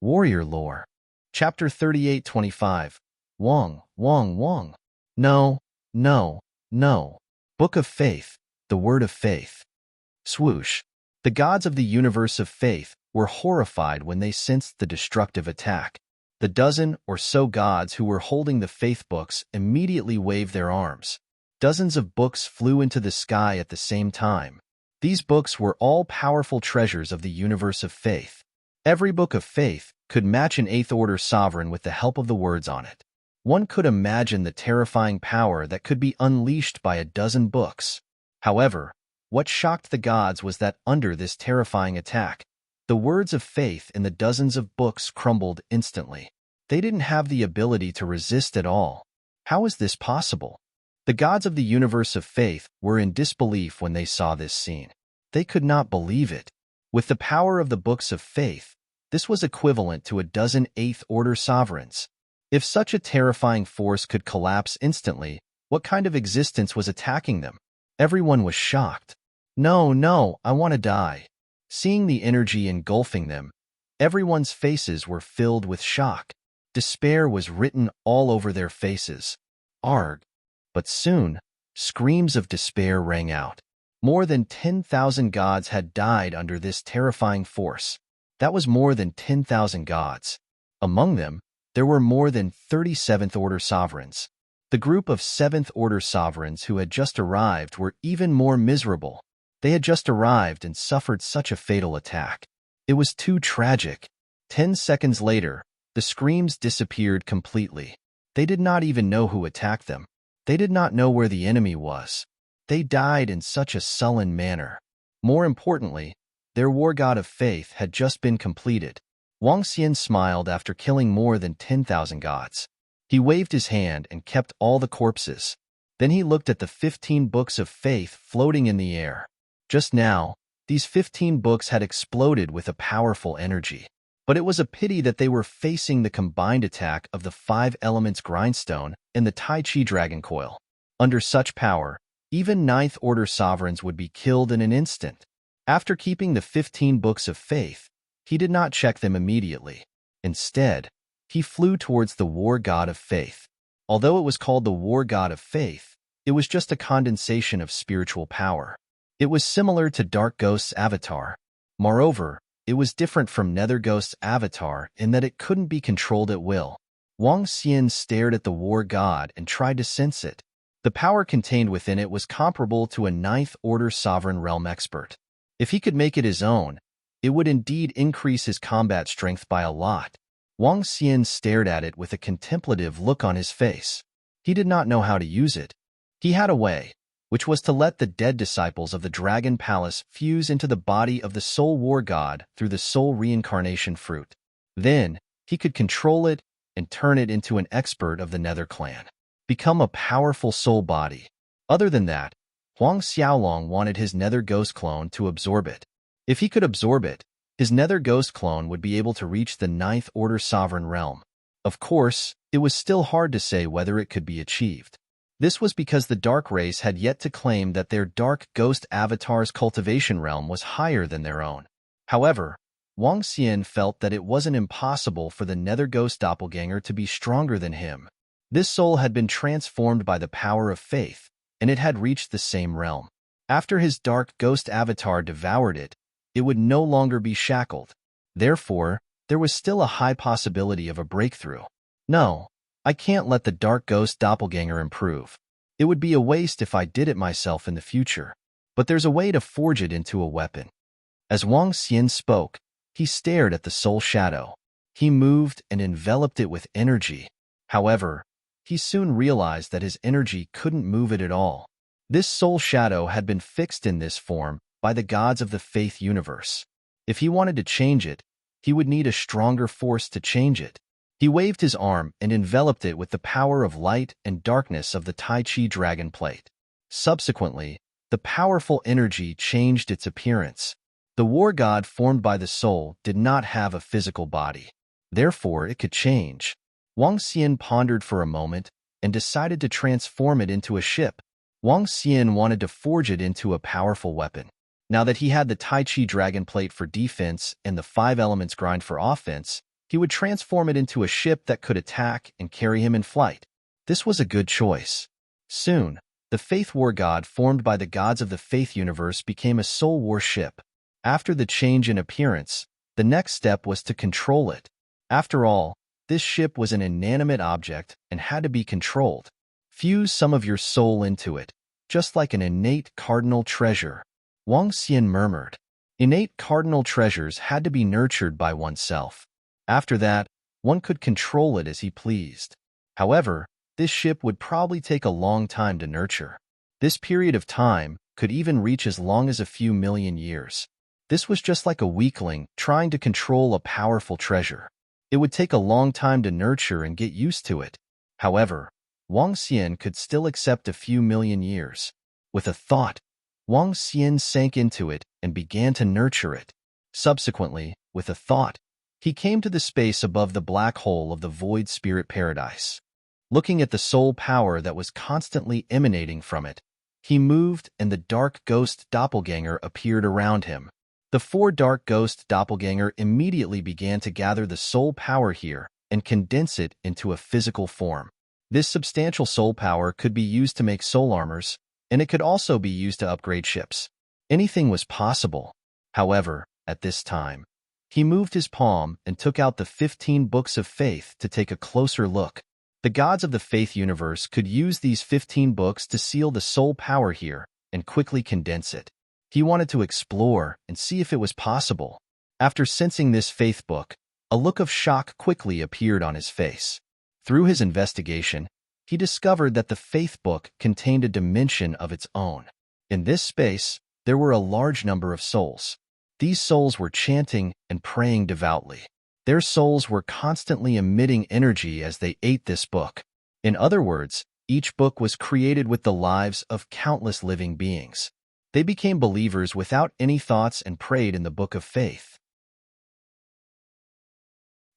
Warrior Lore. Chapter 38-25. Wong, Wong, Wong. No, no, no. Book of Faith, the Word of Faith. Swoosh. The gods of the universe of faith were horrified when they sensed the destructive attack. The dozen or so gods who were holding the faith books immediately waved their arms. Dozens of books flew into the sky at the same time. These books were all powerful treasures of the universe of faith. Every book of faith could match an eighth-order sovereign with the help of the words on it. One could imagine the terrifying power that could be unleashed by a dozen books. However, what shocked the gods was that under this terrifying attack, the words of faith in the dozens of books crumbled instantly. They didn't have the ability to resist at all. How is this possible? The gods of the universe of faith were in disbelief when they saw this scene. They could not believe it. With the power of the books of faith, this was equivalent to a dozen eighth-order sovereigns. If such a terrifying force could collapse instantly, what kind of existence was attacking them? Everyone was shocked. No, no, I want to die. Seeing the energy engulfing them, everyone's faces were filled with shock. Despair was written all over their faces. Arg. But soon, screams of despair rang out. More than 10,000 gods had died under this terrifying force. That was more than 10,000 gods. Among them, there were more than 30 seventh-order sovereigns. The group of seventh-order sovereigns who had just arrived were even more miserable. They had just arrived and suffered such a fatal attack. It was too tragic. 10 seconds later, the screams disappeared completely. They did not even know who attacked them. They did not know where the enemy was. They died in such a sullen manner. More importantly, their war god of faith had just been completed. Wang Xian smiled after killing more than 10,000 gods. He waved his hand and kept all the corpses. Then he looked at the 15 books of faith floating in the air. Just now, these 15 books had exploded with a powerful energy. But it was a pity that they were facing the combined attack of the 5 elements grindstone and the Tai Chi dragon coil. Under such power, even ninth-order sovereigns would be killed in an instant. After keeping the 15 books of faith, he did not check them immediately. Instead, he flew towards the war god of faith. Although it was called the war god of faith, it was just a condensation of spiritual power. It was similar to Dark Ghost's avatar. Moreover, it was different from Nether Ghost's avatar in that it couldn't be controlled at will. Wang Xian stared at the war god and tried to sense it. The power contained within it was comparable to a ninth-order sovereign realm expert. If he could make it his own, it would indeed increase his combat strength by a lot. Wang Xian stared at it with a contemplative look on his face. He did not know how to use it. He had a way, which was to let the dead disciples of the Dragon Palace fuse into the body of the Soul War God through the Soul Reincarnation Fruit. Then, he could control it and turn it into an expert of the Nether Clan. Become a powerful soul body. Other than that, Huang Xiaolong wanted his Nether Ghost clone to absorb it. If he could absorb it, his Nether Ghost clone would be able to reach the ninth-order sovereign realm. Of course, it was still hard to say whether it could be achieved. This was because the Dark Race had yet to claim that their Dark Ghost Avatar's cultivation realm was higher than their own. However, Wang Xian felt that it wasn't impossible for the Nether Ghost doppelganger to be stronger than him. This soul had been transformed by the power of faith, and it had reached the same realm. After his Dark Ghost Avatar devoured it, it would no longer be shackled. Therefore, there was still a high possibility of a breakthrough. No, I can't let the Dark Ghost doppelganger improve. It would be a waste if I did it myself in the future. But there's a way to forge it into a weapon. As Wang Xian spoke, he stared at the soul shadow. He moved and enveloped it with energy. However, he soon realized that his energy couldn't move it at all. This soul shadow had been fixed in this form by the gods of the faith universe. If he wanted to change it, he would need a stronger force to change it. He waved his arm and enveloped it with the power of light and darkness of the Tai Chi dragon plate. Subsequently, the powerful energy changed its appearance. The war god formed by the soul did not have a physical body. Therefore, it could change. Wang Xian pondered for a moment and decided to transform it into a ship. Wang Xian wanted to forge it into a powerful weapon. Now that he had the Tai Chi dragon plate for defense and the 5 elements grind for offense, He would transform it into a ship that could attack and carry him in flight. This was a good choice. Soon, the Faith War God formed by the gods of the Faith universe became a Soul War ship. After the change in appearance, the next step was to control it. After all, this ship was an inanimate object and had to be controlled. Fuse some of your soul into it, just like an innate cardinal treasure. Wang Xian murmured. Innate cardinal treasures had to be nurtured by oneself. After that, one could control it as he pleased. However, this ship would probably take a long time to nurture. This period of time could even reach as long as a few million years. This was just like a weakling trying to control a powerful treasure. It would take a long time to nurture and get used to it. However, Wang Xian could still accept a few million years. With a thought, Wang Xian sank into it and began to nurture it. Subsequently, with a thought, he came to the space above the black hole of the void spirit paradise. Looking at the soul power that was constantly emanating from it, he moved and the dark ghost doppelganger appeared around him. The four dark ghost doppelganger immediately began to gather the soul power here and condense it into a physical form. This substantial soul power could be used to make soul armors, and it could also be used to upgrade ships. Anything was possible. However, at this time, he moved his palm and took out the 15 books of faith to take a closer look. The gods of the Faith universe could use these 15 books to seal the soul power here and quickly condense it. He wanted to explore and see if it was possible. After sensing this faith book, a look of shock quickly appeared on his face. Through his investigation, he discovered that the faith book contained a dimension of its own. In this space, there were a large number of souls. These souls were chanting and praying devoutly. Their souls were constantly emitting energy as they ate this book. In other words, each book was created with the lives of countless living beings. They became believers without any thoughts and prayed in the Book of Faith.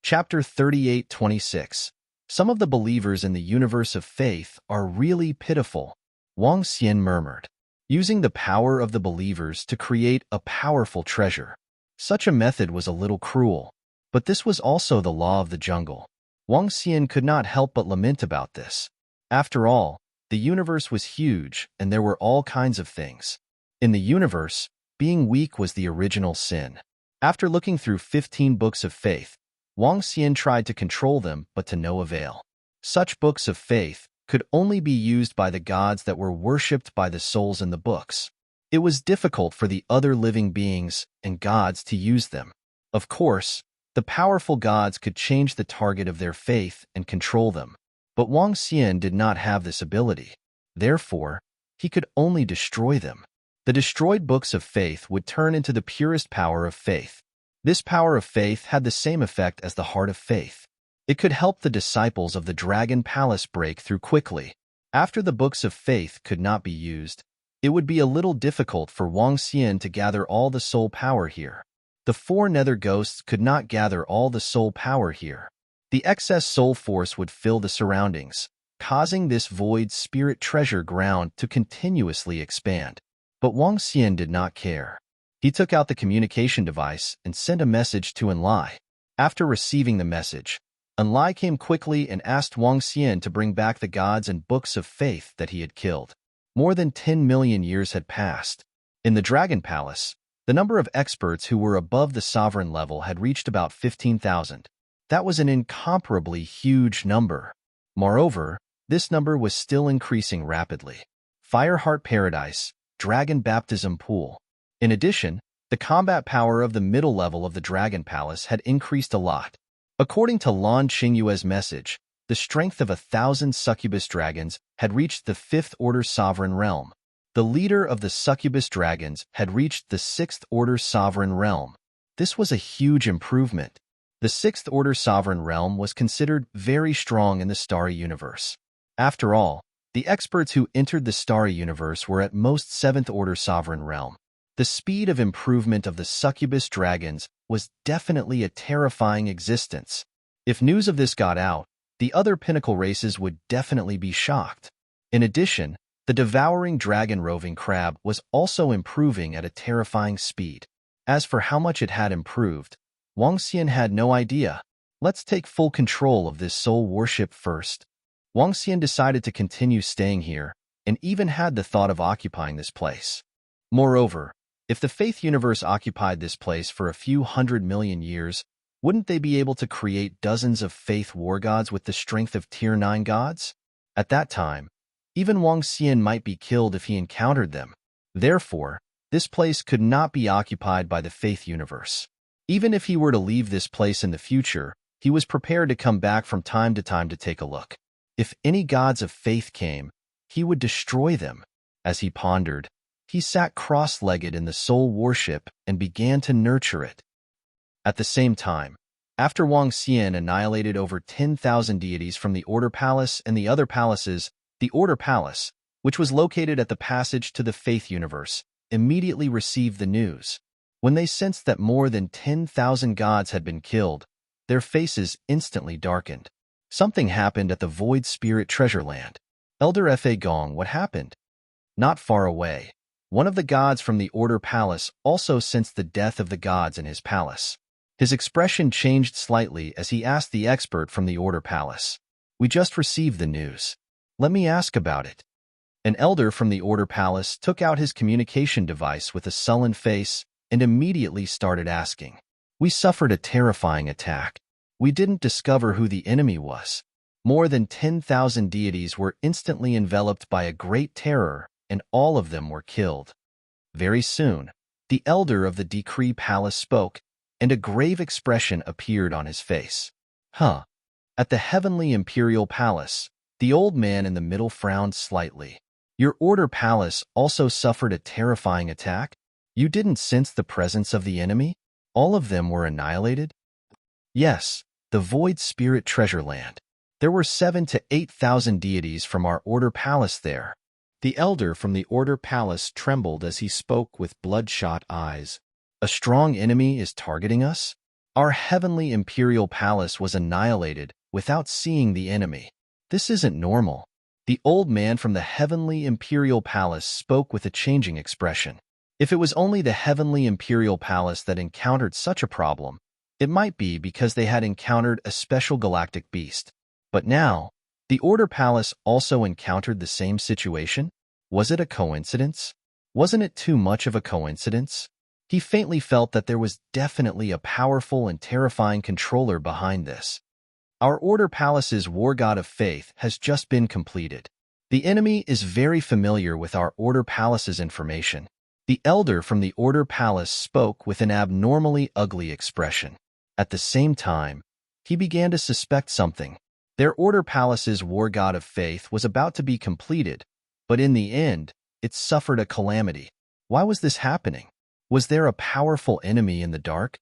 Chapter 38:26. Some of the believers in the universe of faith are really pitiful, Wang Xian murmured. Using the power of the believers to create a powerful treasure. Such a method was a little cruel. But this was also the law of the jungle. Wang Xian could not help but lament about this. After all, the universe was huge and there were all kinds of things. In the universe, being weak was the original sin. After looking through 15 books of faith, Wang Xian tried to control them but to no avail. Such books of faith could only be used by the gods that were worshipped by the souls in the books. It was difficult for the other living beings and gods to use them. Of course, the powerful gods could change the target of their faith and control them, but Wang Xian did not have this ability. Therefore, he could only destroy them. The destroyed books of faith would turn into the purest power of faith. This power of faith had the same effect as the heart of faith. It could help the disciples of the Dragon Palace break through quickly. After the books of faith could not be used, it would be a little difficult for Wang Xian to gather all the soul power here. The four nether ghosts could not gather all the soul power here. The excess soul force would fill the surroundings, causing this void spirit treasure ground to continuously expand. But Wang Xian did not care. He took out the communication device and sent a message to Enlai. After receiving the message, Enlai came quickly and asked Wang Xian to bring back the gods and books of faith that he had killed. More than 10 million years had passed. In the Dragon Palace, the number of experts who were above the sovereign level had reached about 15,000. That was an incomparably huge number. Moreover, this number was still increasing rapidly. Fireheart Paradise, Dragon Baptism Pool. In addition, the combat power of the middle level of the Dragon Palace had increased a lot. According to Lan Qingyue's message, the strength of 1,000 succubus dragons had reached the 5th Order Sovereign Realm. The leader of the succubus dragons had reached the 6th Order Sovereign Realm. This was a huge improvement. The 6th Order Sovereign Realm was considered very strong in the Starry Universe. After all, the experts who entered the Starry Universe were at most 7th Order Sovereign Realm. The speed of improvement of the succubus dragons was definitely a terrifying existence. If news of this got out, the other pinnacle races would definitely be shocked. In addition, the devouring dragon roving crab was also improving at a terrifying speed. As for how much it had improved, Wang Xian had no idea. Let's take full control of this soul worship first. Wang Xian decided to continue staying here, and even had the thought of occupying this place. Moreover, if the faith universe occupied this place for a few 100 million years, wouldn't they be able to create dozens of faith war gods with the strength of Tier 9 gods? At that time, even Wang Xian might be killed if he encountered them. Therefore, this place could not be occupied by the faith universe. Even if he were to leave this place in the future, he was prepared to come back from time to time to take a look. If any gods of faith came, he would destroy them. As he pondered, he sat cross-legged in the soul worship and began to nurture it. At the same time, after Wang Xian annihilated over 10,000 deities from the Order Palace and the other palaces, the Order Palace, which was located at the passage to the faith universe, immediately received the news. When they sensed that more than 10,000 gods had been killed, their faces instantly darkened. Something happened at the Void Spirit Treasure Land. Elder Fa Gong, what happened? Not far away, one of the gods from the Order Palace also sensed the death of the gods in his palace. His expression changed slightly as he asked the expert from the Order Palace. We just received the news. Let me ask about it. An elder from the Order Palace took out his communication device with a sullen face and immediately started asking. We suffered a terrifying attack. We didn't discover who the enemy was. More than 10,000 deities were instantly enveloped by a great terror, and all of them were killed. Very soon, the elder of the Decree Palace spoke, and a grave expression appeared on his face. At the Heavenly Imperial Palace, the old man in the middle frowned slightly. Your Order Palace also suffered a terrifying attack? You didn't sense the presence of the enemy? All of them were annihilated? Yes, the Void Spirit Treasure Land. There were 7,000 to 8,000 deities from our Order Palace there. The elder from the Order Palace trembled as he spoke with bloodshot eyes. A strong enemy is targeting us? Our Heavenly Imperial Palace was annihilated without seeing the enemy. This isn't normal. The old man from the Heavenly Imperial Palace spoke with a changing expression. If it was only the Heavenly Imperial Palace that encountered such a problem, it might be because they had encountered a special galactic beast. But now, the Order Palace also encountered the same situation? Was it a coincidence? Wasn't it too much of a coincidence? He faintly felt that there was definitely a powerful and terrifying controller behind this. Our Order Palace's War God of Faith has just been completed. The enemy is very familiar with our Order Palace's information. The elder from the Order Palace spoke with an abnormally ugly expression. At the same time, he began to suspect something. Their Order Palace's War God of Faith was about to be completed, but in the end, it suffered a calamity. Why was this happening? Was there a powerful enemy in the dark?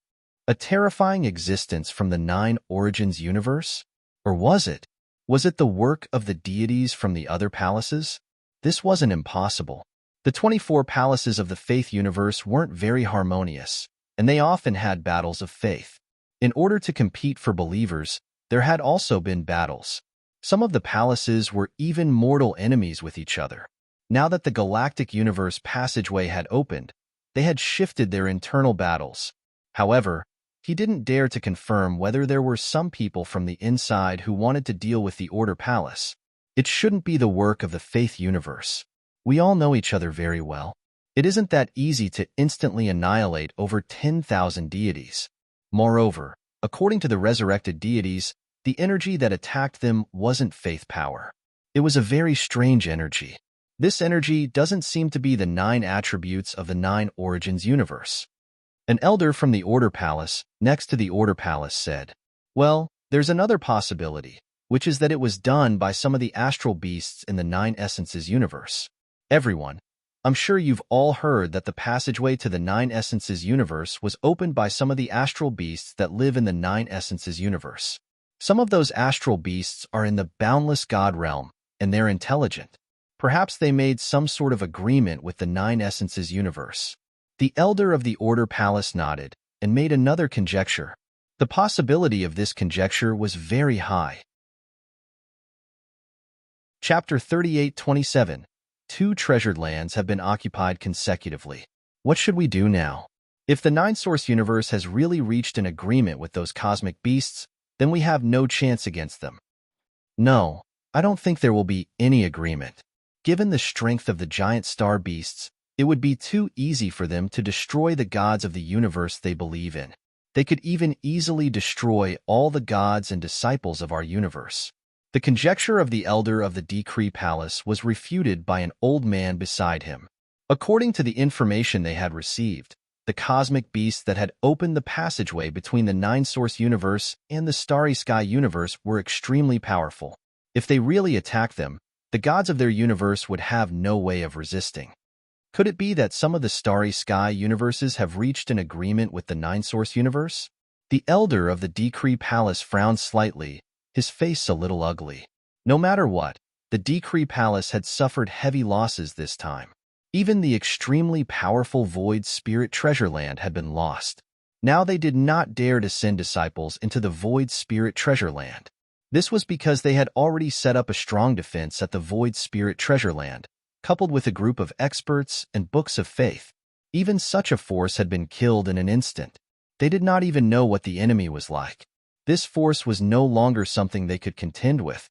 A terrifying existence from the 9 Origins universe? Or was it? Was it the work of the deities from the other palaces? This wasn't impossible. The 24 palaces of the faith universe weren't very harmonious, and they often had battles of faith. In order to compete for believers, there had also been battles. Some of the palaces were even mortal enemies with each other. Now that the galactic universe passageway had opened, they had shifted their internal battles. However, he didn't dare to confirm whether there were some people from the inside who wanted to deal with the Order Palace. It shouldn't be the work of the faith universe. We all know each other very well. It isn't that easy to instantly annihilate over 10,000 deities. Moreover, according to the resurrected deities, the energy that attacked them wasn't faith power. It was a very strange energy. This energy doesn't seem to be the 9 attributes of the 9 Origins universe. An elder from the Order Palace, next to the Order Palace, said, Well, there's another possibility, which is that it was done by some of the astral beasts in the 9 Essences universe. Everyone, I'm sure you've all heard that the passageway to the 9 Essences universe was opened by some of the astral beasts that live in the 9 Essences universe. Some of those astral beasts are in the boundless God realm, and they're intelligent. Perhaps they made some sort of agreement with the 9 Essences universe. The elder of the Order Palace nodded and made another conjecture. The possibility of this conjecture was very high. Chapter 38:27. 2 treasured lands have been occupied consecutively. What should we do now? If the 9 Source universe has really reached an agreement with those cosmic beasts, then we have no chance against them. No, I don't think there will be any agreement. Given the strength of the giant star beasts, it would be too easy for them to destroy the gods of the universe they believe in. They could even easily destroy all the gods and disciples of our universe. The conjecture of the elder of the Decree Palace was refuted by an old man beside him. According to the information they had received, the cosmic beasts that had opened the passageway between the Nine-Source universe and the Starry Sky universe were extremely powerful. If they really attacked them, the gods of their universe would have no way of resisting. Could it be that some of the Starry Sky universes have reached an agreement with the Nine-Source universe? The elder of the Decree Palace frowned slightly, his face a little ugly. No matter what, the Decree Palace had suffered heavy losses this time. Even the extremely powerful Void Spirit Treasure Land had been lost. Now they did not dare to send disciples into the Void Spirit Treasure Land. This was because they had already set up a strong defense at the Void Spirit Treasure Land, coupled with a group of experts and books of faith. Even such a force had been killed in an instant. They did not even know what the enemy was like. This force was no longer something they could contend with.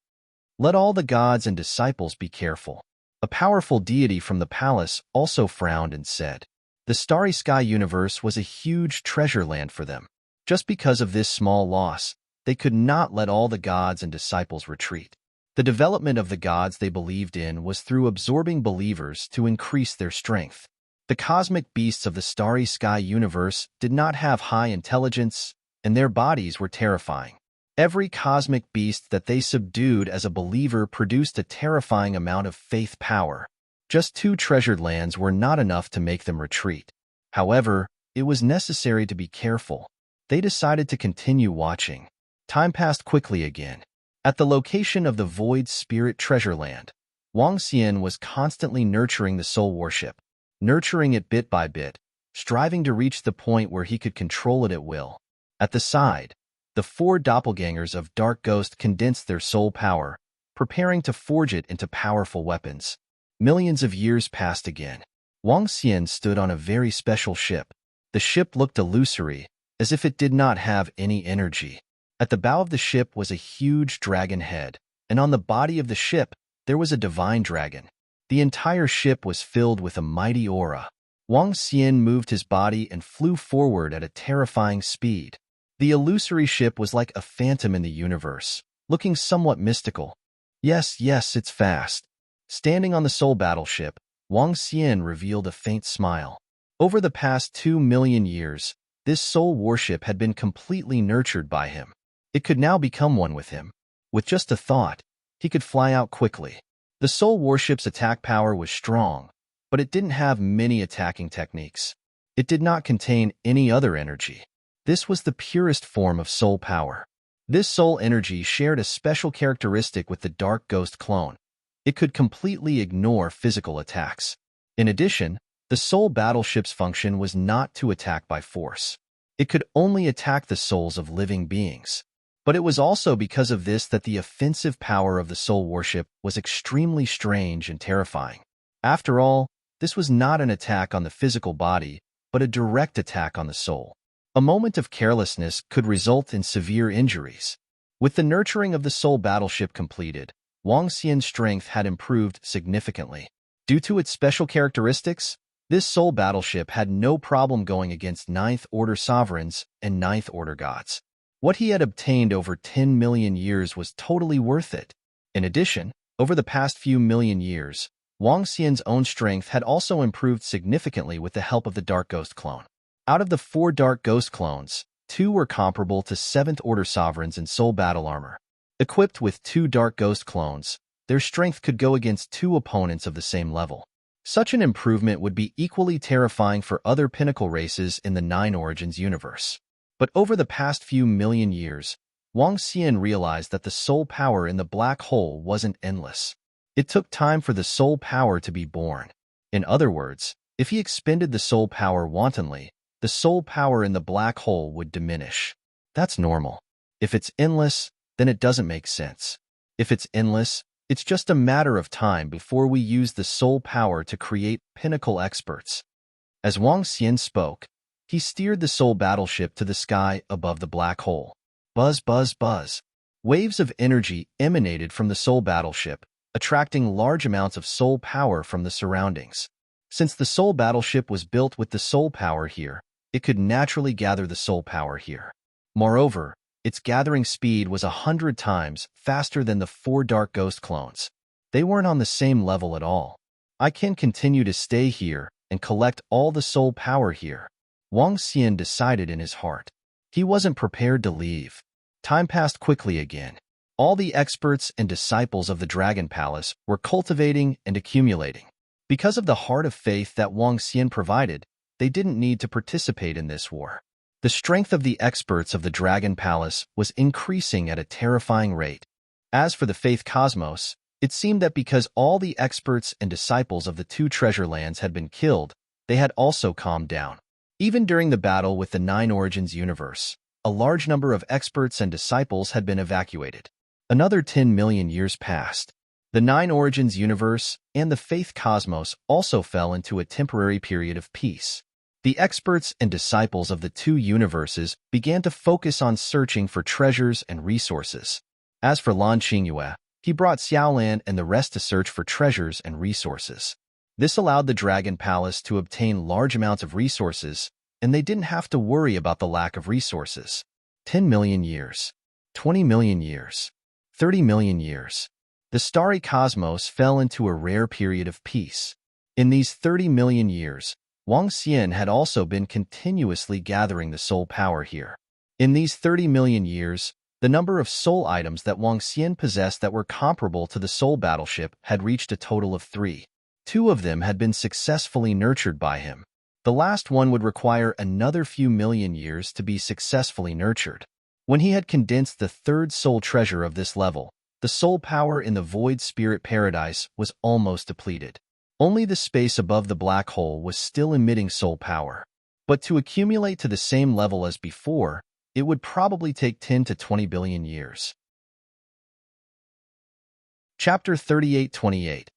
Let all the gods and disciples be careful. A powerful deity from the palace also frowned and said, the Starry Sky universe was a huge treasure land for them. Just because of this small loss, they could not let all the gods and disciples retreat. The development of the gods they believed in was through absorbing believers to increase their strength. The cosmic beasts of the Starry Sky universe did not have high intelligence, and their bodies were terrifying. Every cosmic beast that they subdued as a believer produced a terrifying amount of faith power. Just 2 treasured lands were not enough to make them retreat. However, it was necessary to be careful. They decided to continue watching. Time passed quickly again. At the location of the Void Spirit Treasure Land, Wang Xian was constantly nurturing the soul warship, nurturing it bit by bit, striving to reach the point where he could control it at will. At the side, the 4 doppelgangers of Dark Ghost condensed their soul power, preparing to forge it into powerful weapons. Millions of years passed again. Wang Xian stood on a very special ship. The ship looked illusory, as if it did not have any energy. At the bow of the ship was a huge dragon head, and on the body of the ship there was a divine dragon. The entire ship was filled with a mighty aura. Wang Xian moved his body and flew forward at a terrifying speed. The illusory ship was like a phantom in the universe, looking somewhat mystical. Yes, it's fast. Standing on the soul battleship, Wang Xian revealed a faint smile. Over the past 2 million years, this soul warship had been completely nurtured by him. It could now become one with him. With just a thought, he could fly out quickly. The soul warship's attack power was strong, but it didn't have many attacking techniques. It did not contain any other energy. This was the purest form of soul power. This soul energy shared a special characteristic with the Dark Ghost clone. It could completely ignore physical attacks. In addition, the soul battleship's function was not to attack by force. It could only attack the souls of living beings. But it was also because of this that the offensive power of the soul warship was extremely strange and terrifying. After all, this was not an attack on the physical body, but a direct attack on the soul. A moment of carelessness could result in severe injuries. With the nurturing of the soul battleship completed, Wang Xian's strength had improved significantly. Due to its special characteristics, this soul battleship had no problem going against Ninth-Order sovereigns and Ninth-Order gods. What he had obtained over 10 million years was totally worth it. In addition, over the past few million years, Wang Xian's own strength had also improved significantly with the help of the Dark Ghost clone. Out of the 4 Dark Ghost clones, 2 were comparable to 7th-Order sovereigns in soul battle armor. Equipped with 2 Dark Ghost clones, their strength could go against 2 opponents of the same level. Such an improvement would be equally terrifying for other pinnacle races in the Nine Origins universe. But over the past few million years, Wang Xian realized that the soul power in the black hole wasn't endless. It took time for the soul power to be born. In other words, if he expended the soul power wantonly, the soul power in the black hole would diminish. That's normal. If it's endless, then it doesn't make sense. If it's endless, it's just a matter of time before we use the soul power to create pinnacle experts. As Wang Xian spoke, he steered the soul battleship to the sky above the black hole. Buzz, buzz, buzz. Waves of energy emanated from the soul battleship, attracting large amounts of soul power from the surroundings. Since the soul battleship was built with the soul power here, it could naturally gather the soul power here. Moreover, its gathering speed was 100 times faster than the 4 Dark Ghost clones. They weren't on the same level at all. I can continue to stay here and collect all the soul power here, Wang Xian decided in his heart. He wasn't prepared to leave. Time passed quickly again. All the experts and disciples of the Dragon Palace were cultivating and accumulating. Because of the heart of faith that Wang Xian provided, they didn't need to participate in this war. The strength of the experts of the Dragon Palace was increasing at a terrifying rate. As for the Faith Cosmos, it seemed that because all the experts and disciples of the 2 treasure lands had been killed, they had also calmed down. Even during the battle with the 9 Origins universe, a large number of experts and disciples had been evacuated. Another 10 million years passed. The 9 Origins universe and the Faith Cosmos also fell into a temporary period of peace. The experts and disciples of the 2 universes began to focus on searching for treasures and resources. As for Lan Qingyue, he brought Xiaolan and the rest to search for treasures and resources. This allowed the Dragon Palace to obtain large amounts of resources, and they didn't have to worry about the lack of resources. 10 million years, 20 million years, 30 million years. The starry cosmos fell into a rare period of peace. In these 30 million years, Wang Xian had also been continuously gathering the soul power here. In these 30 million years, the number of soul items that Wang Xian possessed that were comparable to the soul battleship had reached a total of 3. 2 of them had been successfully nurtured by him. The last one would require another few million years to be successfully nurtured. When he had condensed the 3rd soul treasure of this level, the soul power in the Void Spirit Paradise was almost depleted. Only the space above the black hole was still emitting soul power. But to accumulate to the same level as before, it would probably take 10 to 20 billion years. Chapter 38-28.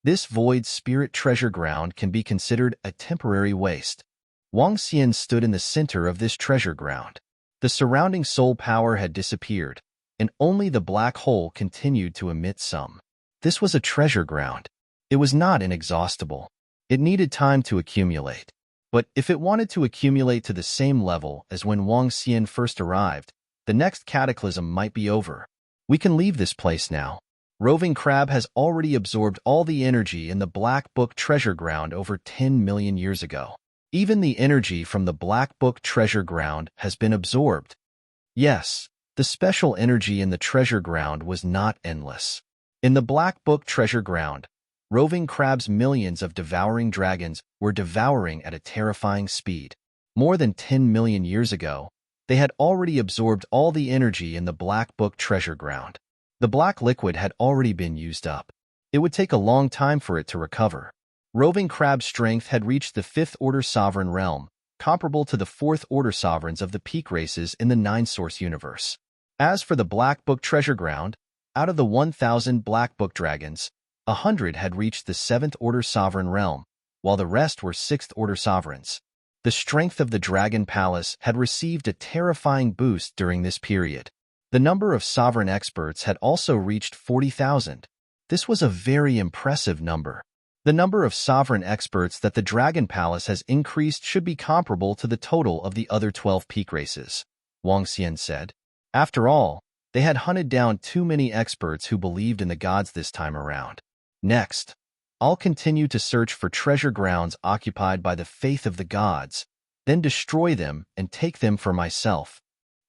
This void spirit treasure ground can be considered a temporary waste. Wang Xian stood in the center of this treasure ground. The surrounding soul power had disappeared, and only the black hole continued to emit some. This was a treasure ground. It was not inexhaustible. It needed time to accumulate. But if it wanted to accumulate to the same level as when Wang Xian first arrived, the next cataclysm might be over. We can leave this place now. Roving Crab has already absorbed all the energy in the Black Book treasure ground over 10 million years ago. Even the energy from the Black Book treasure ground has been absorbed. Yes, the special energy in the treasure ground was not endless. In the Black Book treasure ground, Roving Crab's millions of devouring dragons were devouring at a terrifying speed. More than 10 million years ago, they had already absorbed all the energy in the Black Book treasure ground. The black liquid had already been used up. It would take a long time for it to recover. Roving Crab's strength had reached the 5th Order Sovereign realm, comparable to the 4th Order Sovereigns of the peak races in the 9-Source universe. As for the Black Book treasure ground, out of the 1,000 Black Book dragons, 100 had reached the 7th Order Sovereign realm, while the rest were 6th Order Sovereigns. The strength of the Dragon Palace had received a terrifying boost during this period. The number of sovereign experts had also reached 40,000. This was a very impressive number. The number of sovereign experts that the Dragon Palace has increased should be comparable to the total of the other 12 peak races, Wang Xian said. After all, they had hunted down too many experts who believed in the gods this time around. Next, I'll continue to search for treasure grounds occupied by the faith of the gods, then destroy them and take them for myself.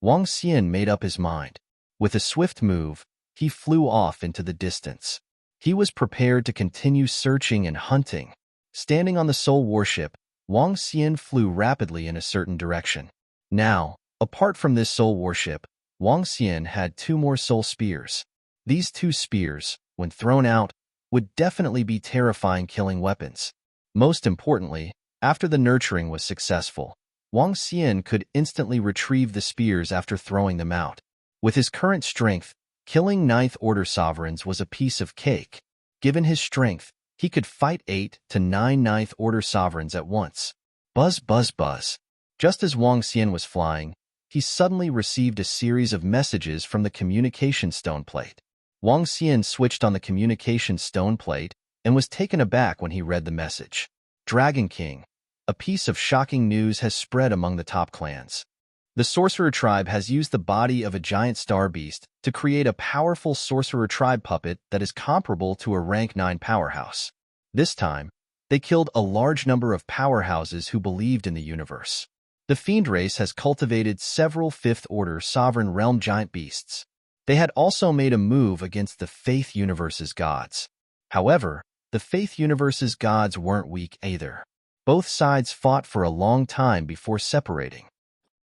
Wang Xian made up his mind. With a swift move, he flew off into the distance. He was prepared to continue searching and hunting. Standing on the soul warship, Wang Xian flew rapidly in a certain direction. Now, apart from this soul warship, Wang Xian had 2 more soul spears. These 2 spears, when thrown out, would definitely be terrifying killing weapons. Most importantly, after the nurturing was successful, Wang Xian could instantly retrieve the spears after throwing them out. With his current strength, killing 9th Order Sovereigns was a piece of cake. Given his strength, he could fight 8 to 9 9th Order Sovereigns at once. Buzz, buzz, buzz. Just as Wang Xian was flying, he suddenly received a series of messages from the communication stone plate. Wang Xian switched on the communication stone plate and was taken aback when he read the message. Dragon King, a piece of shocking news has spread among the top clans. The sorcerer tribe has used the body of a giant star beast to create a powerful sorcerer tribe puppet that is comparable to a rank 9 powerhouse. This time, they killed a large number of powerhouses who believed in the universe. The fiend race has cultivated several 5th-order sovereign realm giant beasts. They had also made a move against the Faith Universe's gods. However, the Faith Universe's gods weren't weak either. Both sides fought for a long time before separating.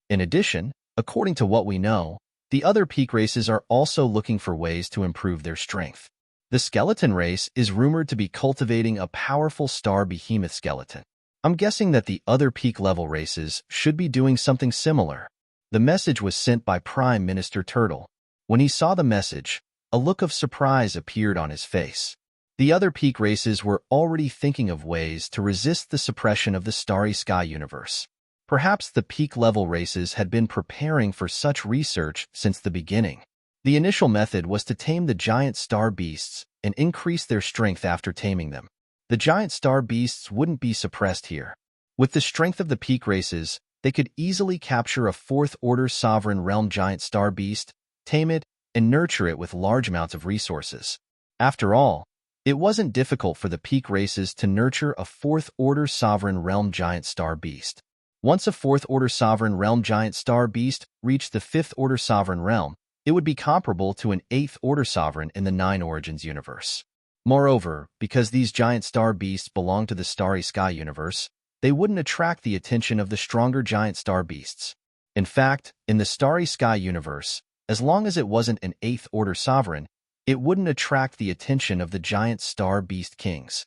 In addition, according to what we know, the other peak races are also looking for ways to improve their strength. The skeleton race is rumored to be cultivating a powerful star behemoth skeleton. I'm guessing that the other peak level races should be doing something similar. The message was sent by Prime Minister Turtle. When he saw the message, a look of surprise appeared on his face. The other peak races were already thinking of ways to resist the suppression of the Starry Sky universe. Perhaps the peak-level races had been preparing for such research since the beginning. The initial method was to tame the giant star beasts and increase their strength after taming them. The giant star beasts wouldn't be suppressed here. With the strength of the peak races, they could easily capture a 4th-order sovereign realm giant star beast, tame it, and nurture it with large amounts of resources. After all, it wasn't difficult for the peak races to nurture a 4th-order sovereign realm giant star beast. Once a 4th-order sovereign realm giant star beast reached the 5th-order sovereign realm, it would be comparable to an 8th-order sovereign in the 9 Origins universe. Moreover, because these giant star beasts belong to the Starry Sky universe, they wouldn't attract the attention of the stronger giant star beasts. In fact, in the Starry Sky universe, as long as it wasn't an 8th-order sovereign, it wouldn't attract the attention of the giant star beast kings.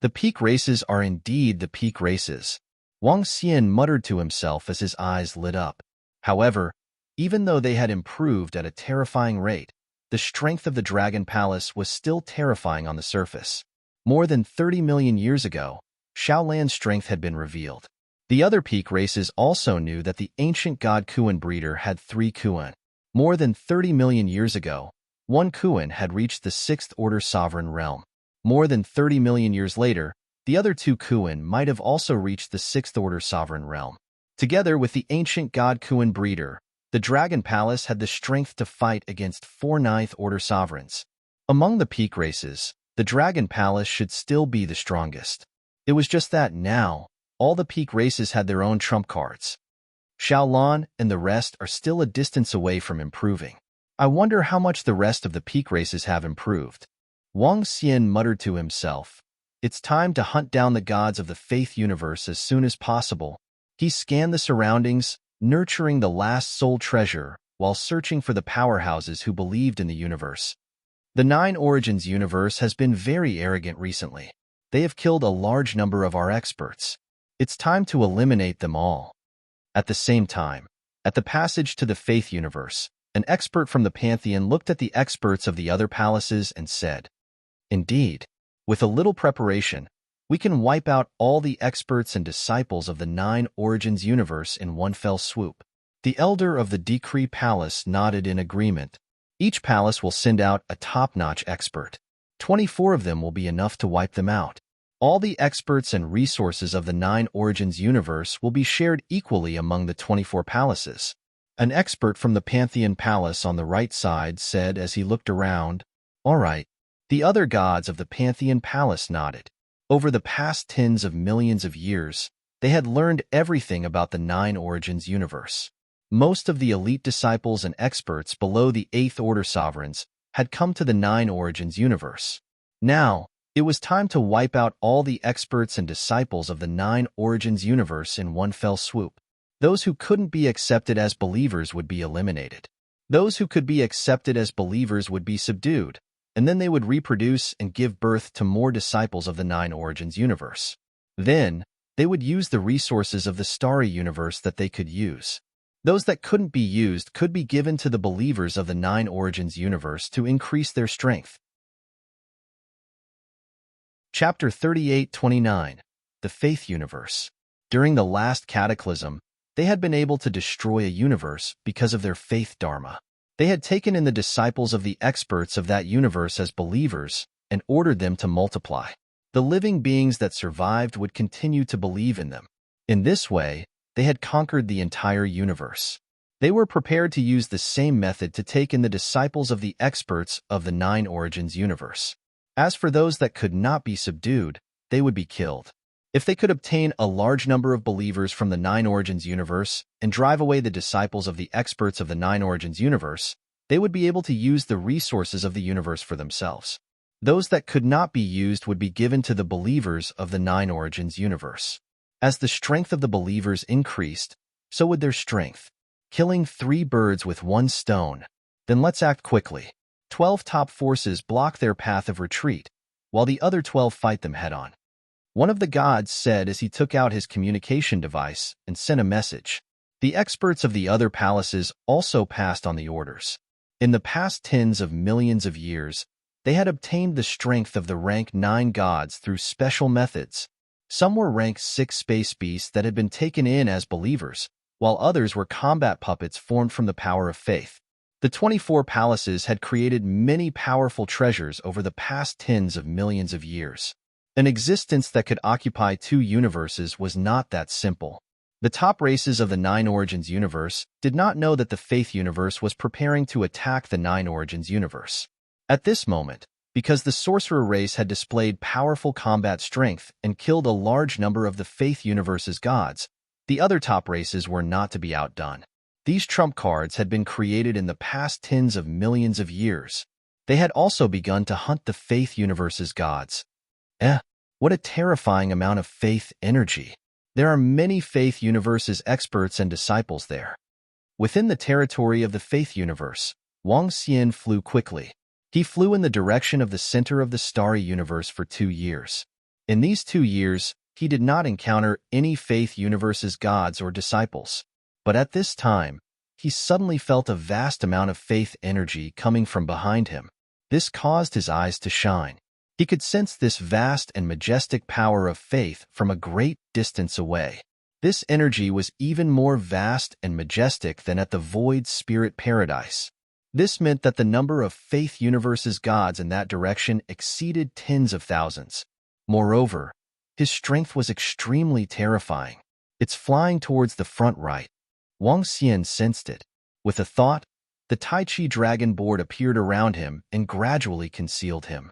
The peak races are indeed the peak races. Wang Xian muttered to himself as his eyes lit up. However, even though they had improved at a terrifying rate, the strength of the Dragon Palace was still terrifying on the surface. More than 30 million years ago, Shaolan's strength had been revealed. The other peak races also knew that the ancient god Kuan breeder had 3 Kuan. More than 30 million years ago, 1 Kuan had reached the 6th-order sovereign realm. More than 30 million years later, the other 2 Kuan might have also reached the 6th-order sovereign realm. Together with the ancient god Kuan breeder, the Dragon Palace had the strength to fight against 4 9th-order sovereigns. Among the peak races, the Dragon Palace should still be the strongest. It was just that now, all the peak races had their own trump cards. Shaolan and the rest are still a distance away from improving. I wonder how much the rest of the peak races have improved. Wang Xian muttered to himself. It's time to hunt down the gods of the Faith universe as soon as possible. He scanned the surroundings, nurturing the last soul treasure while searching for the powerhouses who believed in the universe. The 9 Origins universe has been very arrogant recently. They have killed a large number of our experts. It's time to eliminate them all. At the same time, at the passage to the Faith universe, an expert from the Pantheon looked at the experts of the other palaces and said, "Indeed, with a little preparation, we can wipe out all the experts and disciples of the 9 Origins universe in one fell swoop." The elder of the Decree Palace nodded in agreement. Each palace will send out a top-notch expert. 24 of them will be enough to wipe them out. All the experts and resources of the 9 Origins universe will be shared equally among the 24 palaces. An expert from the Pantheon Palace on the right side said as he looked around, "All right." The other gods of the Pantheon Palace nodded. Over the past tens of millions of years, they had learned everything about the 9 Origins universe. Most of the elite disciples and experts below the 8th Order sovereigns had come to the 9 Origins universe. Now, it was time to wipe out all the experts and disciples of the 9 Origins universe in one fell swoop. Those who couldn't be accepted as believers would be eliminated. Those who could be accepted as believers would be subdued, and then they would reproduce and give birth to more disciples of the 9 Origins universe. Then, they would use the resources of the starry universe that they could use. Those that couldn't be used could be given to the believers of the 9 Origins universe to increase their strength. Chapter 38-29 The Faith Universe. During the last cataclysm, They had been able to destroy a universe because of their faith dharma. They had taken in the disciples of the experts of that universe as believers and ordered them to multiply. The living beings that survived would continue to believe in them. In this way, they had conquered the entire universe. They were prepared to use the same method to take in the disciples of the experts of the Nine Origins universe. As for those that could not be subdued, they would be killed. If they could obtain a large number of believers from the Nine Origins universe and drive away the disciples of the experts of the Nine Origins universe, they would be able to use the resources of the universe for themselves. Those that could not be used would be given to the believers of the Nine Origins universe. As the strength of the believers increased, so would their strength. Killing 3 birds with 1 stone. Then let's act quickly. 12 top forces block their path of retreat, while the other 12 fight them head-on. One of the gods said as he took out his communication device and sent a message. The experts of the other palaces also passed on the orders. In the past tens of millions of years, they had obtained the strength of the rank 9 gods through special methods. Some were rank 6 space beasts that had been taken in as believers, while others were combat puppets formed from the power of faith. The 24 palaces had created many powerful treasures over the past tens of millions of years. An existence that could occupy 2 universes was not that simple. The top races of the Nine Origins universe did not know that the Faith universe was preparing to attack the Nine Origins universe. At this moment, because the Sorcerer race had displayed powerful combat strength and killed a large number of the Faith universe's gods, the other top races were not to be outdone. These trump cards had been created in the past tens of millions of years. They had also begun to hunt the Faith universe's gods. What a terrifying amount of faith energy. There are many Faith universe's experts and disciples there. Within the territory of the Faith universe, Wang Xian flew quickly. He flew in the direction of the center of the starry universe for 2 years. In these 2 years, he did not encounter any Faith universe's gods or disciples. But at this time, he suddenly felt a vast amount of faith energy coming from behind him. This caused his eyes to shine. He could sense this vast and majestic power of faith from a great distance away. This energy was even more vast and majestic than at the Void Spirit Paradise. This meant that the number of Faith universe's gods in that direction exceeded tens of thousands. Moreover, his strength was extremely terrifying. It's flying towards the front right. Wang Xian sensed it. With a thought, the Tai Chi dragon board appeared around him and gradually concealed him.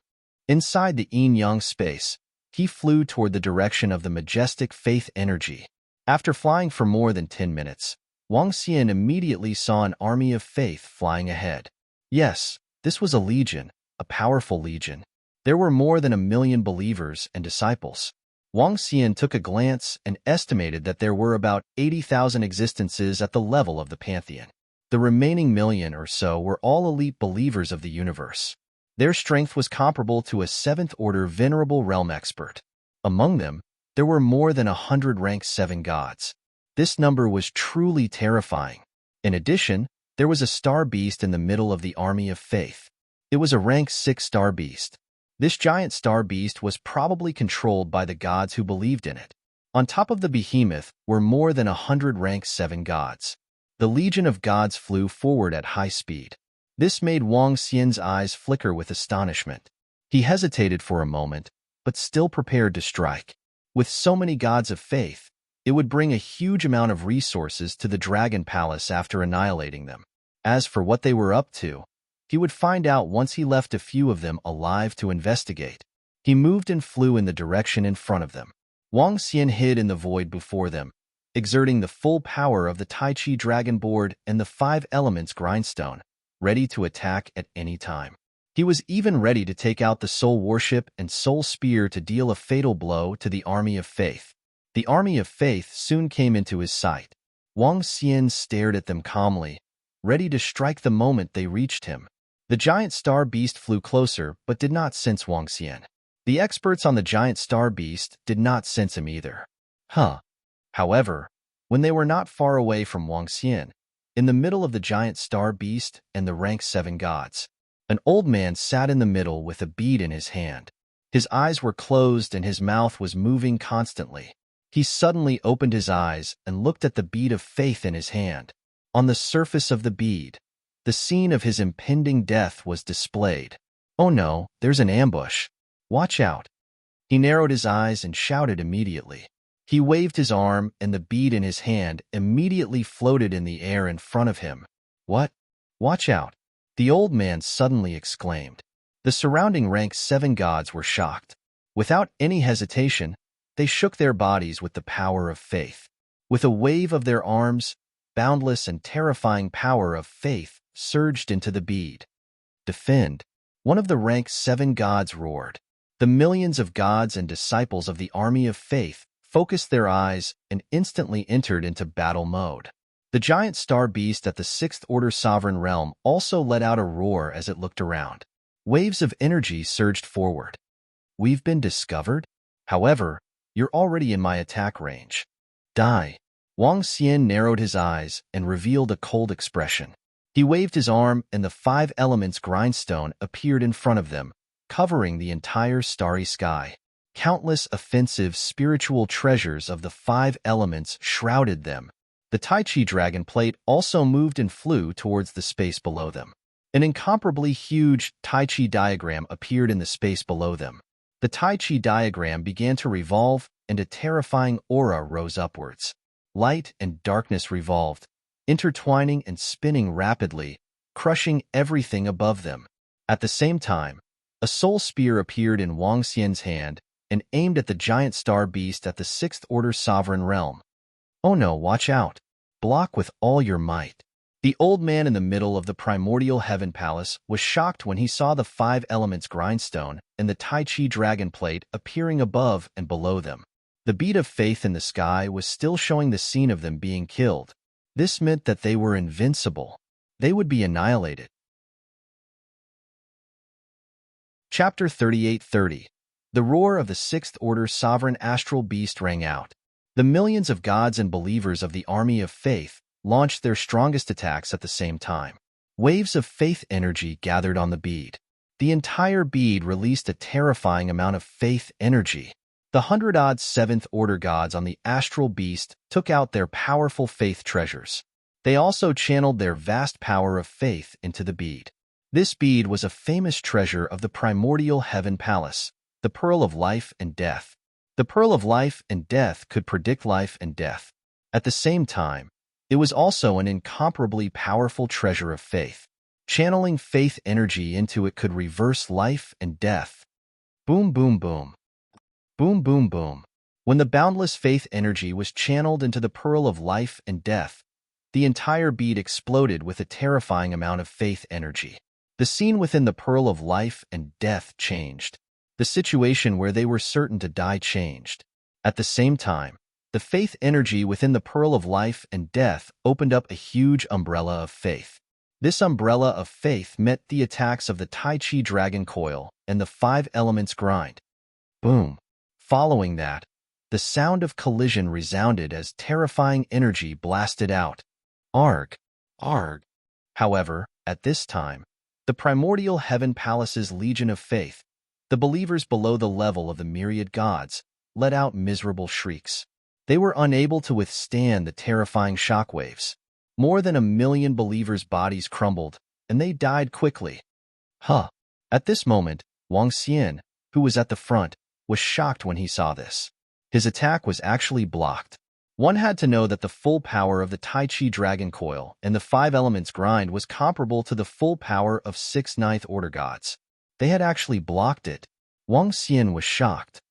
Inside the yin-yang space, he flew toward the direction of the majestic faith energy. After flying for more than 10 minutes, Wang Xian immediately saw an army of faith flying ahead. Yes, this was a legion, a powerful legion. There were more than 1 million believers and disciples. Wang Xian took a glance and estimated that there were about 80,000 existences at the level of the pantheon. The remaining million or so were all elite believers of the universe. Their strength was comparable to a 7th-order Venerable Realm expert. Among them, there were more than 100 rank 7 gods. This number was truly terrifying. In addition, there was a star beast in the middle of the army of faith. It was a rank 6 star beast. This giant star beast was probably controlled by the gods who believed in it. On top of the behemoth were more than 100 rank 7 gods. The legion of gods flew forward at high speed. This made Wang Xian's eyes flicker with astonishment. He hesitated for a moment, but still prepared to strike. With so many gods of faith, it would bring a huge amount of resources to the Dragon Palace after annihilating them. As for what they were up to, he would find out once he left a few of them alive to investigate. He moved and flew in the direction in front of them. Wang Xian hid in the void before them, exerting the full power of the Tai Chi Dragon Board and the 5 Elements Grindstone, ready to attack at any time. He was even ready to take out the Soul Worship and Soul Spear to deal a fatal blow to the Army of Faith. The Army of Faith soon came into his sight. Wang Xian stared at them calmly, ready to strike the moment they reached him. The giant star beast flew closer but did not sense Wang Xian. The experts on the giant star beast did not sense him either. However, when they were not far away from Wang Xian, in the middle of the giant star beast and the rank 7 gods, an old man sat in the middle with a bead in his hand. His eyes were closed and his mouth was moving constantly. He suddenly opened his eyes and looked at the bead of faith in his hand. On the surface of the bead, the scene of his impending death was displayed. "Oh no, there's an ambush. Watch out." He narrowed his eyes and shouted immediately. He waved his arm, and the bead in his hand immediately floated in the air in front of him. "What? Watch out!" the old man suddenly exclaimed. The surrounding rank 7 gods were shocked. Without any hesitation, they shook their bodies with the power of faith. With a wave of their arms, boundless and terrifying power of faith surged into the bead. "Defend!" one of the rank 7 gods roared. The millions of gods and disciples of the army of faith focused their eyes and instantly entered into battle mode. The giant star beast at the 6th Order Sovereign Realm also let out a roar as it looked around. Waves of energy surged forward. "We've been discovered? However, you're already in my attack range. Die." Wang Xian narrowed his eyes and revealed a cold expression. He waved his arm, and the 5 elements grindstone appeared in front of them, covering the entire starry sky. Countless offensive spiritual treasures of the 5 elements shrouded them. The Tai Chi dragon plate also moved and flew towards the space below them. An incomparably huge Tai Chi diagram appeared in the space below them. The Tai Chi diagram began to revolve, and a terrifying aura rose upwards. Light and darkness revolved, intertwining and spinning rapidly, crushing everything above them. At the same time, a soul spear appeared in Wang Xian's hand and aimed at the giant star beast at the 6th Order Sovereign Realm. "Oh no, watch out. Block with all your might." The old man in the middle of the primordial heaven palace was shocked when he saw the 5 elements grindstone and the Tai Chi dragon plate appearing above and below them. The bead of faith in the sky was still showing the scene of them being killed. This meant that they were invincible. They would be annihilated. Chapter 38:30. The roar of the 6th Order Sovereign Astral Beast rang out. The millions of gods and believers of the army of faith launched their strongest attacks at the same time. Waves of faith energy gathered on the bead. The entire bead released a terrifying amount of faith energy. The 100-odd 7th Order gods on the astral beast took out their powerful faith treasures. They also channeled their vast power of faith into the bead. This bead was a famous treasure of the primordial heaven palace, the Pearl of Life and Death. The Pearl of Life and Death could predict life and death. At the same time, it was also an incomparably powerful treasure of faith. Channeling faith energy into it could reverse life and death. Boom, boom, boom. Boom, boom, boom. When the boundless faith energy was channeled into the Pearl of Life and Death, the entire bead exploded with a terrifying amount of faith energy. The scene within the Pearl of Life and Death changed. The situation where they were certain to die changed. At the same time, the faith energy within the Pearl of Life and Death opened up a huge umbrella of faith. This umbrella of faith met the attacks of the Tai Chi dragon coil and the 5 elements grind. Boom. Following that, the sound of collision resounded as terrifying energy blasted out. Arg. Arg. However, at this time, the primordial heaven palace's legion of faith, the believers below the level of the myriad gods, let out miserable shrieks. They were unable to withstand the terrifying shockwaves. More than 1,000,000 believers' bodies crumbled, and they died quickly. Huh. At this moment, Wang Xian, who was at the front, was shocked when he saw this. His attack was actually blocked. One had to know that the full power of the Tai Chi dragon coil and the 5 elements grind was comparable to the full power of 6 Ninth Order gods. They had actually blocked it. Wang Xian was shocked.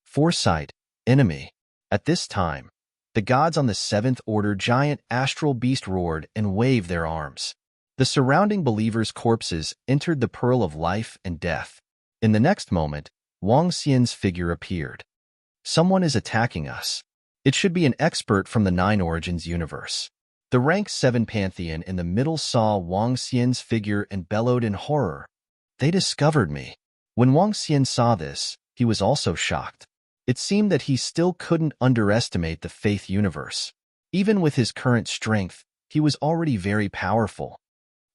Foresight, enemy. At this time, the gods on the 7th Order giant astral beast roared and waved their arms. The surrounding believers' corpses entered the Pearl of Life and Death. In the next moment, Wang Xian's figure appeared. Someone is attacking us. It should be an expert from the 9 Origins universe. The rank 7 Pantheon in the middle saw Wang Xian's figure and bellowed in horror. They discovered me. When Wang Xian saw this, he was also shocked. It seemed that he still couldn't underestimate the faith universe. Even with his current strength, he was already very powerful.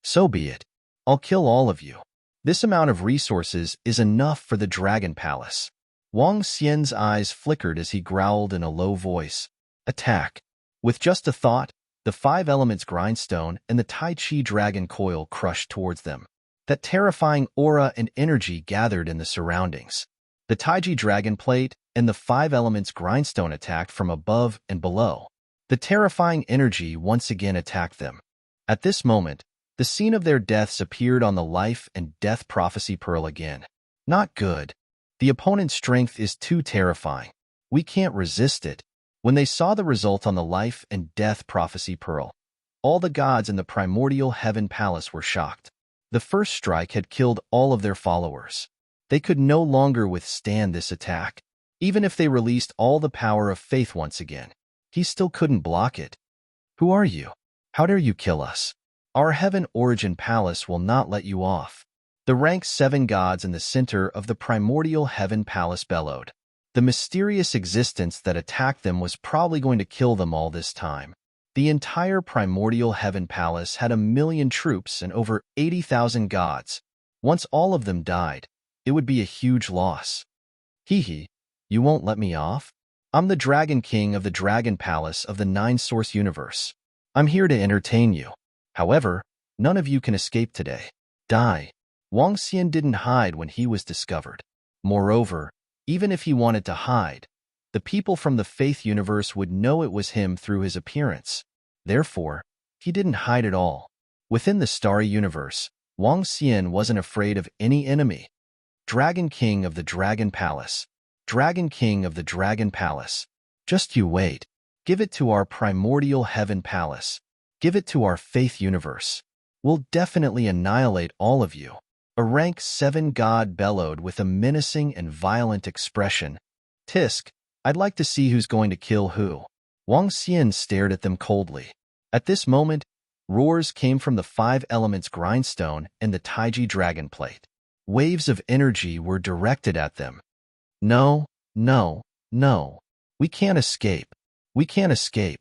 So be it. I'll kill all of you. This amount of resources is enough for the Dragon Palace. Wang Xian's eyes flickered as he growled in a low voice. Attack. With just a thought, the five elements grindstone and the Tai Chi dragon coil crushed towards them. That terrifying aura and energy gathered in the surroundings. The Taiji dragon plate and the five elements grindstone attacked from above and below. The terrifying energy once again attacked them. At this moment, the scene of their deaths appeared on the life and death prophecy pearl again. Not good. The opponent's strength is too terrifying. We can't resist it. When they saw the result on the life and death prophecy pearl, all the gods in the primordial heaven palace were shocked. The first strike had killed all of their followers. They could no longer withstand this attack. Even if they released all the power of faith once again, he still couldn't block it. Who are you? How dare you kill us? Our heaven origin palace will not let you off. The rank 7 gods in the center of the primordial heaven palace bellowed. The mysterious existence that attacked them was probably going to kill them all this time. The entire primordial heaven palace had 1,000,000 troops and over 80,000 gods. Once all of them died, it would be a huge loss. Hee, you won't let me off? I'm the Dragon King of the Dragon Palace of the 9-Source Universe. I'm here to entertain you. However, none of you can escape today. Die. Wang Xian didn't hide when he was discovered. Moreover, even if he wanted to hide, the people from the Faith Universe would know it was him through his appearance. Therefore, he didn't hide at all. Within the Starry Universe, Wang Xian wasn't afraid of any enemy. Dragon King of the Dragon Palace. Dragon King of the Dragon Palace. Just you wait. Give it to our primordial heaven palace. Give it to our Faith Universe. We'll definitely annihilate all of you. A rank 7 god bellowed with a menacing and violent expression. Tisk, I'd like to see who's going to kill who. Wang Xian stared at them coldly. At this moment, roars came from the 5 elements grindstone and the Taiji dragon plate. Waves of energy were directed at them. No, no, no. We can't escape. We can't escape.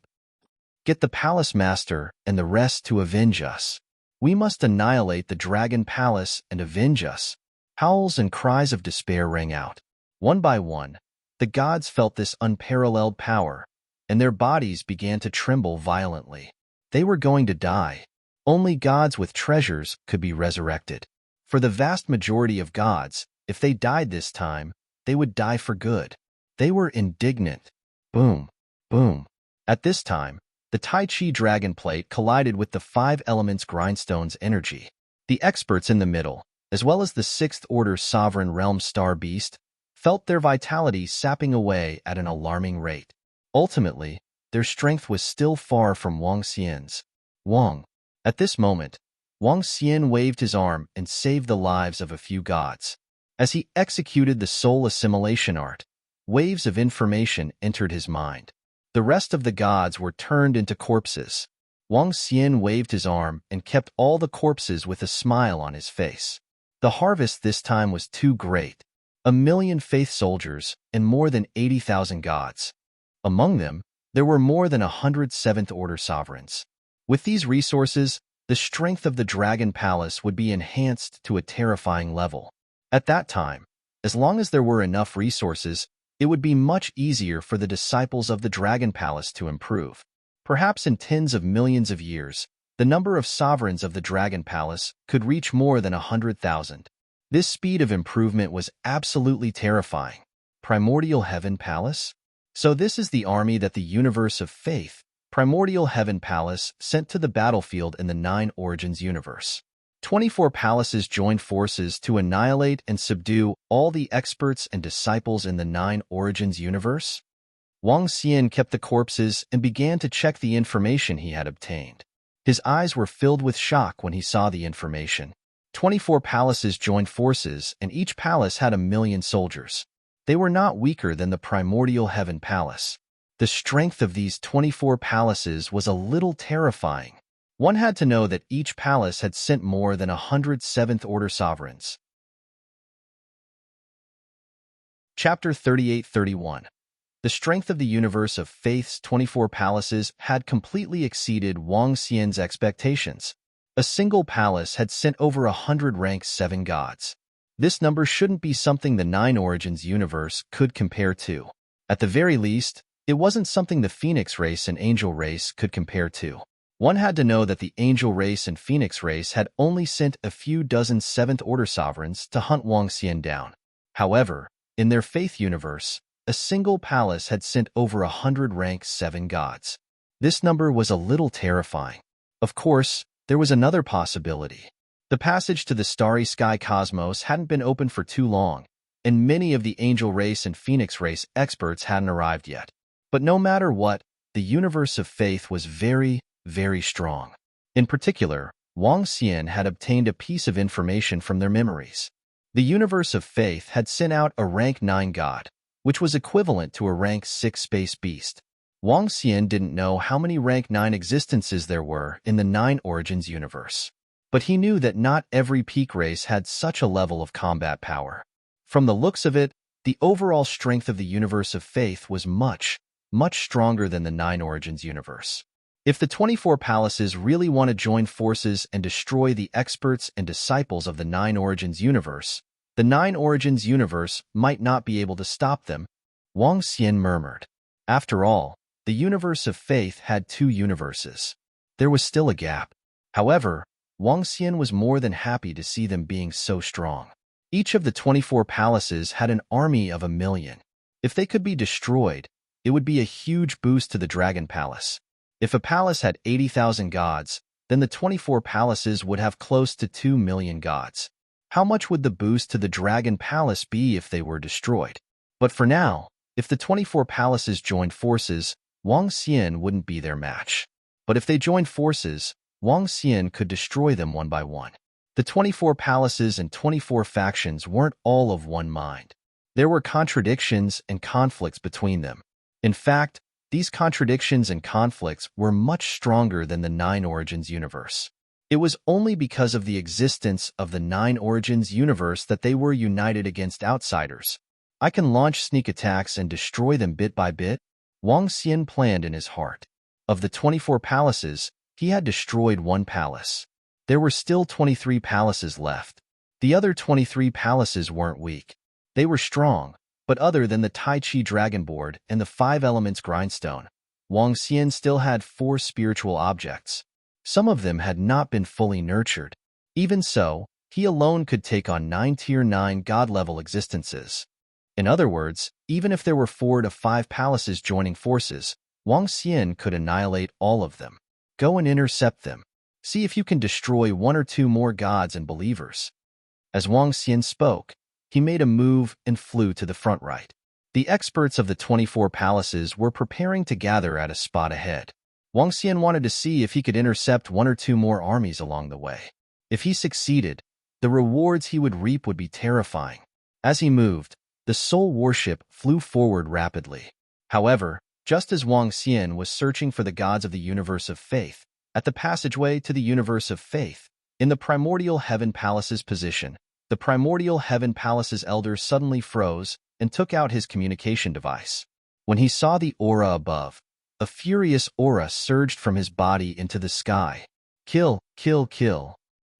Get the palace master and the rest to avenge us. We must annihilate the dragon palace and avenge us. Howls and cries of despair rang out. One by one, the gods felt this unparalleled power, and their bodies began to tremble violently. They were going to die. Only gods with treasures could be resurrected. For the vast majority of gods, if they died this time, they would die for good. They were indignant. Boom, boom. At this time, the Tai Chi dragon plate collided with the 5 elements grindstone's energy. The experts in the middle, as well as the 6th Order Sovereign Realm Star Beast, felt their vitality sapping away at an alarming rate. Ultimately, their strength was still far from Wang Xian's. Wang. At this moment, Wang Xian waved his arm and saved the lives of a few gods. As he executed the soul assimilation art, waves of information entered his mind. The rest of the gods were turned into corpses. Wang Xian waved his arm and kept all the corpses with a smile on his face. The harvest this time was too great. 1,000,000 faith soldiers and more than 80,000 gods. Among them, there were more than 100 7th Order sovereigns. With these resources, the strength of the Dragon Palace would be enhanced to a terrifying level. At that time, as long as there were enough resources, it would be much easier for the disciples of the Dragon Palace to improve. Perhaps in tens of millions of years, the number of sovereigns of the Dragon Palace could reach more than 100,000. This speed of improvement was absolutely terrifying. Primordial Heaven Palace? So this is the army that the Universe of Faith, Primordial Heaven Palace, sent to the battlefield in the 9 Origins universe. 24 palaces joined forces to annihilate and subdue all the experts and disciples in the 9 Origins universe? Wang Xian kept the corpses and began to check the information he had obtained. His eyes were filled with shock when he saw the information. 24 palaces joined forces, and each palace had 1,000,000 soldiers. They were not weaker than the Primordial Heaven Palace. The strength of these 24 palaces was a little terrifying. One had to know that each palace had sent more than 100 7th Order sovereigns. Chapter 38-31. The strength of the Universe of Faith's 24 palaces had completely exceeded Wang Xian's expectations. A single palace had sent over 100 rank 7 gods. This number shouldn't be something the Nine Origins universe could compare to. At the very least, it wasn't something the Phoenix race and Angel race could compare to. One had to know that the Angel race and Phoenix race had only sent a few dozen Seventh-Order sovereigns to hunt Wang Xian down. However, in their faith universe, a single palace had sent over 100 rank 7 gods. This number was a little terrifying. Of course, there was another possibility. The passage to the starry sky cosmos hadn't been open for too long, and many of the Angel race and Phoenix race experts hadn't arrived yet. But no matter what, the universe of faith was very, very strong. In particular, Wang Xian had obtained a piece of information from their memories. The universe of faith had sent out a rank 9 god, which was equivalent to a rank 6 space beast. Wang Xian didn't know how many rank 9 existences there were in the Nine Origins universe, but he knew that not every peak race had such a level of combat power. From the looks of it, the overall strength of the universe of faith was much, much stronger than the Nine Origins universe. If the 24 palaces really want to join forces and destroy the experts and disciples of the Nine Origins universe, the Nine Origins universe might not be able to stop them, Wang Xian murmured. After all, the universe of faith had 2 universes. There was still a gap. However, Wang Xian was more than happy to see them being so strong. Each of the 24 palaces had an army of 1,000,000. If they could be destroyed, it would be a huge boost to the Dragon Palace. If a palace had 80,000 gods, then the 24 palaces would have close to 2,000,000 gods. How much would the boost to the Dragon Palace be if they were destroyed? But for now, if the 24 palaces joined forces, Wang Xian wouldn't be their match. But if they joined forces, Wang Xian could destroy them one by one. The 24 palaces and 24 factions weren't all of one mind. There were contradictions and conflicts between them. In fact, these contradictions and conflicts were much stronger than the Nine Origins universe. It was only because of the existence of the Nine Origins universe that they were united against outsiders. I can launch sneak attacks and destroy them bit by bit, Wang Xian planned in his heart. Of the 24 palaces, he had destroyed 1 palace. There were still 23 palaces left. The other 23 palaces weren't weak. They were strong, but other than the Tai Chi Dragon Board and the 5 Elements Grindstone, Wang Xian still had 4 spiritual objects. Some of them had not been fully nurtured. Even so, he alone could take on 9 Tier 9 God-level existences. In other words, even if there were 4 to 5 palaces joining forces, Wang Xian could annihilate all of them. Go and intercept them. See if you can destroy 1 or 2 more gods and believers. As Wang Xian spoke, he made a move and flew to the front right. The experts of the 24 palaces were preparing to gather at a spot ahead. Wang Xian wanted to see if he could intercept 1 or 2 more armies along the way. If he succeeded, the rewards he would reap would be terrifying. As he moved, the soul warship flew forward rapidly. However, just as Wang Xian was searching for the gods of the universe of faith, at the passageway to the universe of faith, in the Primordial Heaven Palace's position, the Primordial Heaven Palace's elder suddenly froze and took out his communication device. When he saw the aura above, a furious aura surged from his body into the sky. Kill, kill, kill.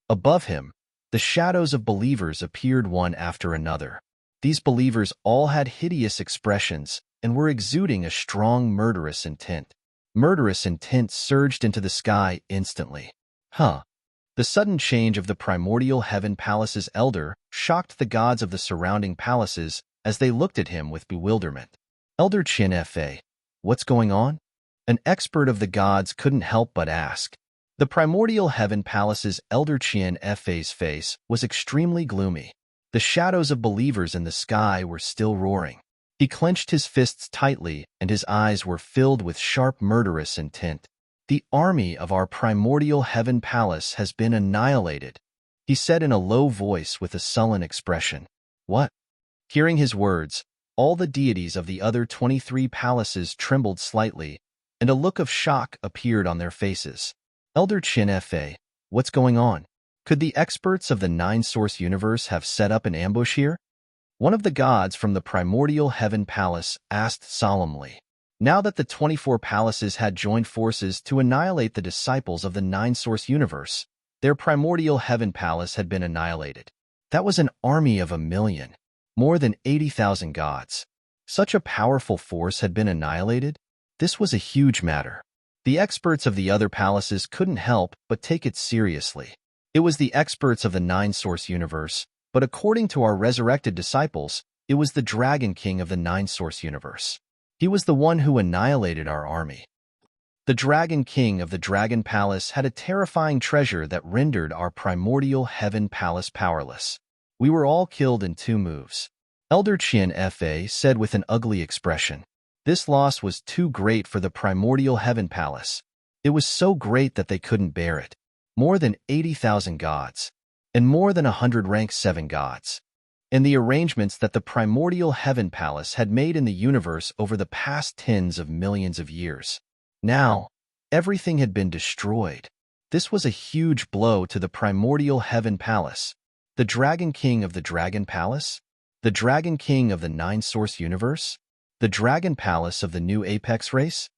Above him, the shadows of believers appeared one after another. These believers all had hideous expressions and were exuding a strong murderous intent. Murderous intent surged into the sky instantly. The sudden change of the Primordial Heaven Palace's elder shocked the gods of the surrounding palaces as they looked at him with bewilderment. Elder Qin Fa, what's going on? An expert of the gods couldn't help but ask. The Primordial Heaven Palace's elder Qin Fa's face was extremely gloomy. The shadows of believers in the sky were still roaring. He clenched his fists tightly, and his eyes were filled with sharp murderous intent. The army of our Primordial Heaven Palace has been annihilated, he said in a low voice with a sullen expression. What? Hearing his words, all the deities of the other 23 palaces trembled slightly, and a look of shock appeared on their faces. Elder Qin Fa, what's going on? Could the experts of the Nine-Source universe have set up an ambush here? One of the gods from the Primordial Heaven Palace asked solemnly. Now that the 24 palaces had joined forces to annihilate the disciples of the Nine-Source universe, their Primordial Heaven Palace had been annihilated. That was an army of 1,000,000, more than 80,000 gods. Such a powerful force had been annihilated? This was a huge matter. The experts of the other palaces couldn't help but take it seriously. It was the experts of the nine-source universe, but according to our resurrected disciples, it was the Dragon King of the nine-source universe. He was the one who annihilated our army. The Dragon King of the Dragon Palace had a terrifying treasure that rendered our primordial heaven palace powerless. We were all killed in 2 moves. Elder Qian Fa said with an ugly expression. This loss was too great for the primordial heaven palace. It was so great that they couldn't bear it. More than 80,000 gods, and more than 100 rank 7 gods. And the arrangements that the primordial heaven palace had made in the universe over the past tens of millions of years. Now, everything had been destroyed. This was a huge blow to the primordial heaven palace. The Dragon King of the Dragon Palace? The Dragon King of the nine-source universe? The Dragon Palace of the new Apex race?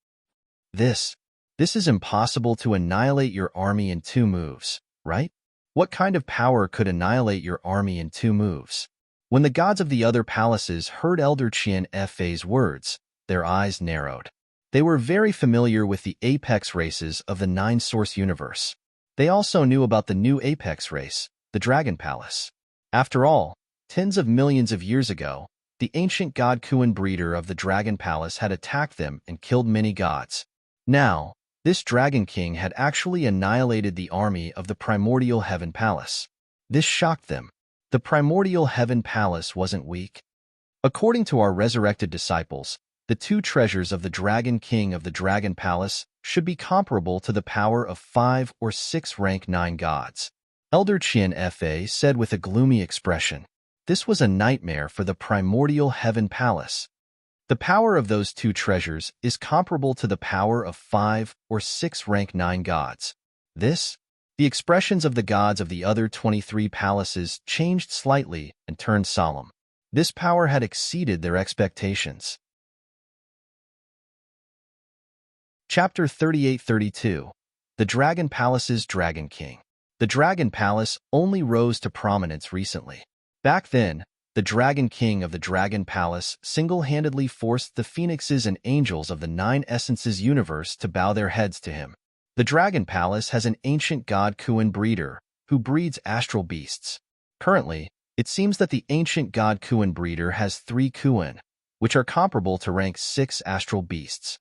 This is impossible to annihilate your army in 2 moves, right? What kind of power could annihilate your army in 2 moves? When the gods of the other palaces heard Elder Qian Fa's words, their eyes narrowed. They were very familiar with the Apex races of the nine-source universe. They also knew about the new Apex race, the Dragon Palace. After all, tens of millions of years ago, the ancient god Kuan breeder of the Dragon Palace had attacked them and killed many gods. Now, this Dragon King had actually annihilated the army of the primordial heaven palace. This shocked them. The primordial heaven palace wasn't weak. According to our resurrected disciples, the 2 treasures of the Dragon King of the Dragon Palace should be comparable to the power of 5 or 6 rank 9 gods. Elder Qian Fa said with a gloomy expression. This was a nightmare for the primordial heaven palace. The power of those 2 treasures is comparable to the power of 5 or 6 rank 9 gods. The expressions of the gods of the other 23 palaces changed slightly and turned solemn. This power had exceeded their expectations. Chapter 38-32. The Dragon Palace's Dragon King. The Dragon Palace only rose to prominence recently. Back then, the Dragon King of the Dragon Palace single-handedly forced the phoenixes and angels of the 9 essences universe to bow their heads to him. The Dragon Palace has an ancient god Kuan breeder, who breeds astral beasts. Currently, it seems that the ancient god Kuan breeder has 3 Kuan, which are comparable to rank 6 astral beasts.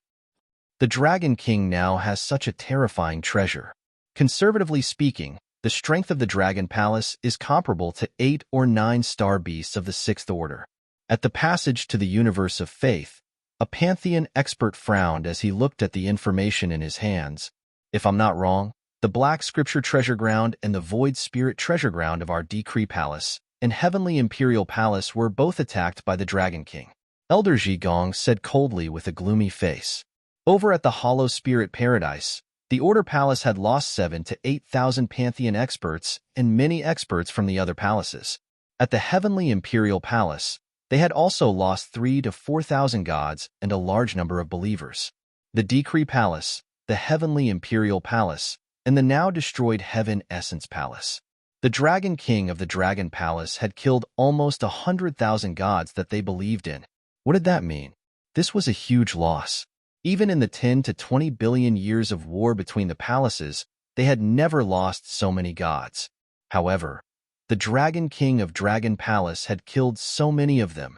The Dragon King now has such a terrifying treasure. Conservatively speaking, the strength of the Dragon Palace is comparable to 8 or 9 star beasts of the 6th order. At the passage to the universe of faith, a pantheon expert frowned as he looked at the information in his hands. If I'm not wrong, the Black Scripture Treasure Ground and the Void Spirit Treasure Ground of our Decree Palace and Heavenly Imperial Palace were both attacked by the Dragon King. Elder Zhigong said coldly with a gloomy face. Over at the Hollow Spirit Paradise, the Order Palace had lost 7 to 8,000 Pantheon experts and many experts from the other palaces. At the Heavenly Imperial Palace, they had also lost 3 to 4,000 gods and a large number of believers. The Decree Palace, the Heavenly Imperial Palace, and the now destroyed Heaven Essence Palace. The Dragon King of the Dragon Palace had killed almost 100,000 gods that they believed in. What did that mean? This was a huge loss. Even in the 10 to 20 billion years of war between the palaces, they had never lost so many gods. However, the Dragon King of Dragon Palace had killed so many of them.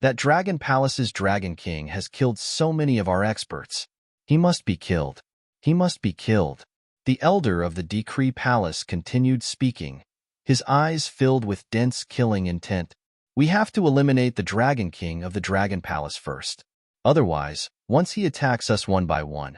That Dragon Palace's Dragon King has killed so many of our experts. He must be killed. He must be killed. The elder of the Decree Palace continued speaking, his eyes filled with dense killing intent. We have to eliminate the Dragon King of the Dragon Palace first. Otherwise, once he attacks us one by one,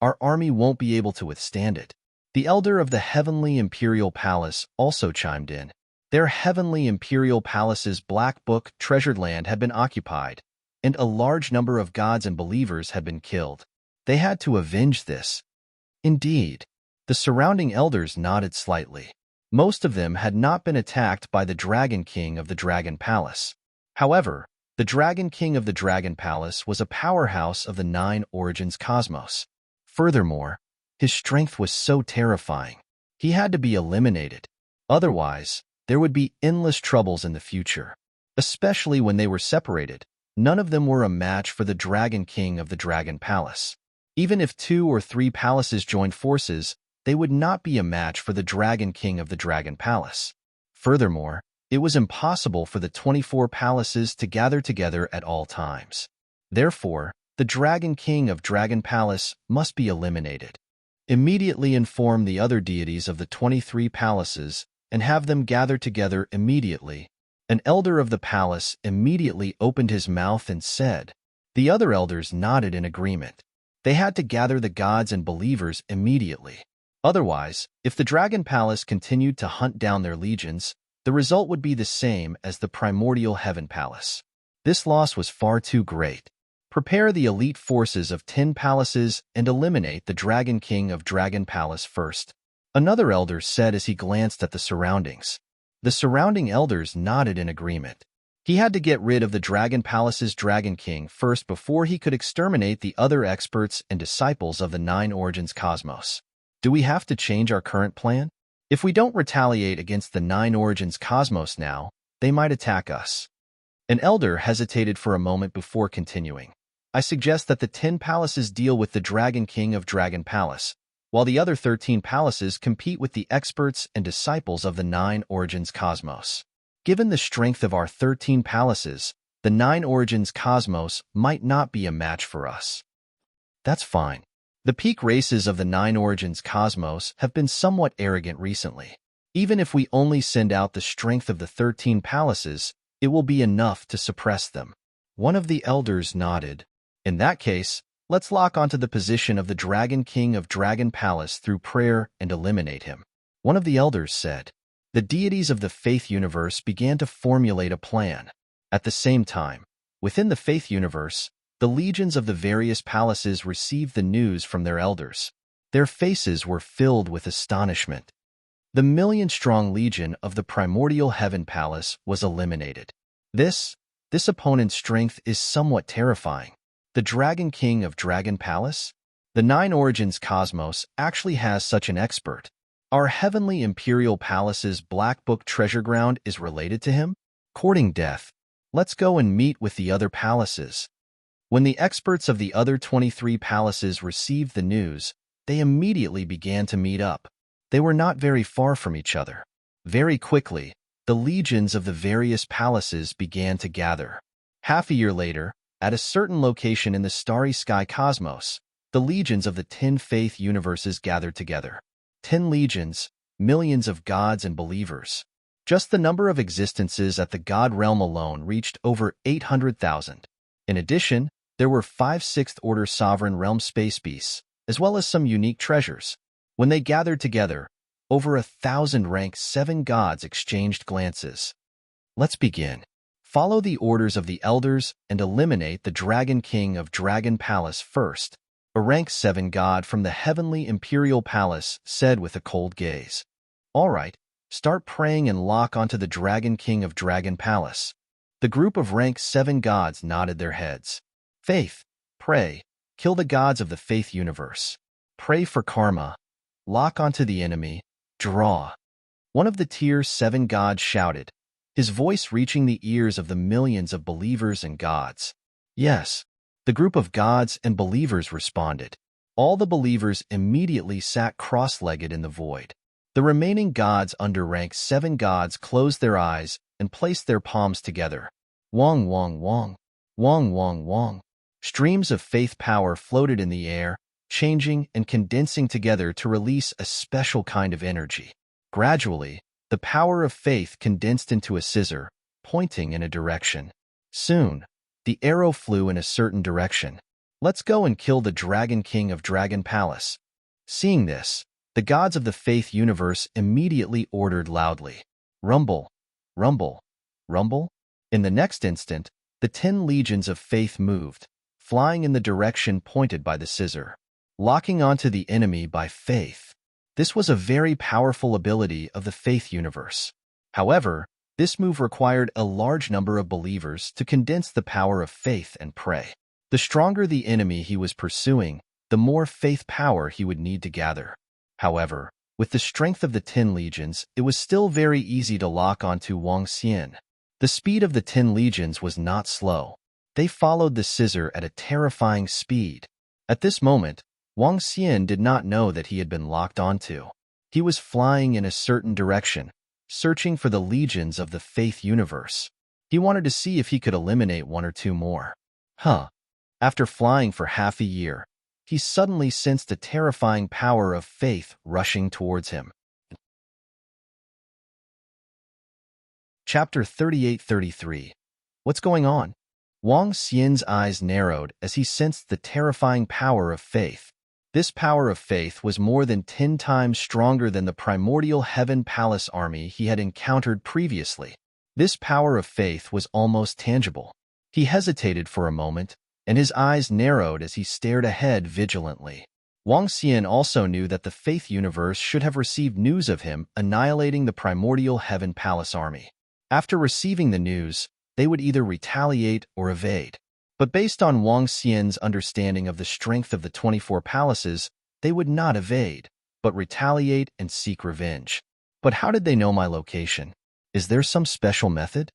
our army won't be able to withstand it. The elder of the Heavenly Imperial Palace also chimed in. Their Heavenly Imperial Palace's Black Book treasured land had been occupied, and a large number of gods and believers had been killed. They had to avenge this. Indeed, the surrounding elders nodded slightly. Most of them had not been attacked by the Dragon King of the Dragon Palace. However, the Dragon King of the Dragon Palace was a powerhouse of the 9 origins cosmos. Furthermore, his strength was so terrifying. He had to be eliminated. Otherwise, There would be endless troubles in the future. Especially when they were separated, none of them were a match for the Dragon King of the Dragon Palace. Even if 2 or 3 palaces joined forces, they would not be a match for the Dragon King of the Dragon Palace. Furthermore, it was impossible for the 24 palaces to gather together at all times. Therefore, the Dragon King of Dragon Palace must be eliminated. Immediately inform the other deities of the 23 palaces and have them gather together immediately. An elder of the palace immediately opened his mouth and said. The other elders nodded in agreement. They had to gather the gods and believers immediately. Otherwise, if the Dragon Palace continued to hunt down their legions, the result would be the same as the primordial Heaven Palace. This loss was far too great. Prepare the elite forces of 10 palaces and eliminate the Dragon King of Dragon Palace first. Another elder said as he glanced at the surroundings. The surrounding elders nodded in agreement. He had to get rid of the Dragon Palace's Dragon King first before he could exterminate the other experts and disciples of the 9 Origins Cosmos. Do we have to change our current plan? If we don't retaliate against the 9 Origins Cosmos now, they might attack us. An elder hesitated for a moment before continuing. I suggest that the 10 palaces deal with the Dragon King of Dragon Palace, while the other 13 palaces compete with the experts and disciples of the 9 Origins Cosmos. Given the strength of our 13 palaces, the 9 Origins Cosmos might not be a match for us. That's fine. The peak races of the 9 Origins Cosmos have been somewhat arrogant recently. Even if we only send out the strength of the 13 palaces, it will be enough to suppress them. One of the elders nodded. In that case, let's lock onto the position of the Dragon King of Dragon Palace through prayer and eliminate him. One of the elders said. The deities of the Faith Universe began to formulate a plan. At the same time, within the Faith Universe, the legions of the various palaces received the news from their elders. Their faces were filled with astonishment. The million-strong legion of the primordial Heaven Palace was eliminated. This opponent's strength is somewhat terrifying. The Dragon King of Dragon Palace? The 9 Origins Cosmos actually has such an expert. Our Heavenly Imperial Palace's Black Book treasure ground is related to him? Courting death. Let's go and meet with the other palaces. When the experts of the other 23 palaces received the news, they immediately began to meet up. They were not very far from each other. Very quickly, the legions of the various palaces began to gather. Half a year later, at a certain location in the starry sky cosmos, the legions of the 10 faith universes gathered together. 10 legions, millions of gods and believers. Just the number of existences at the God realm alone reached over 800,000. In addition, there were 5 sixth-order sovereign realm space beasts, as well as some unique treasures. When they gathered together, over 1,000 rank 7 gods exchanged glances. Let's begin. Follow the orders of the elders and eliminate the Dragon King of Dragon Palace first. A rank 7 god from the Heavenly Imperial Palace said with a cold gaze. All right, start praying and lock onto the Dragon King of Dragon Palace. The group of rank 7 gods nodded their heads. Faith, pray, kill the gods of the Faith Universe. Pray for karma. Lock onto the enemy. Draw. One of the Tier 7 gods shouted, his voice reaching the ears of the millions of believers and gods. Yes, the group of gods and believers responded. All the believers immediately sat cross-legged in the void. The remaining gods under rank 7 gods closed their eyes and placed their palms together. Wong, wong, wong. Wong, wong, wong. Streams of faith power floated in the air, changing and condensing together to release a special kind of energy. Gradually, the power of faith condensed into a scissor, pointing in a direction. Soon, the arrow flew in a certain direction. Let's go and kill the Dragon King of Dragon Palace. Seeing this, the gods of the Faith Universe immediately ordered loudly. Rumble, rumble, rumble. In the next instant, the 10 legions of faith moved, flying in the direction pointed by the scissor, locking onto the enemy by faith. This was a very powerful ability of the Faith Universe. However, this move required a large number of believers to condense the power of faith and pray. The stronger the enemy he was pursuing, the more faith power he would need to gather. However, With the strength of the Tin Legions, it was still very easy to lock onto Wang Xian. The speed of the Tin Legions was not slow. They followed the scissor at a terrifying speed. At this moment, Wang Xian did not know that he had been locked onto. He was flying in a certain direction, searching for the legions of the Faith universe. He wanted to see if he could eliminate one or two more. After flying for half a year, he suddenly sensed a terrifying power of faith rushing towards him. Chapter 38-33. What's going on? Wang Xian's eyes narrowed as he sensed the terrifying power of faith. This power of faith was more than 10 times stronger than the primordial Heaven Palace army he had encountered previously. This power of faith was almost tangible. He hesitated for a moment, and his eyes narrowed as he stared ahead vigilantly. Wang Xian also knew that the Faith universe should have received news of him annihilating the primordial Heaven Palace army. After receiving the news, they would either retaliate or evade. But based on Wang Xian's understanding of the strength of the 24 palaces, they would not evade, but retaliate and seek revenge. But how did they know my location? Is there some special method?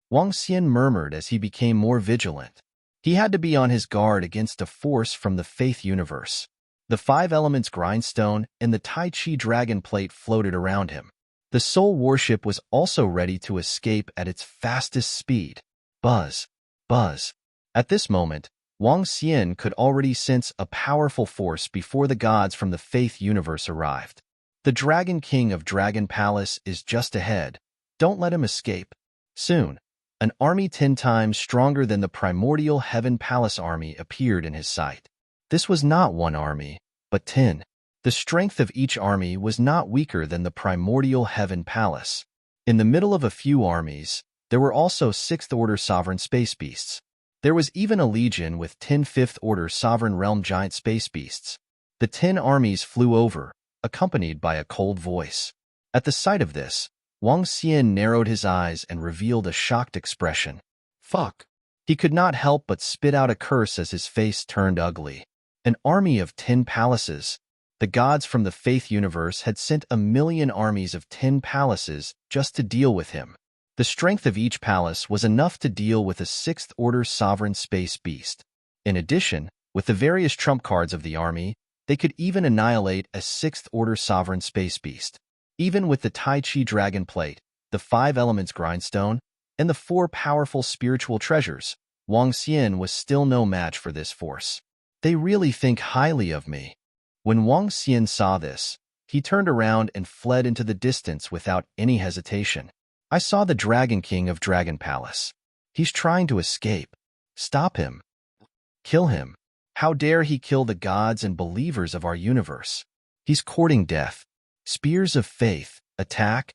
Wang Xian murmured as he became more vigilant. He had to be on his guard against a force from the Faith universe. The 5 elements grindstone and the Tai Chi dragon plate floated around him. The soul warship was also ready to escape at its fastest speed. Buzz, buzz. At this moment, Wang Xian could already sense a powerful force before the gods from the Faith universe arrived. The Dragon King of Dragon Palace is just ahead. Don't let him escape. Soon, an army 10 times stronger than the primordial Heaven Palace army appeared in his sight. This was not one army, but 10. The strength of each army was not weaker than the primordial Heaven Palace. In the middle of a few armies, there were also 6th-order sovereign space beasts. There was even a legion with 10 5th-order sovereign realm giant space beasts. The 10 armies flew over, accompanied by a cold voice. At the sight of this, Wang Xian narrowed his eyes and revealed a shocked expression. Fuck! He could not help but spit out a curse as his face turned ugly. An army of 10 palaces. The gods from the Faith universe had sent 1,000,000 armies of 10 palaces just to deal with him. The strength of each palace was enough to deal with a 6th-order sovereign space beast. In addition, with the various trump cards of the army, they could even annihilate a 6th-order sovereign space beast. Even with the Tai Chi dragon plate, the 5 elements grindstone, and the 4 powerful spiritual treasures, Wang Xian was still no match for this force. They really think highly of me. When Wang Xian saw this, he turned around and fled into the distance without any hesitation. I saw the Dragon King of Dragon Palace. He's trying to escape. Stop him. Kill him. How dare he kill the gods and believers of our universe? He's courting death. Spears of Faith, attack.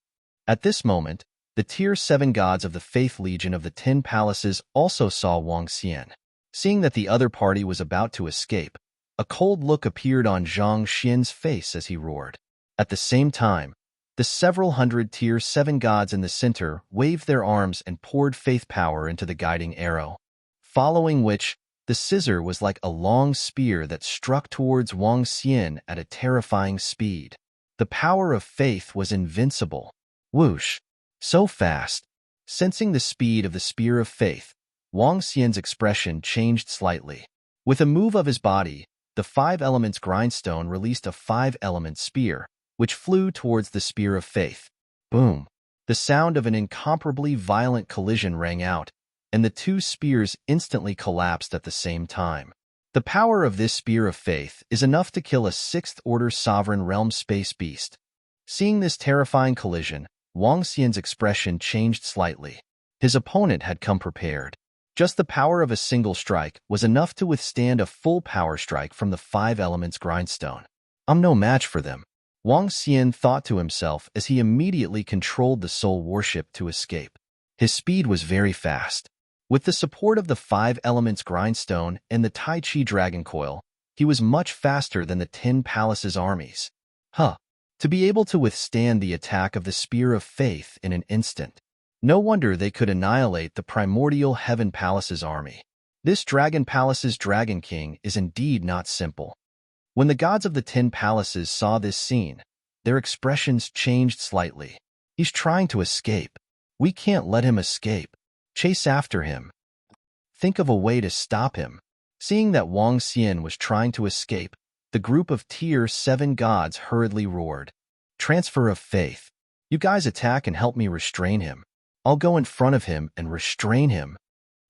At this moment, the Tier 7 gods of the Faith Legion of the 10 Palaces also saw Wang Xian. Seeing that the other party was about to escape, a cold look appeared on Zhang Xian's face as he roared. At the same time, the several hundred Tier 7 gods in the center waved their arms and poured faith power into the guiding arrow, following which, the scissor was like a long spear that struck towards Wang Xian at a terrifying speed. The power of faith was invincible. Whoosh! So fast. Sensing the speed of the spear of faith, Wang Xian's expression changed slightly. With a move of his body, the 5 elements grindstone released a 5-element spear, which flew towards the spear of faith. Boom! The sound of an incomparably violent collision rang out, and the 2 spears instantly collapsed at the same time. The power of this spear of faith is enough to kill a 6th-order sovereign realm space beast. Seeing this terrifying collision, Wang Xian's expression changed slightly. His opponent had come prepared. Just the power of a single strike was enough to withstand a full power strike from the 5 elements grindstone. I'm no match for them, Wang Xian thought to himself as he immediately controlled the soul warship to escape. His speed was very fast. With the support of the 5 elements grindstone and the Tai Chi dragon coil, he was much faster than the 10 palaces armies. To be able to withstand the attack of the spear of faith in an instant. No wonder they could annihilate the primordial Heaven Palace's army. This Dragon Palace's Dragon King is indeed not simple. When the gods of the 10 palaces saw this scene, their expressions changed slightly. He's trying to escape. We can't let him escape. Chase after him. Think of a way to stop him. Seeing that Wang Xian was trying to escape, the group of Tier 7 gods hurriedly roared. Transfer of faith. You guys attack and help me restrain him. I'll go in front of him and restrain him.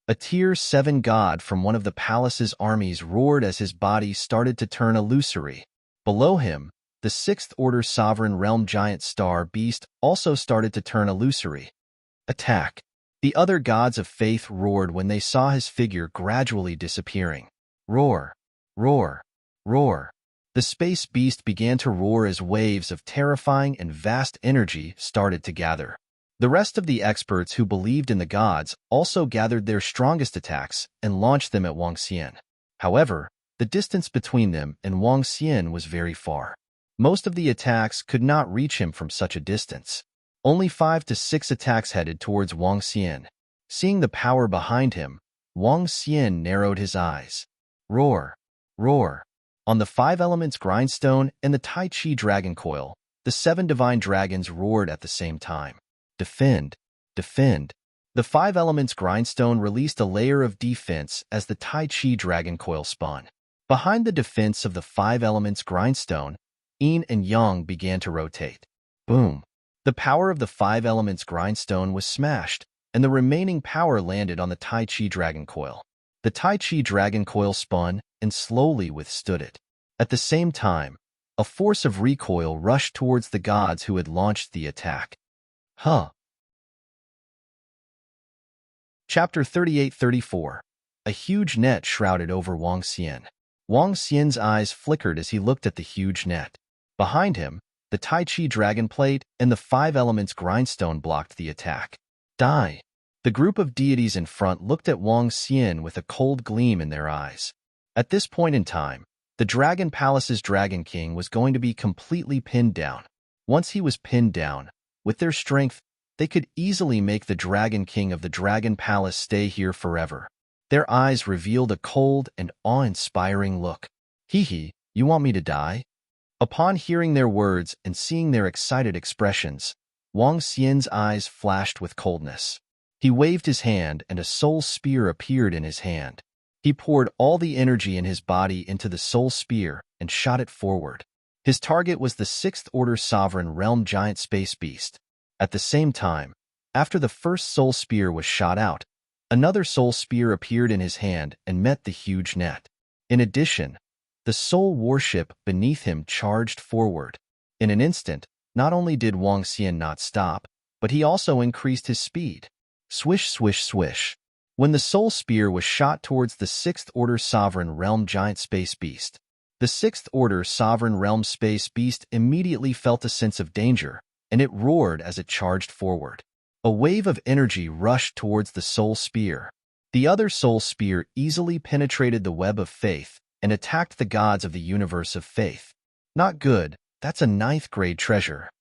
A Tier 7 god from one of the palace's armies roared as his body started to turn illusory. Below him, the 6th Order Sovereign Realm Giant Star Beast also started to turn illusory. Attack! The other gods of faith roared when they saw his figure gradually disappearing. Roar! Roar! Roar! The space beast began to roar as waves of terrifying and vast energy started to gather. The rest of the experts who believed in the gods also gathered their strongest attacks and launched them at Wang Xian. However, the distance between them and Wang Xian was very far. Most of the attacks could not reach him from such a distance. Only 5 to 6 attacks headed towards Wang Xian. Seeing the power behind him, Wang Xian narrowed his eyes. Roar! Roar! On the 5 elements grindstone and the Tai Chi dragon coil, the 7 divine dragons roared at the same time. Defend! Defend! The 5 elements grindstone released a layer of defense as the Tai Chi dragon coil spun. Behind the defense of the 5 elements grindstone, yin and yang began to rotate. Boom! The power of the 5 elements grindstone was smashed, and the remaining power landed on the Tai Chi dragon coil. The Tai Chi dragon coil spun and slowly withstood it. At the same time, a force of recoil rushed towards the gods who had launched the attack. Chapter 38-34. A huge net shrouded over Wang Xian. Wang Xian's eyes flickered as he looked at the huge net. Behind him, the Tai Chi dragon plate and the 5 elements grindstone blocked the attack. Die! The group of deities in front looked at Wang Xian with a cold gleam in their eyes. At this point in time, the Dragon Palace's Dragon King was going to be completely pinned down. Once he was pinned down, with their strength, they could easily make the Dragon King of the Dragon Palace stay here forever. Their eyes revealed a cold and awe-inspiring look. Hee, you want me to die? Upon hearing their words and seeing their excited expressions, Wang Xian's eyes flashed with coldness. He waved his hand and a soul spear appeared in his hand. He poured all the energy in his body into the soul spear and shot it forward. His target was the 6th Order Sovereign Realm Giant Space Beast. At the same time, after the first soul spear was shot out, another soul spear appeared in his hand and met the huge net. In addition, the soul warship beneath him charged forward. In an instant, not only did Wang Xian not stop, but he also increased his speed. Swish, swish, swish. When the soul spear was shot towards the 6th Order Sovereign Realm Giant Space Beast, the 6th Order Sovereign Realm Space Beast immediately felt a sense of danger, and it roared as it charged forward. A wave of energy rushed towards the soul spear. The other soul spear easily penetrated the web of faith and attacked the gods of the universe of faith. Not good, that's a 9th grade treasure.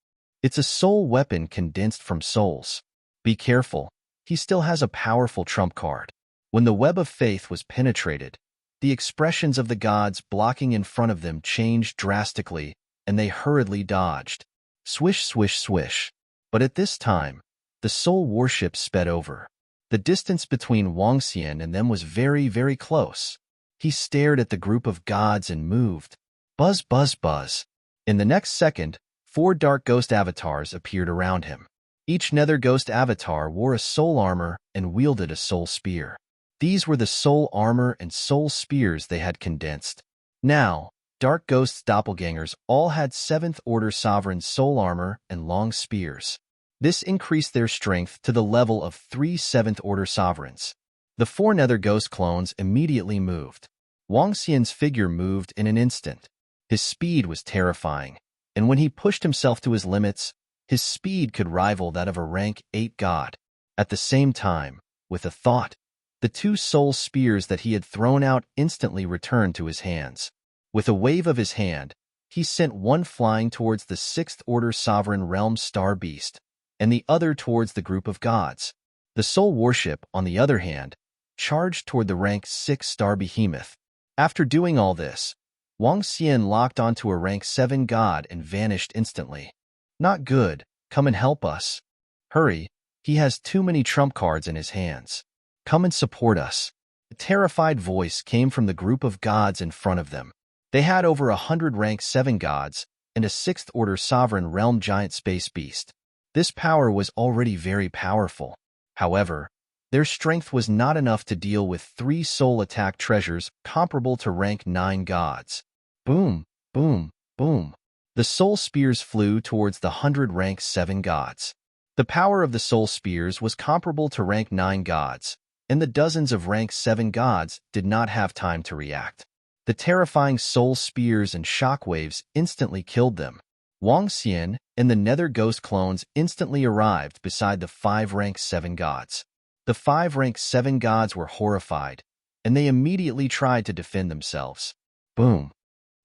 It's a soul weapon condensed from souls. Be careful, he still has a powerful trump card. When the web of faith was penetrated, the expressions of the gods blocking in front of them changed drastically, and they hurriedly dodged. Swish, swish, swish. But at this time, the soul warship sped over. The distance between Wang Xian and them was very, very close. He stared at the group of gods and moved. Buzz, buzz, buzz. In the next second, 4 dark ghost avatars appeared around him. Each nether ghost avatar wore a soul armor and wielded a soul spear. These were the soul armor and soul spears they had condensed. Now, dark ghosts' doppelgangers all had 7th Order Sovereign soul armor and long spears. This increased their strength to the level of 3 7th Order Sovereigns. The 4 nether ghost clones immediately moved. Wang Xian's figure moved in an instant. His speed was terrifying, and when he pushed himself to his limits, his speed could rival that of a rank 8 god. At the same time, with a thought, the 2 soul spears that he had thrown out instantly returned to his hands. With a wave of his hand, he sent one flying towards the 6th Order Sovereign Realm Star Beast, and the other towards the group of gods. The soul warship, on the other hand, charged toward the rank 6 Star Behemoth. After doing all this, Wang Xian locked onto a rank 7 god and vanished instantly. Not good. Come and help us. Hurry. He has too many trump cards in his hands. Come and support us. A terrified voice came from the group of gods in front of them. They had over 100 rank 7 gods and a 6th order sovereign realm giant space beast. This power was already very powerful. However, their strength was not enough to deal with 3 soul attack treasures comparable to rank 9 gods. Boom, boom, boom. The soul spears flew towards the 100 rank 7 gods. The power of the soul spears was comparable to rank 9 gods, and the dozens of rank 7 gods did not have time to react. The terrifying soul spears and shockwaves instantly killed them. Wang Xian and the Nether Ghost clones instantly arrived beside the 5 rank 7 gods. The 5 rank 7 gods were horrified, and they immediately tried to defend themselves. Boom.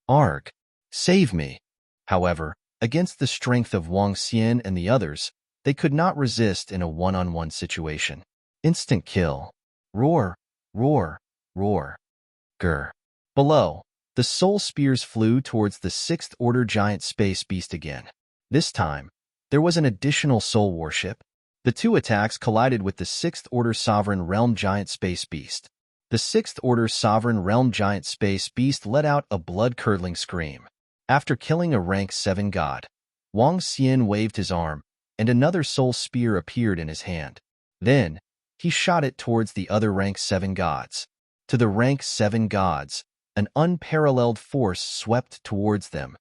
Arg. Save me. However, against the strength of Wang Xian and the others, they could not resist in a one-on-one situation. Instant kill. Roar, roar, roar. Grr. Below, the soul spears flew towards the 6th order giant space beast again. This time, there was an additional soul warship. The 2 attacks collided with the 6th order sovereign realm giant space beast. The 6th order sovereign realm giant space beast let out a blood-curdling scream. After killing a rank 7 god, Wang Xian waved his arm, and another soul spear appeared in his hand. Then, he shot it towards the other rank 7 gods. To the rank 7 gods, an unparalleled force swept towards them.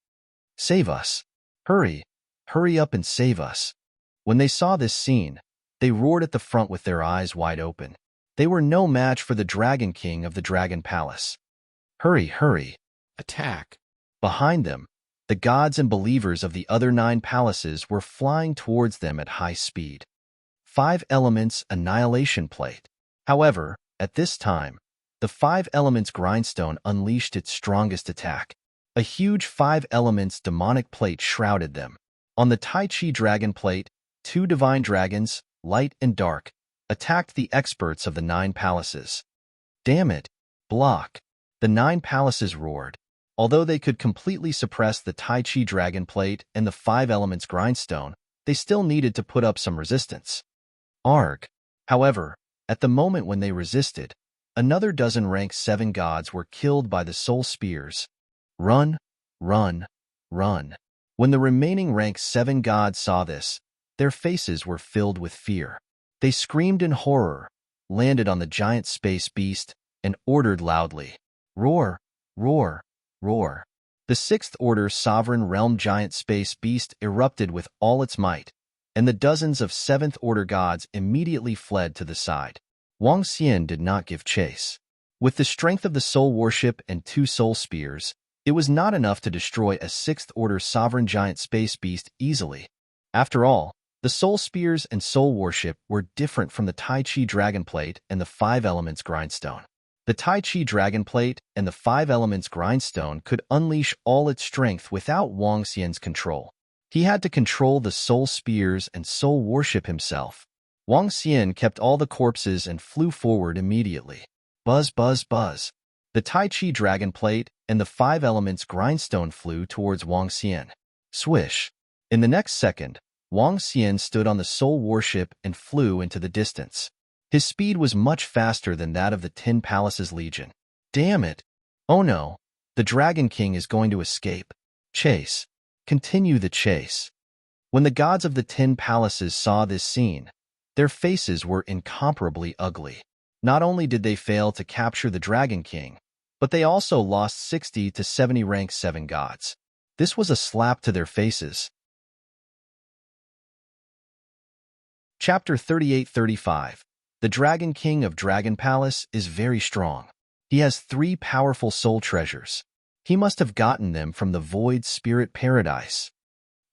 Save us! Hurry! Hurry up and save us! When they saw this scene, they roared at the front with their eyes wide open. They were no match for the Dragon King of the Dragon Palace. Hurry, hurry! Attack! Behind them, the gods and believers of the other 9 palaces were flying towards them at high speed. 5 elements annihilation plate. However, at this time, the 5 elements grindstone unleashed its strongest attack. A huge 5 elements demonic plate shrouded them. On the Tai Chi dragon plate, 2 divine dragons, light and dark, attacked the experts of the 9 palaces. Damn it! Block! The 9 palaces roared. Although they could completely suppress the Tai Chi dragon plate and the 5 elements grindstone, they still needed to put up some resistance. Arg! However, at the moment when they resisted, another dozen rank 7 gods were killed by the soul spears. Run, run, run. When the remaining rank 7 gods saw this, their faces were filled with fear. They screamed in horror, landed on the giant space beast, and ordered loudly. Roar, roar, roar. The 6th order sovereign realm giant space beast erupted with all its might, and the dozens of 7th order gods immediately fled to the side. Wang Xian did not give chase. With the strength of the soul warship and 2 soul spears, it was not enough to destroy a 6th order sovereign giant space beast easily. After all, the soul spears and soul warship were different from the Tai Chi dragon plate and the 5 elements grindstone. The Tai Chi dragon plate and the 5 elements grindstone could unleash all its strength without Wang Xian's control. He had to control the soul spears and soul warship himself. Wang Xian kept all the corpses and flew forward immediately. Buzz, buzz, buzz. The Tai Chi dragon plate and the 5 elements grindstone flew towards Wang Xian. Swish. In the next second, Wang Xian stood on the soul warship and flew into the distance. His speed was much faster than that of the 10 Palaces Legion. Damn it! Oh no! The Dragon King is going to escape. Chase. Continue the chase. When the gods of the 10 palaces saw this scene, their faces were incomparably ugly. Not only did they fail to capture the Dragon King, but they also lost 60 to 70 rank 7 gods. This was a slap to their faces. Chapter 38-35. The Dragon King of Dragon Palace is very strong. He has 3 powerful soul treasures. He must have gotten them from the Void Spirit Paradise.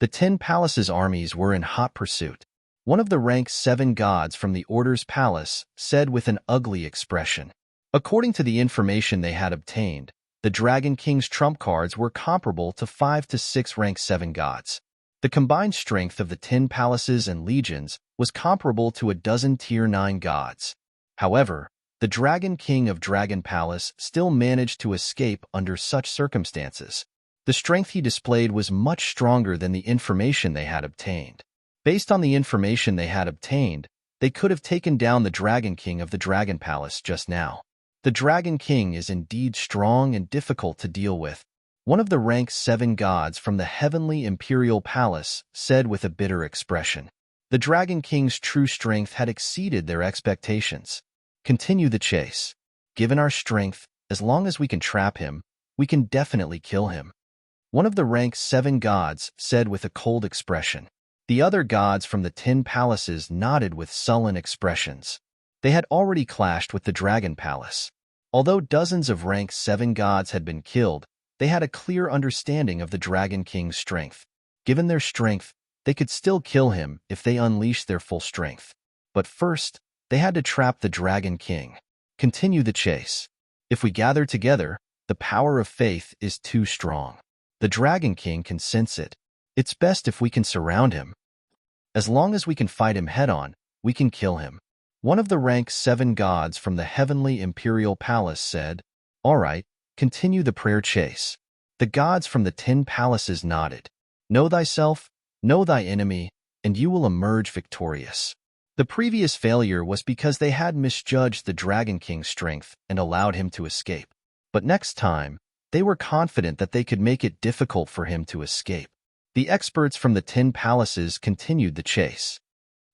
The 10 Palaces' armies were in hot pursuit. One of the rank 7 gods from the Order's palace said with an ugly expression. According to the information they had obtained, the Dragon King's trump cards were comparable to 5 to 6 rank 7 gods. The combined strength of the 10 palaces and legions was comparable to a dozen tier 9 gods. However, The Dragon King of Dragon Palace still managed to escape under such circumstances. The strength he displayed was much stronger than the information they had obtained. Based on the information they had obtained, they could have taken down the Dragon King of the Dragon Palace just now. The Dragon King is indeed strong and difficult to deal with, one of the rank 7 gods from the heavenly imperial palace said with a bitter expression. The Dragon King's true strength had exceeded their expectations. Continue the chase. Given our strength, as long as we can trap him, we can definitely kill him. One of the rank 7 gods said with a cold expression. The other gods from the 10 palaces nodded with sullen expressions. They had already clashed with the Dragon Palace. Although dozens of rank 7 gods had been killed, they had a clear understanding of the Dragon King's strength. Given their strength, they could still kill him if they unleashed their full strength. But first, they had to trap the Dragon King. Continue the chase. If we gather together, the power of faith is too strong. The Dragon King can sense it. It's best if we can surround him. As long as we can fight him head-on, we can kill him. One of the rank 7 gods from the heavenly imperial palace said, "All right, continue the prayer chase." The gods from the 10 palaces nodded. Know thyself, know thy enemy, and you will emerge victorious. The previous failure was because they had misjudged the Dragon King's strength and allowed him to escape. But next time, they were confident that they could make it difficult for him to escape. The experts from the 10 palaces continued the chase.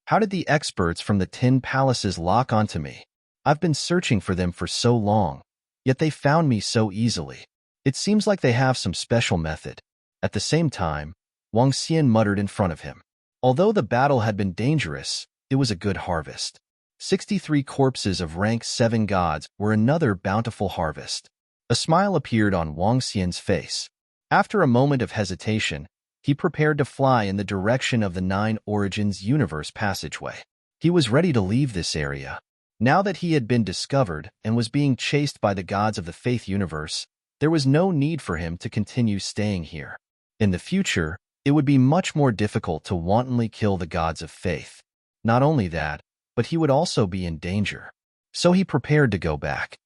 How did the experts from the 10 palaces lock onto me? I've been searching for them for so long, yet they found me so easily. It seems like they have some special method. At the same time, Wang Xian muttered in front of him. Although the battle had been dangerous, it was a good harvest. 63 corpses of rank 7 gods were another bountiful harvest. A smile appeared on Wang Xian's face. After a moment of hesitation, he prepared to fly in the direction of the 9 Origins universe passageway. He was ready to leave this area. Now that he had been discovered and was being chased by the gods of the Faith universe, there was no need for him to continue staying here. In the future, it would be much more difficult to wantonly kill the gods of faith. Not only that, but he would also be in danger. So he prepared to go back.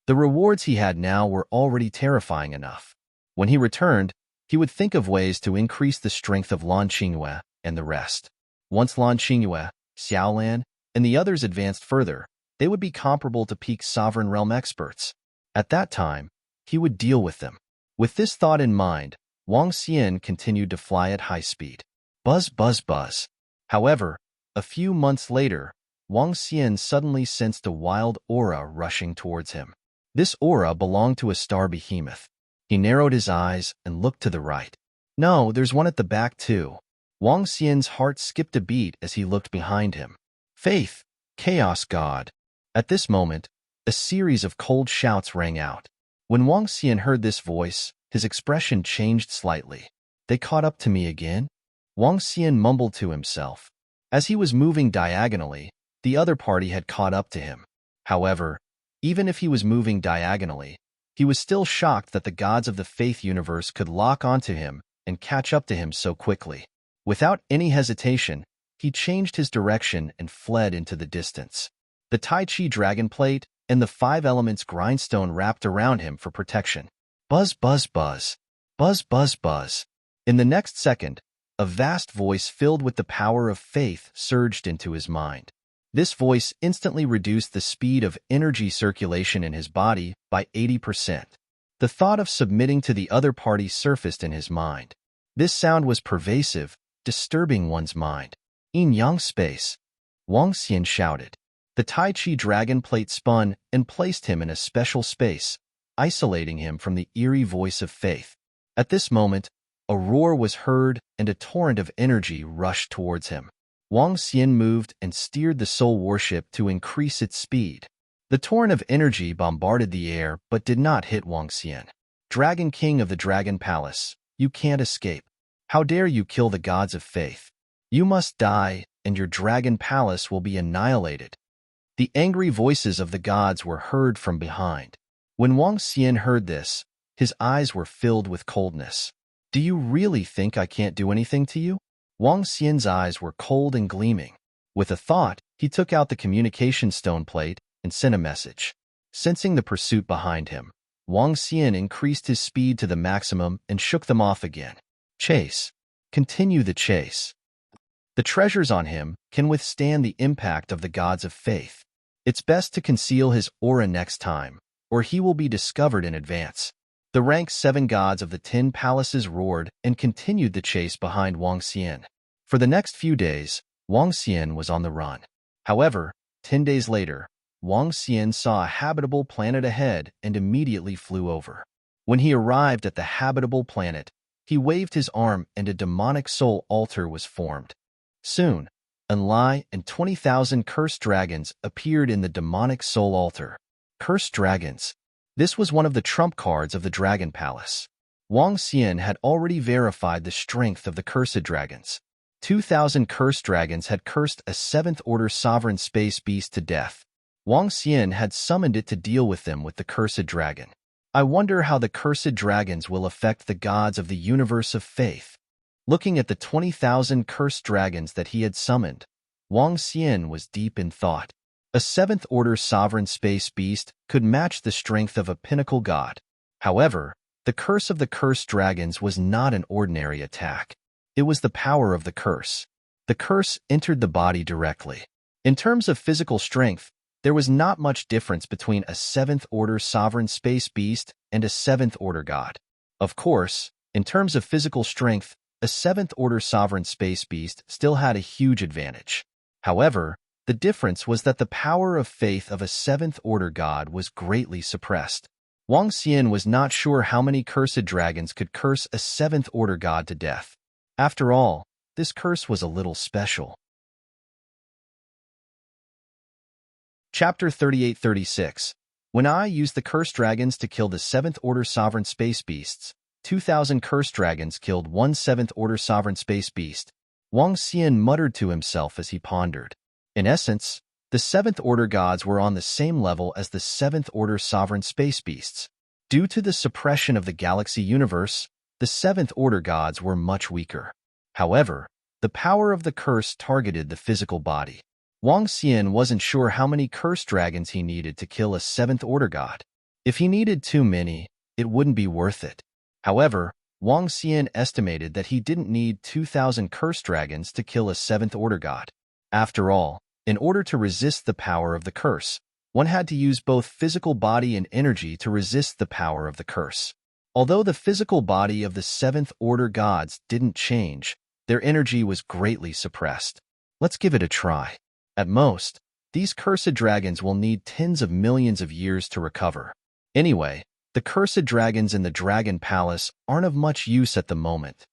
The rewards he had now were already terrifying enough. When he returned, he would think of ways to increase the strength of Lan Qingyue and the rest. Once Lan Qingyue, Xiaolan, and the others advanced further, they would be comparable to peak Sovereign Realm experts. At that time, he would deal with them. With this thought in mind, Wang Xian continued to fly at high speed. Buzz, buzz, buzz. However, a few months later, Wang Xian suddenly sensed a wild aura rushing towards him. This aura belonged to a star behemoth. He narrowed his eyes and looked to the right. No, there's one at the back too. Wang Xian's heart skipped a beat as he looked behind him. Faith, Chaos God. At this moment, a series of cold shouts rang out. When Wang Xian heard this voice, his expression changed slightly. They caught up to me again? Wang Xian mumbled to himself. As he was moving diagonally, the other party had caught up to him. However, even if he was moving diagonally, he was still shocked that the gods of the Faith universe could lock onto him and catch up to him so quickly. Without any hesitation, he changed his direction and fled into the distance. The Tai Chi dragon plate and the 5 elements grindstone wrapped around him for protection. Buzz, buzz, buzz. Buzz, buzz, buzz. In the next second, a vast voice filled with the power of faith surged into his mind. This voice instantly reduced the speed of energy circulation in his body by 80%. The thought of submitting to the other party surfaced in his mind. This sound was pervasive, disturbing one's mind. Yin-yang space, Wang Xian shouted. The Tai Chi dragon plate spun and placed him in a special space, isolating him from the eerie voice of faith. At this moment, a roar was heard and a torrent of energy rushed towards him. Wang Xian moved and steered the soul warship to increase its speed. The torrent of energy bombarded the air but did not hit Wang Xian. Dragon King of the Dragon Palace, you can't escape. How dare you kill the gods of faith? You must die, and your Dragon Palace will be annihilated. The angry voices of the gods were heard from behind. When Wang Xian heard this, his eyes were filled with coldness. Do you really think I can't do anything to you? Wang Xian's eyes were cold and gleaming. With a thought, he took out the communication stone plate and sent a message. Sensing the pursuit behind him, Wang Xian increased his speed to the maximum and shook them off again. Chase. Continue the chase. The treasures on him can withstand the impact of the gods of faith. It's best to conceal his aura next time, or he will be discovered in advance. The rank 7 gods of the 10 palaces roared and continued the chase behind Wang Xian. For the next few days, Wang Xian was on the run. However, 10 days later, Wang Xian saw a habitable planet ahead and immediately flew over. When he arrived at the habitable planet, he waved his arm and a demonic soul altar was formed. Soon, Enlai and 20,000 cursed dragons appeared in the demonic soul altar. Cursed dragons. This was one of the trump cards of the Dragon Palace. Wang Xian had already verified the strength of the cursed dragons. 2,000 cursed dragons had cursed a 7th-order sovereign space beast to death. Wang Xian had summoned it to deal with them with the cursed dragon. I wonder how the cursed dragons will affect the gods of the universe of faith. Looking at the 20,000 cursed dragons that he had summoned, Wang Xian was deep in thought. A 7th-order sovereign space beast could match the strength of a pinnacle god. However, the curse of the cursed dragons was not an ordinary attack. It was the power of the curse. The curse entered the body directly. In terms of physical strength, there was not much difference between a 7th-order sovereign space beast and a 7th-order god. Of course, in terms of physical strength, a 7th-order sovereign space beast still had a huge advantage. However, the difference was that the power of faith of a 7th-order god was greatly suppressed. Wang Xian was not sure how many cursed dragons could curse a 7th-order god to death. After all, this curse was a little special. Chapter 38-36. When I used the cursed dragons to kill the 7th-order sovereign space beasts, 2,000 cursed dragons killed one 7th-order sovereign space beast. Wang Xian muttered to himself as he pondered. In essence, the 7th-order gods were on the same level as the 7th-order sovereign space beasts. Due to the suppression of the galaxy universe, the 7th-order gods were much weaker. However, the power of the curse targeted the physical body. Wang Xian wasn't sure how many cursed dragons he needed to kill a 7th-order god. If he needed too many, it wouldn't be worth it. However, Wang Xian estimated that he didn't need 2,000 cursed dragons to kill a 7th-order god. After all, in order to resist the power of the curse, one had to use both physical body and energy to resist the power of the curse. Although the physical body of the 7th-order gods didn't change, their energy was greatly suppressed. Let's give it a try. At most, these cursed dragons will need tens of millions of years to recover. Anyway, the cursed dragons in the Dragon Palace aren't of much use at the moment.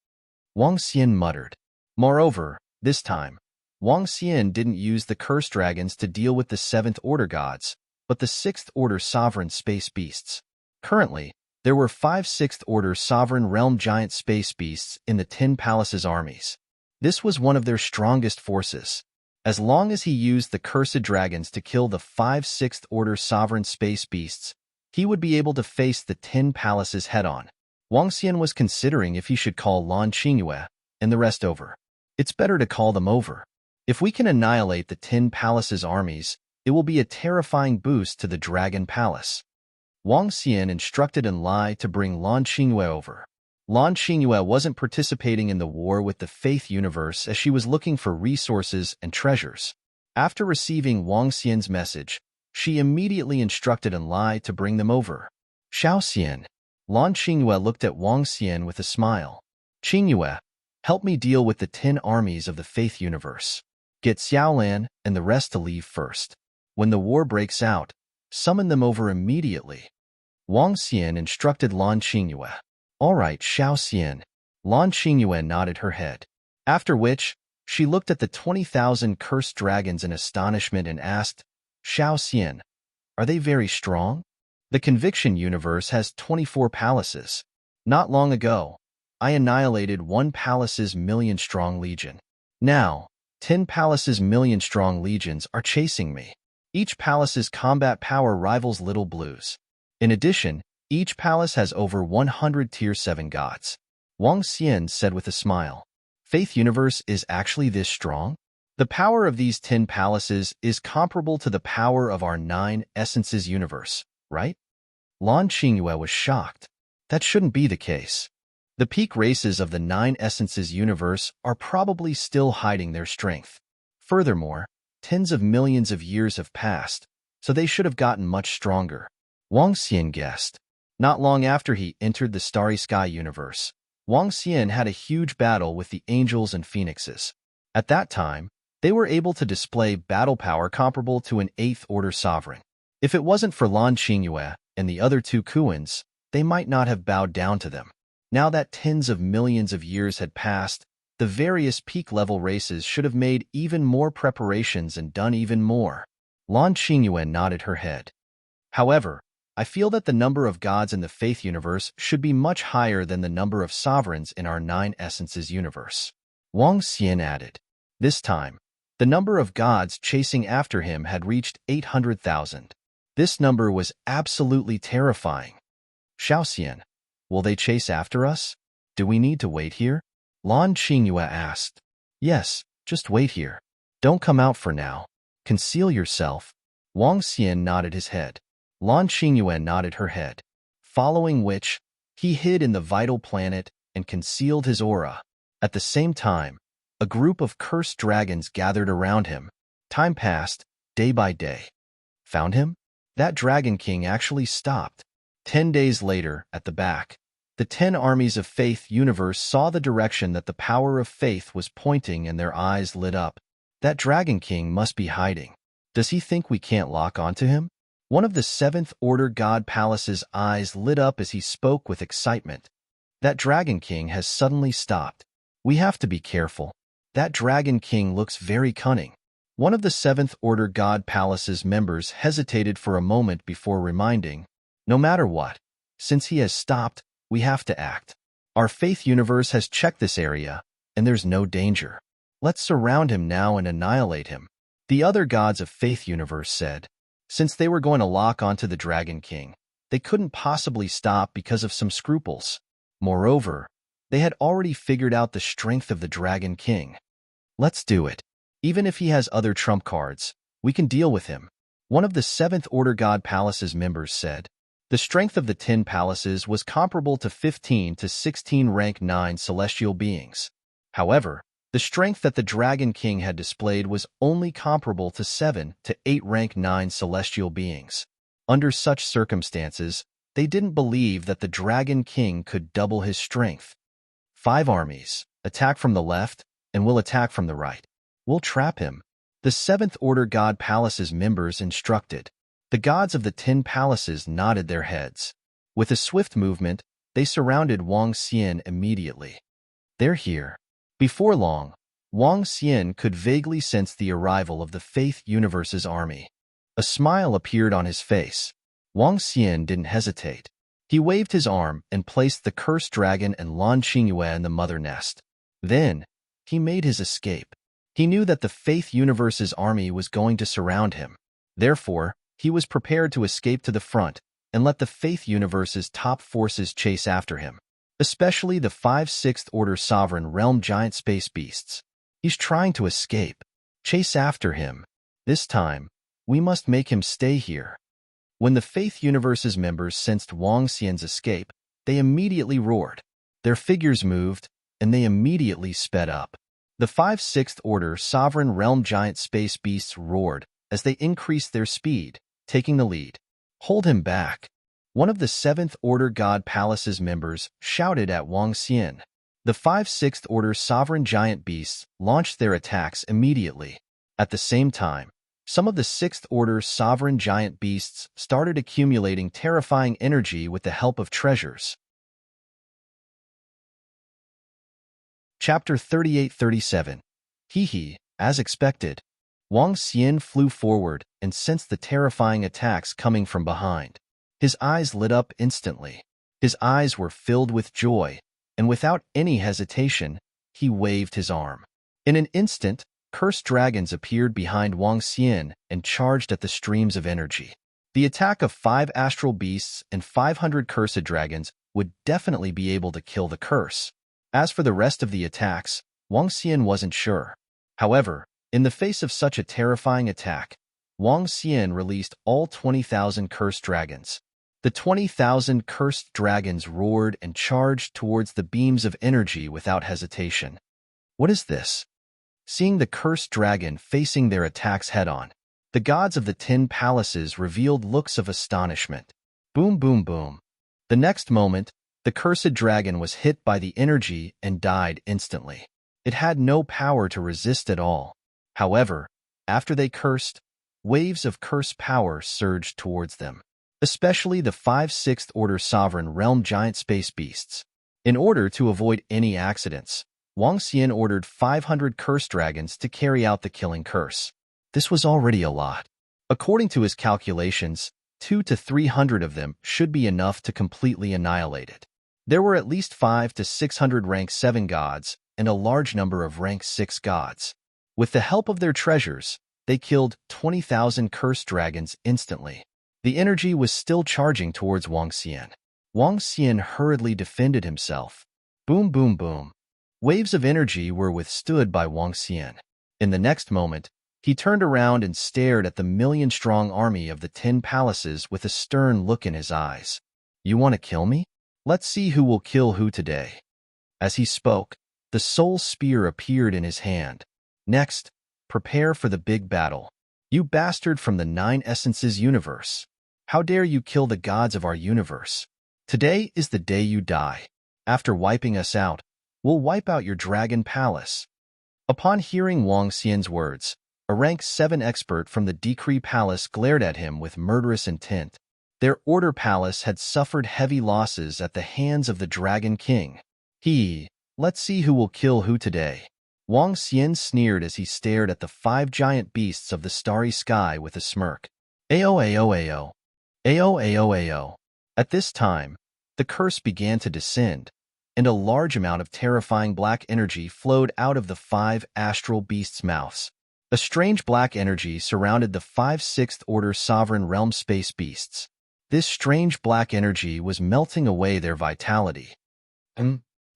Wang Xian muttered. Moreover, this time, Wang Xian didn't use the cursed dragons to deal with the 7th-order gods, but the 6th-order sovereign space beasts. Currently, there were 5 6th-order sovereign realm giant space beasts in the 10 palaces armies. This was one of their strongest forces. As long as he used the cursed dragons to kill the 5 6th-order sovereign space beasts, he would be able to face the 10 palaces head-on. Wang Xian was considering if he should call Lan Qingyue and the rest over. It's better to call them over. If we can annihilate the 10 palaces armies, it will be a terrifying boost to the Dragon Palace. Wang Xian instructed Enlai to bring Lan Qingyue over. Lan Qingyue wasn't participating in the war with the Faith Universe as she was looking for resources and treasures. After receiving Wang Xian's message, she immediately instructed Enlai to bring them over. Xiao Xian. Lan Qingyue looked at Wang Xian with a smile. Qingyue, help me deal with the 10 armies of the Faith Universe. Get Xiaolan and the rest to leave first. When the war breaks out, summon them over immediately. Wang Xian instructed Lan Qingyue. All right, Xiao Xian. Lan Qingyue nodded her head. After which, she looked at the 20,000 cursed dragons in astonishment and asked, Xiao Xian, are they very strong? The Conviction Universe has 24 palaces. Not long ago, I annihilated one palace's million-strong legion. Now, 10 palaces' million-strong legions are chasing me. Each palace's combat power rivals Little Blue's. In addition, each palace has over 100 Tier 7 gods. Wang Xian said with a smile. Faith Universe is actually this strong? The power of these 10 palaces is comparable to the power of our 9 essences universe, right? Lan Qingyue was shocked. That shouldn't be the case. The peak races of the 9 essences universe are probably still hiding their strength. Furthermore, tens of millions of years have passed, so they should have gotten much stronger. Wang Xian guessed. Not long after he entered the Starry Sky universe, Wang Xian had a huge battle with the angels and phoenixes. At that time, they were able to display battle power comparable to an 8th order sovereign. If it wasn't for Lan Qingyue and the other 2 Kuans, they might not have bowed down to them. Now that tens of millions of years had passed, the various peak-level races should have made even more preparations and done even more. Lan Qingyue nodded her head. However, I feel that the number of gods in the faith universe should be much higher than the number of sovereigns in our 9 essences universe. Wang Xian added. This time, the number of gods chasing after him had reached 800,000. This number was absolutely terrifying. Xiaoxian, will they chase after us? Do we need to wait here? Lan Qingyue asked. Yes, just wait here. Don't come out for now. Conceal yourself. Wang Xian nodded his head. Lan Qingyue nodded her head, following which, he hid in the vital planet and concealed his aura. At the same time, a group of cursed dragons gathered around him. Time passed, day by day. Found him? That Dragon King actually stopped. 10 days later, at the back, the 10 armies of Faith universe saw the direction that the power of faith was pointing and their eyes lit up. That Dragon King must be hiding. Does he think we can't lock onto him? One of the 7th Order God Palace's eyes lit up as he spoke with excitement. That Dragon King has suddenly stopped. We have to be careful. That Dragon King looks very cunning. One of the 7th Order God Palace's members hesitated for a moment before reminding, no matter what, since he has stopped, we have to act. Our faith universe has checked this area, and there's no danger. Let's surround him now and annihilate him. The other gods of faith universe said. Since they were going to lock onto the Dragon King, they couldn't possibly stop because of some scruples. Moreover, they had already figured out the strength of the Dragon King. Let's do it. Even if he has other trump cards, we can deal with him. One of the 7th Order God Palace's members said. The strength of the 10 palaces was comparable to 15 to 16 rank 9 celestial beings. However, the strength that the Dragon King had displayed was only comparable to 7 to 8 rank 9 celestial beings. Under such circumstances, they didn't believe that the Dragon King could double his strength. 5 armies, attack from the left, and we'll attack from the right. We'll trap him. The 7th Order God Palace's members instructed. The gods of the 10 palaces nodded their heads. With a swift movement, they surrounded Wang Xian immediately. They're here. Before long, Wang Xian could vaguely sense the arrival of the Faith Universe's army. A smile appeared on his face. Wang Xian didn't hesitate. He waved his arm and placed the cursed dragon and Lan Qingyue in the mother nest. Then, he made his escape. He knew that the Faith Universe's army was going to surround him. Therefore, he was prepared to escape to the front and let the Faith Universe's top forces chase after him, especially the 5 6th Order Sovereign Realm Giant Space Beasts. He's trying to escape. Chase after him. This time, we must make him stay here. When the Faith Universe's members sensed Wang Xian's escape, they immediately roared. Their figures moved, and they immediately sped up. The 5 6th Order Sovereign Realm Giant Space Beasts roared as they increased their speed, taking the lead. Hold him back. One of the 7th Order God Palace's members shouted at Wang Xian. The 5 6th Order Sovereign Giant Beasts launched their attacks immediately. At the same time, some of the 6th Order Sovereign Giant Beasts started accumulating terrifying energy with the help of treasures. Chapter 38-37. Hee, as expected. Wang Xian flew forward and sensed the terrifying attacks coming from behind. His eyes lit up instantly. His eyes were filled with joy, and without any hesitation, he waved his arm. In an instant, cursed dragons appeared behind Wang Xian and charged at the streams of energy. The attack of 5 astral beasts and 500 cursed dragons would definitely be able to kill the curse. As for the rest of the attacks, Wang Xian wasn't sure. However, In the face of such a terrifying attack, Wang Xian released all 20,000 cursed dragons. The 20,000 cursed dragons roared and charged towards the beams of energy without hesitation. What is this? Seeing the cursed dragon facing their attacks head-on, the gods of the 10 palaces revealed looks of astonishment. Boom, boom, boom. The next moment, the cursed dragon was hit by the energy and died instantly. It had no power to resist at all. However, after they cursed, waves of curse power surged towards them, especially the 5 6th Order Sovereign Realm giant space beasts. In order to avoid any accidents, Wang Xian ordered 500 curse dragons to carry out the killing curse. This was already a lot. According to his calculations, 200 to 300 of them should be enough to completely annihilate it. There were at least 500 to 600 rank 7 gods and a large number of rank 6 gods. With the help of their treasures, they killed 20,000 cursed dragons instantly. The energy was still charging towards Wang Xian. Wang Xian hurriedly defended himself. Boom, boom, boom. Waves of energy were withstood by Wang Xian. In the next moment, he turned around and stared at the million-strong army of the 10 palaces with a stern look in his eyes. You want to kill me? Let's see who will kill who today. As he spoke, the soul spear appeared in his hand. Next, prepare for the big battle. You bastard from the 9 Essences universe. How dare you kill the gods of our universe? Today is the day you die. After wiping us out, we'll wipe out your dragon palace. Upon hearing Wang Xian's words, a rank 7 expert from the Decree Palace glared at him with murderous intent. Their Order Palace had suffered heavy losses at the hands of the Dragon King. Let's see who will kill who today. Wang Xian sneered as he stared at the 5 giant beasts of the starry sky with a smirk. Ao, ao, ao. Ao, ao, ao. At this time, the curse began to descend, and a large amount of terrifying black energy flowed out of the 5 astral beasts' mouths. A strange black energy surrounded the 5 6th Order Sovereign Realm space beasts. This strange black energy was melting away their vitality.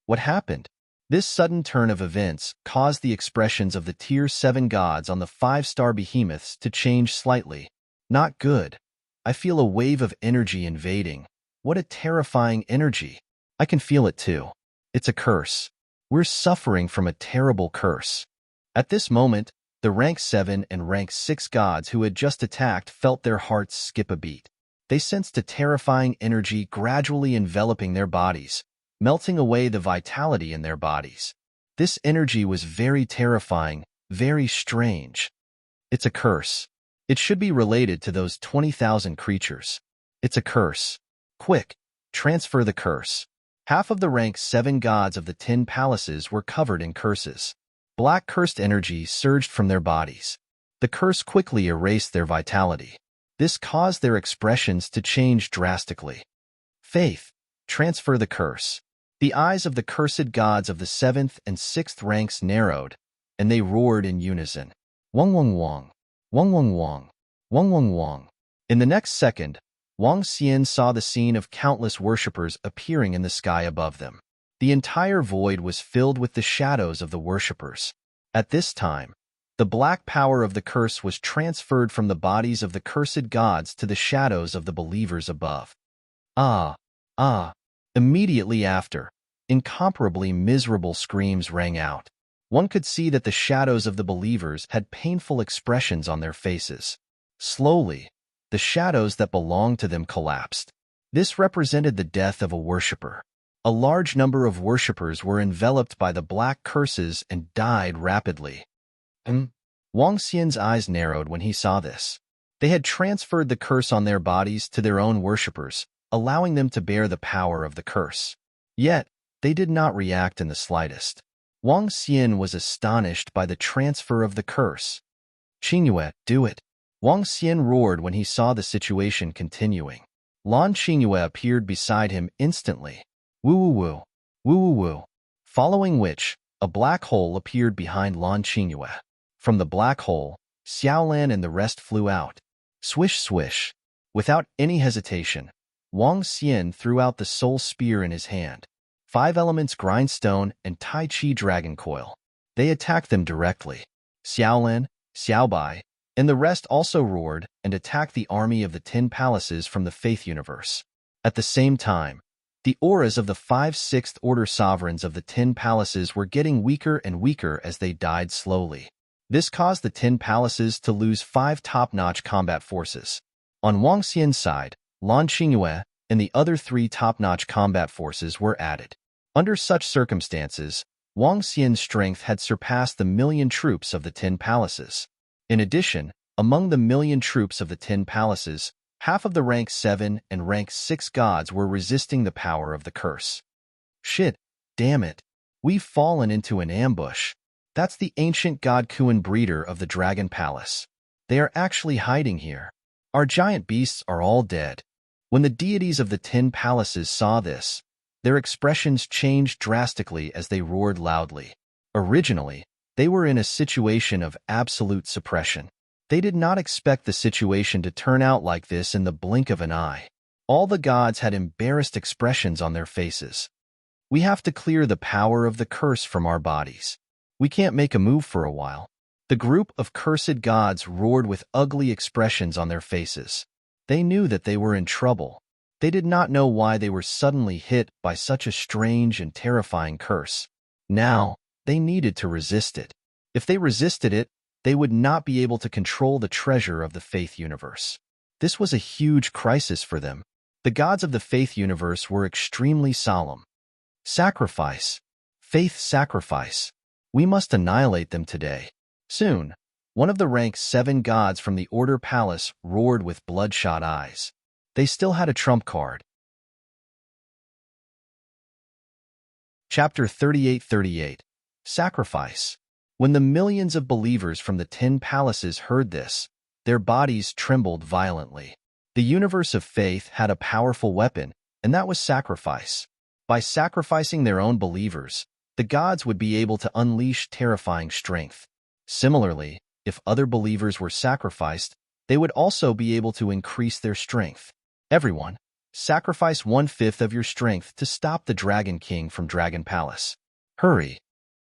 What happened? This sudden turn of events caused the expressions of the Tier 7 gods on the 5-star behemoths to change slightly. Not good. I feel a wave of energy invading. What a terrifying energy. I can feel it too. It's a curse. We're suffering from a terrible curse. At this moment, the rank 7 and rank 6 gods who had just attacked felt their hearts skip a beat. They sensed a terrifying energy gradually enveloping their bodies, melting away the vitality in their bodies. This energy was very terrifying, very strange. It's a curse. It should be related to those 20,000 creatures. It's a curse. Quick, transfer the curse. Half of the rank 7 gods of the 10 palaces were covered in curses. Black cursed energy surged from their bodies. The curse quickly erased their vitality. This caused their expressions to change drastically. Faith, transfer the curse. The eyes of the cursed gods of the 7th and 6th ranks narrowed, and they roared in unison. Wong wong wong. Wong wong wong. Wong wong wong. In the next second, Wang Xian saw the scene of countless worshippers appearing in the sky above them. The entire void was filled with the shadows of the worshippers. At this time, the black power of the curse was transferred from the bodies of the cursed gods to the shadows of the believers above. Immediately after, incomparably miserable screams rang out. One could see that the shadows of the believers had painful expressions on their faces. Slowly, the shadows that belonged to them collapsed. This represented the death of a worshipper. A large number of worshippers were enveloped by the black curses and died rapidly. Wang Xian's eyes narrowed when he saw this. They had transferred the curse on their bodies to their own worshippers, allowing them to bear the power of the curse. Yet, they did not react in the slightest. Wang Xian was astonished by the transfer of the curse. Qingyue, do it. Wang Xian roared when he saw the situation continuing. Lan Qingyue appeared beside him instantly. Woo woo woo. Woo woo woo. Following which, a black hole appeared behind Lan Qingyue. From the black hole, Xiaolan and the rest flew out. Swish swish. Without any hesitation, Wang Xian threw out the soul spear in his hand. 5 elements grindstone and Tai Chi dragon coil. They attacked them directly. Xiaolin, Xiaobai, and the rest also roared and attacked the army of the 10 palaces from the Faith Universe. At the same time, the auras of the 5 sixth order sovereigns of the 10 palaces were getting weaker and weaker as they died slowly. This caused the 10 palaces to lose 5 top-notch combat forces. On Wang Xian's side, Lan Qingyue and the other 3 top-notch combat forces were added. Under such circumstances, Wang Xian's strength had surpassed the 1,000,000 troops of the 10 palaces. In addition, among the 1,000,000 troops of the 10 palaces, half of the rank 7 and rank 6 gods were resisting the power of the curse. Shit, damn it. We've fallen into an ambush. That's the ancient god Kuan breeder of the Dragon Palace. They are actually hiding here. Our giant beasts are all dead. When the deities of the 10 palaces saw this, their expressions changed drastically as they roared loudly. Originally, they were in a situation of absolute suppression. They did not expect the situation to turn out like this in the blink of an eye. All the gods had embarrassed expressions on their faces. We have to clear the power of the curse from our bodies. We can't make a move for a while. The group of cursed gods roared with ugly expressions on their faces. They knew that they were in trouble. They did not know why they were suddenly hit by such a strange and terrifying curse. Now, they needed to resist it. If they resisted it, they would not be able to control the treasure of the Faith Universe. This was a huge crisis for them. The gods of the Faith Universe were extremely solemn. Sacrifice. Faith sacrifice. We must annihilate them today. Soon, one of the rank 7 gods from the Order Palace roared with bloodshot eyes. They still had a trump card. Chapter 38:38. Sacrifice. When the millions of believers from the 10 palaces heard this, their bodies trembled violently. The universe of faith had a powerful weapon, and that was sacrifice. By sacrificing their own believers, the gods would be able to unleash terrifying strength. Similarly, if other believers were sacrificed, they would also be able to increase their strength. Everyone, sacrifice 1/5 of your strength to stop the Dragon King from Dragon Palace. Hurry!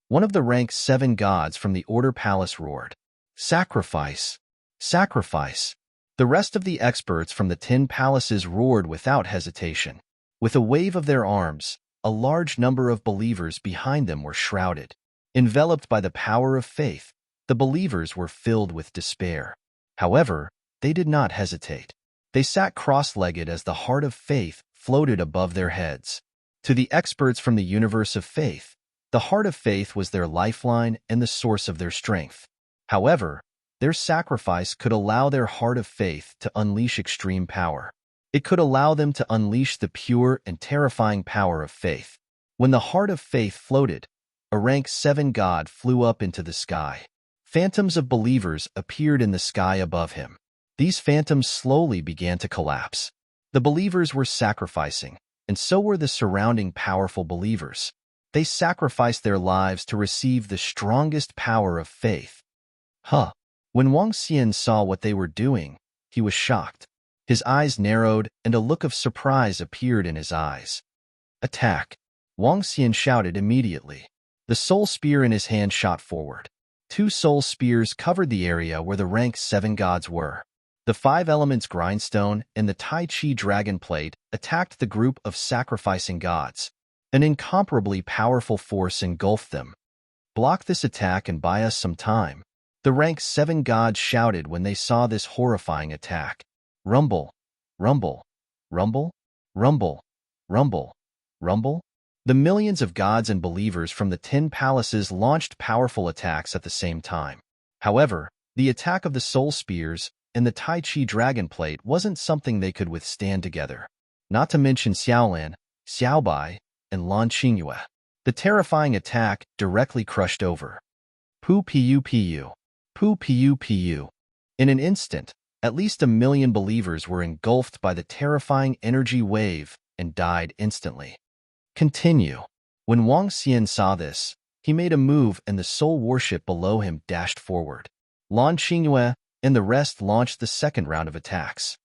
One of the rank 7 gods from the Order Palace roared. Sacrifice! Sacrifice! The rest of the experts from the 10 palaces roared without hesitation. With a wave of their arms, a large number of believers behind them were shrouded. Enveloped by the power of faith, the believers were filled with despair. However, they did not hesitate. They sat cross-legged as the heart of faith floated above their heads. To the experts from the universe of faith, the heart of faith was their lifeline and the source of their strength. However, their sacrifice could allow their heart of faith to unleash extreme power. It could allow them to unleash the pure and terrifying power of faith. When the heart of faith floated, a rank 7 god flew up into the sky. Phantoms of believers appeared in the sky above him. These phantoms slowly began to collapse. The believers were sacrificing, and so were the surrounding powerful believers. They sacrificed their lives to receive the strongest power of faith. When Wang Xian saw what they were doing, he was shocked. His eyes narrowed, and a look of surprise appeared in his eyes. Attack! Wang Xian shouted immediately. The soul spear in his hand shot forward. 2 soul spears covered the area where the rank 7 gods were. The 5 elements grindstone and the Tai Chi dragon plate attacked the group of sacrificing gods. An incomparably powerful force engulfed them. Block this attack and buy us some time. The rank 7 gods shouted when they saw this horrifying attack. Rumble, rumble, rumble, rumble, rumble, rumble. The millions of gods and believers from the 10 palaces launched powerful attacks at the same time. However, the attack of the soul spears and the Tai Chi dragon plate wasn't something they could withstand together. Not to mention Xiaolan, Xiaobai, and Lan Qingyue. The terrifying attack directly crushed over. Pu pu pu. Pu pu pu. In an instant, at least 1,000,000 believers were engulfed by the terrifying energy wave and died instantly. Continue. When Wang Xian saw this, he made a move and the soul warship below him dashed forward. Lan Qingyue and the rest launched the second round of attacks.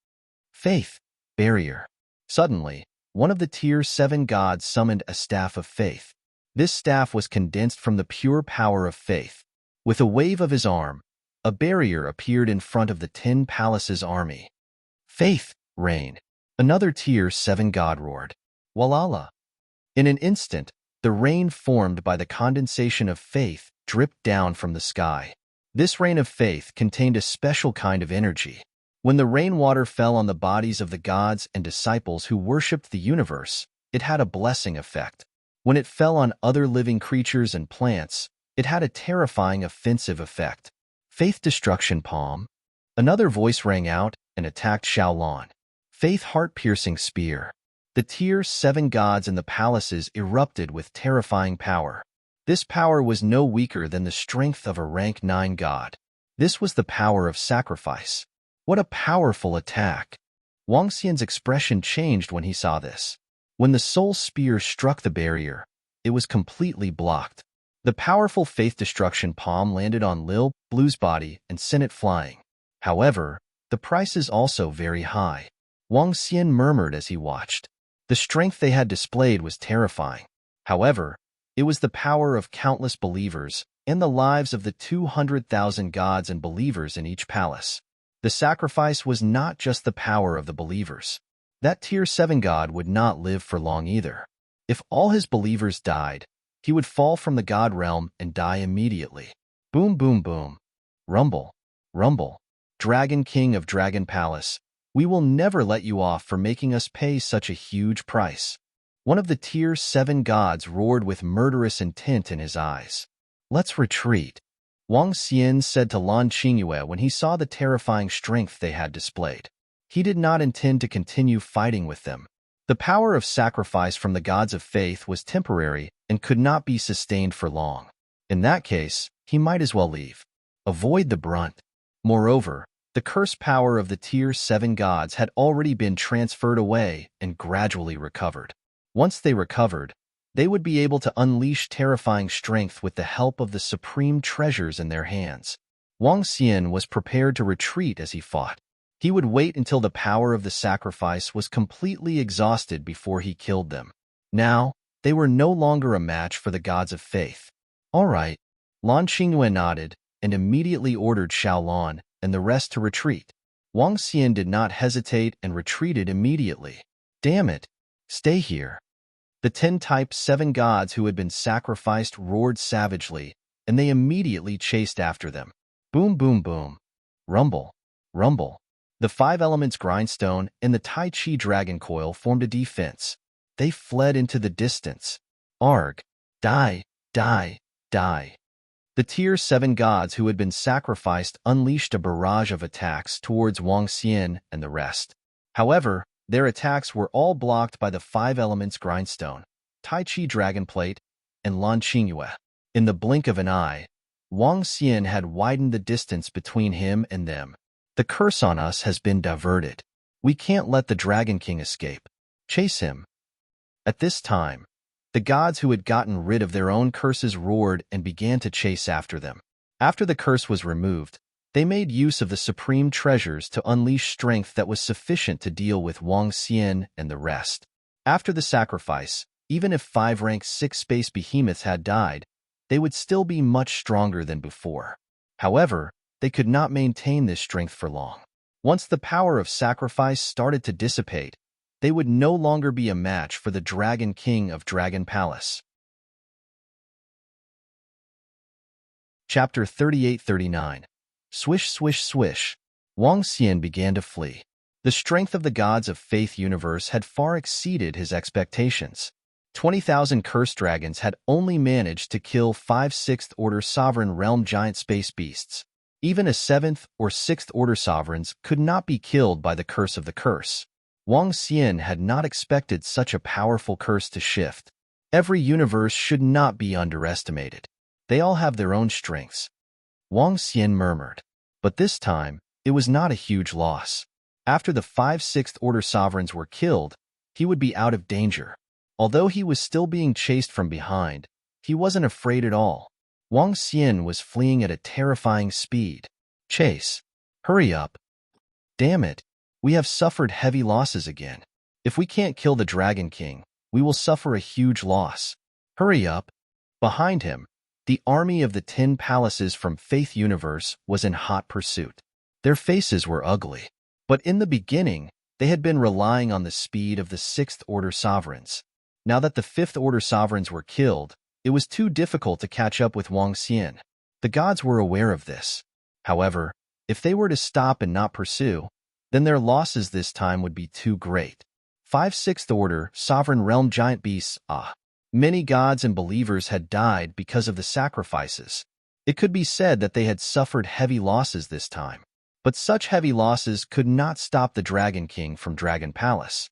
Faith. Barrier. Suddenly, one of the Tier 7 gods summoned a staff of faith. This staff was condensed from the pure power of faith. With a wave of his arm, a barrier appeared in front of the Tin Palace's army. Faith, reign. Another Tier 7 god roared. Walala. In an instant, the rain formed by the condensation of faith dripped down from the sky. This rain of faith contained a special kind of energy. When the rainwater fell on the bodies of the gods and disciples who worshipped the universe, it had a blessing effect. When it fell on other living creatures and plants, it had a terrifying offensive effect. Faith destruction palm. Another voice rang out and attacked Xiaolon. Faith heart-piercing spear. The Tier 7 gods in the palaces erupted with terrifying power. This power was no weaker than the strength of a rank 9 god. This was the power of sacrifice. What a powerful attack! Wang Xian's expression changed when he saw this. When the soul spear struck the barrier, it was completely blocked. The powerful faith destruction palm landed on Lil Blue's body and sent it flying. However, the price is also very high. Wang Xian murmured as he watched. The strength they had displayed was terrifying. However, it was the power of countless believers and the lives of the 200,000 gods and believers in each palace. The sacrifice was not just the power of the believers. That Tier 7 god would not live for long either. If all his believers died, he would fall from the god realm and die immediately. Boom, boom, boom. Rumble, rumble. Dragon King of Dragon Palace, we will never let you off for making us pay such a huge price. One of the Tier 7 gods roared with murderous intent in his eyes. Let's retreat. Wang Xian said to Lan Qingyue when he saw the terrifying strength they had displayed. He did not intend to continue fighting with them. The power of sacrifice from the gods of faith was temporary and could not be sustained for long. In that case, he might as well leave. Avoid the brunt. Moreover, the curse power of the Tier 7 gods had already been transferred away and gradually recovered. Once they recovered, they would be able to unleash terrifying strength with the help of the supreme treasures in their hands. Wang Xian was prepared to retreat as he fought. He would wait until the power of the sacrifice was completely exhausted before he killed them. Now, they were no longer a match for the gods of faith. All right. Lan Qingyue nodded and immediately ordered Xiaolon and the rest to retreat. Wang Xian did not hesitate and retreated immediately. Damn it! Stay here. The 10 Type 7 gods who had been sacrificed roared savagely, and they immediately chased after them. Boom, boom, boom. Rumble, rumble. The 5 elements grindstone and the Tai Chi dragon coil formed a defense. They fled into the distance. Arg. Die, die, die. The Tier 7 gods who had been sacrificed unleashed a barrage of attacks towards Wang Xian and the rest. However, their attacks were all blocked by the 5 elements grindstone, Tai Chi dragon plate, and Lan Qingyue. In the blink of an eye, Wang Xian had widened the distance between him and them. The curse on us has been diverted. We can't let the Dragon King escape. Chase him. At this time, the gods who had gotten rid of their own curses roared and began to chase after them. After the curse was removed, they made use of the supreme treasures to unleash strength that was sufficient to deal with Wang Xian and the rest. After the sacrifice, even if 5 rank 6 space behemoths had died, they would still be much stronger than before. However, they could not maintain this strength for long. Once the power of sacrifice started to dissipate, they would no longer be a match for the Dragon King of Dragon Palace. Chapter 38-39. Swish, swish, swish. Wang Xian began to flee. The strength of the gods of Faith universe had far exceeded his expectations. 20,000 cursed dragons had only managed to kill 5 6th-order sovereign realm giant space beasts. Even a 7th or 6th-order sovereigns could not be killed by the curse of the curse. Wang Xian had not expected such a powerful curse to shift. Every universe should not be underestimated. They all have their own strengths. Wang Xian murmured. But this time, it was not a huge loss. After the 5 6th-order sovereigns were killed, he would be out of danger. Although he was still being chased from behind, he wasn't afraid at all. Wang Xian was fleeing at a terrifying speed. Chase. Hurry up. Damn it. We have suffered heavy losses again. If we can't kill the Dragon King, we will suffer a huge loss. Hurry up. Behind him, The army of the 10 palaces from Faith Universe was in hot pursuit. Their faces were ugly, but in the beginning, they had been relying on the speed of the 6th Order sovereigns. Now that the 5th Order sovereigns were killed, it was too difficult to catch up with Wang Xian. The gods were aware of this. However, if they were to stop and not pursue, then their losses this time would be too great. 5 6th Order, Sovereign Realm Giant Beasts, Many gods and believers had died because of the sacrifices. It could be said that they had suffered heavy losses this time. But such heavy losses could not stop the Dragon King from Dragon Palace.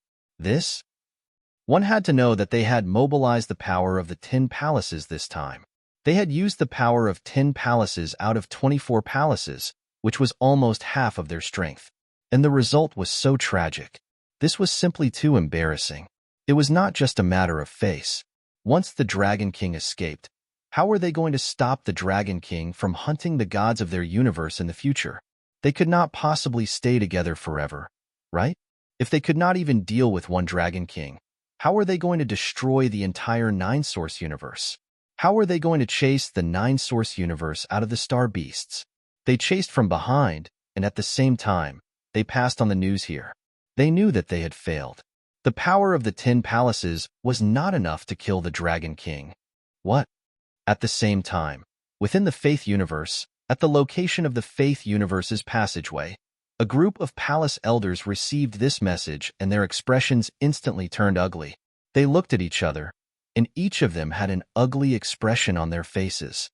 One had to know that they had mobilized the power of the 10 palaces this time. They had used the power of 10 palaces out of 24 palaces, which was almost half of their strength. And the result was so tragic. This was simply too embarrassing. It was not just a matter of face. Once the Dragon King escaped, how were they going to stop the Dragon King from hunting the gods of their universe in the future? They could not possibly stay together forever, right? If they could not even deal with one Dragon King, how were they going to destroy the entire 9-source universe? How were they going to chase the 9-source universe out of the star beasts? They chased from behind, and at the same time, they passed on the news here. They knew that they had failed. The power of the 10 palaces was not enough to kill the Dragon King. What? At the same time, within the Faith Universe, at the location of the Faith Universe's passageway, a group of palace elders received this message and their expressions instantly turned ugly. They looked at each other, and each of them had an ugly expression on their faces.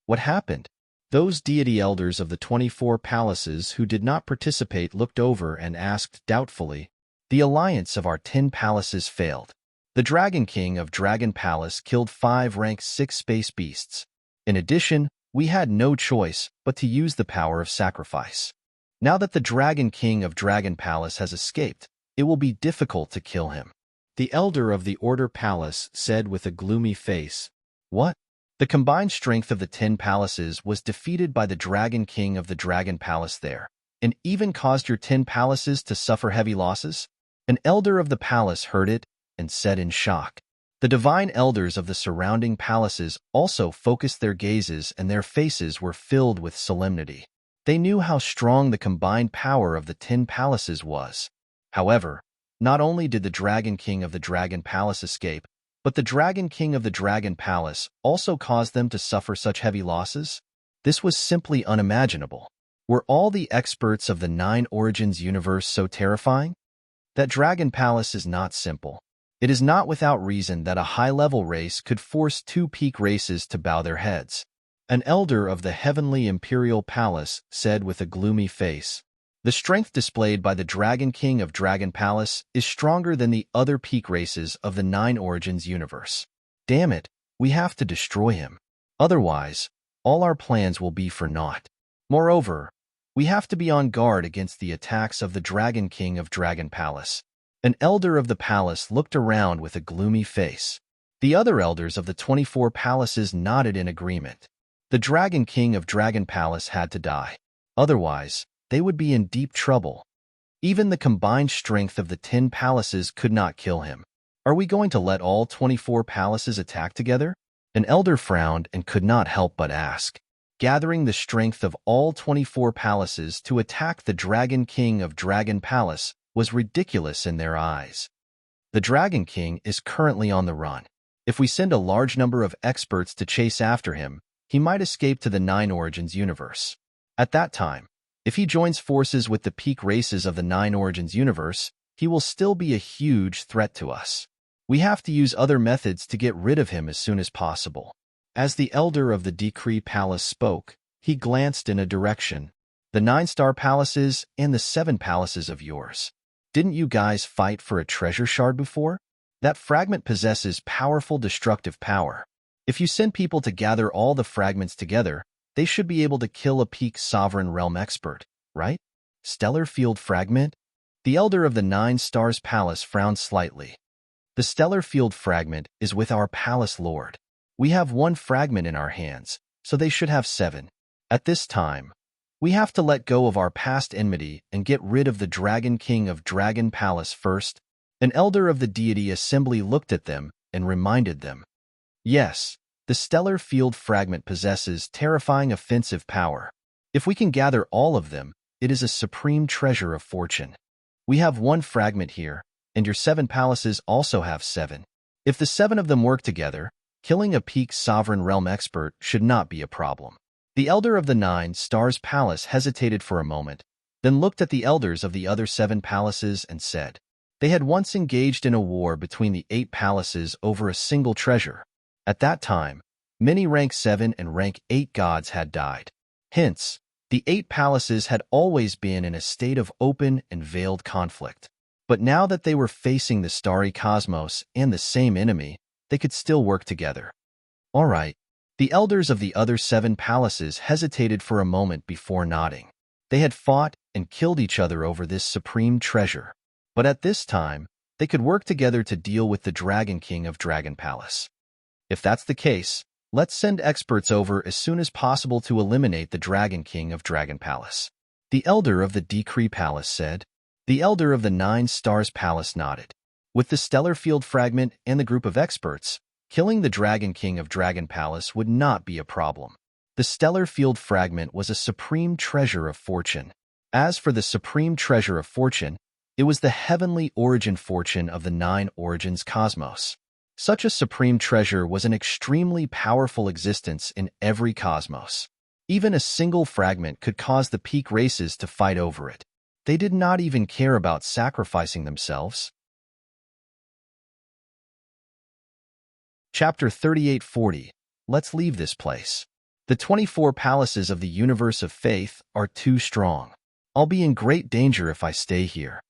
What happened? Those deity elders of the 24 palaces who did not participate looked over and asked doubtfully, "The alliance of our 10 palaces failed. The Dragon King of Dragon Palace killed 5 rank 6 space beasts. In addition, we had no choice but to use the power of sacrifice. Now that the Dragon King of Dragon Palace has escaped, it will be difficult to kill him." The elder of the Order Palace said with a gloomy face. What? The combined strength of the 10 palaces was defeated by the Dragon King of the Dragon Palace there, and even caused your 10 palaces to suffer heavy losses? An elder of the palace heard it and said in shock. The divine elders of the surrounding palaces also focused their gazes, and their faces were filled with solemnity. They knew how strong the combined power of the 10 palaces was. However, not only did the Dragon King of the Dragon Palace escape, but the Dragon King of the Dragon Palace also caused them to suffer such heavy losses? This was simply unimaginable. Were all the experts of the 9 Origins universe so terrifying? That Dragon Palace is not simple. It is not without reason that a high-level race could force 2 peak races to bow their heads. An elder of the Heavenly Imperial Palace said with a gloomy face, "The strength displayed by the Dragon King of Dragon Palace is stronger than the other peak races of the 9 Origins universe. Damn it, we have to destroy him. Otherwise, all our plans will be for naught. Moreover, we have to be on guard against the attacks of the Dragon King of Dragon Palace." An elder of the palace looked around with a gloomy face. The other elders of the 24 palaces nodded in agreement. The Dragon King of Dragon Palace had to die. Otherwise, they would be in deep trouble. Even the combined strength of the 10 palaces could not kill him. Are we going to let all 24 palaces attack together? An elder frowned and could not help but ask. Gathering the strength of all 24 palaces to attack the Dragon King of Dragon Palace was ridiculous in their eyes. The Dragon King is currently on the run. If we send a large number of experts to chase after him, he might escape to the 9 Origins universe. At that time, if he joins forces with the peak races of the 9 Origins universe, he will still be a huge threat to us. We have to use other methods to get rid of him as soon as possible. As the elder of the Decree Palace spoke, he glanced in a direction. The 9-star palaces and the 7 palaces of yours. Didn't you guys fight for a treasure shard before? That fragment possesses powerful destructive power. If you send people to gather all the fragments together, they should be able to kill a peak sovereign realm expert, right? Stellar field fragment? The elder of the 9 stars palace frowned slightly. The stellar field fragment is with our palace lord. We have 1 fragment in our hands, so they should have 7. At this time, we have to let go of our past enmity and get rid of the Dragon King of Dragon Palace first. An elder of the deity assembly looked at them and reminded them. Yes, The stellar field fragment possesses terrifying offensive power. If we can gather all of them, it is a supreme treasure of fortune. We have 1 fragment here, and your 7 palaces also have 7. If the 7 of them work together, killing a peak sovereign realm expert should not be a problem. The elder of the 9 stars palace hesitated for a moment, then looked at the elders of the other 7 palaces and said, they had once engaged in a war between the 8 palaces over a single treasure. At that time, many rank 7 and rank 8 gods had died. Hence, the 8 palaces had always been in a state of open and veiled conflict. But now that they were facing the starry cosmos and the same enemy, they could still work together. All right. The elders of the other 7 palaces hesitated for a moment before nodding. They had fought and killed each other over this supreme treasure. But at this time, they could work together to deal with the Dragon King of Dragon Palace. If that's the case, let's send experts over as soon as possible to eliminate the Dragon King of Dragon Palace. The elder of the Decree Palace said. The elder of the 9 Stars Palace nodded. With the stellar field fragment and the group of experts, killing the Dragon King of Dragon Palace would not be a problem. The stellar field fragment was a supreme treasure of fortune. As for the supreme treasure of fortune, it was the heavenly origin fortune of the 9 origins cosmos. Such a supreme treasure was an extremely powerful existence in every cosmos. Even a single fragment could cause the peak races to fight over it. They did not even care about sacrificing themselves. Chapter 3840. Let's leave this place. The 24 palaces of the universe of faith are too strong. I'll be in great danger if I stay here.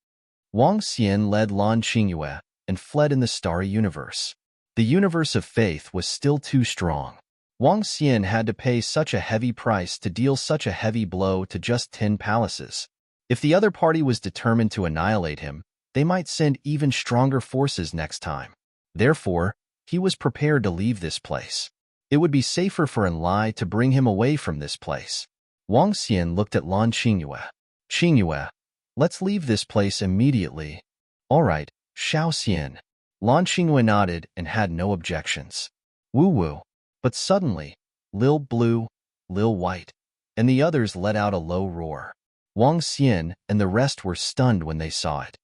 Wang Xian led Lan Qingyue and fled in the starry universe. The universe of faith was still too strong. Wang Xian had to pay such a heavy price to deal such a heavy blow to just 10 palaces. If the other party was determined to annihilate him, they might send even stronger forces next time. Therefore, he was prepared to leave this place. It would be safer for Enlai to bring him away from this place. Wang Xian looked at Lan Qingyue. Qingyue, let's leave this place immediately. All right, Xiao Xian. Lan Qingyue nodded and had no objections. Woo-woo. But suddenly, Lil Blue, Lil White, and the others let out a low roar. Wang Xian and the rest were stunned when they saw it.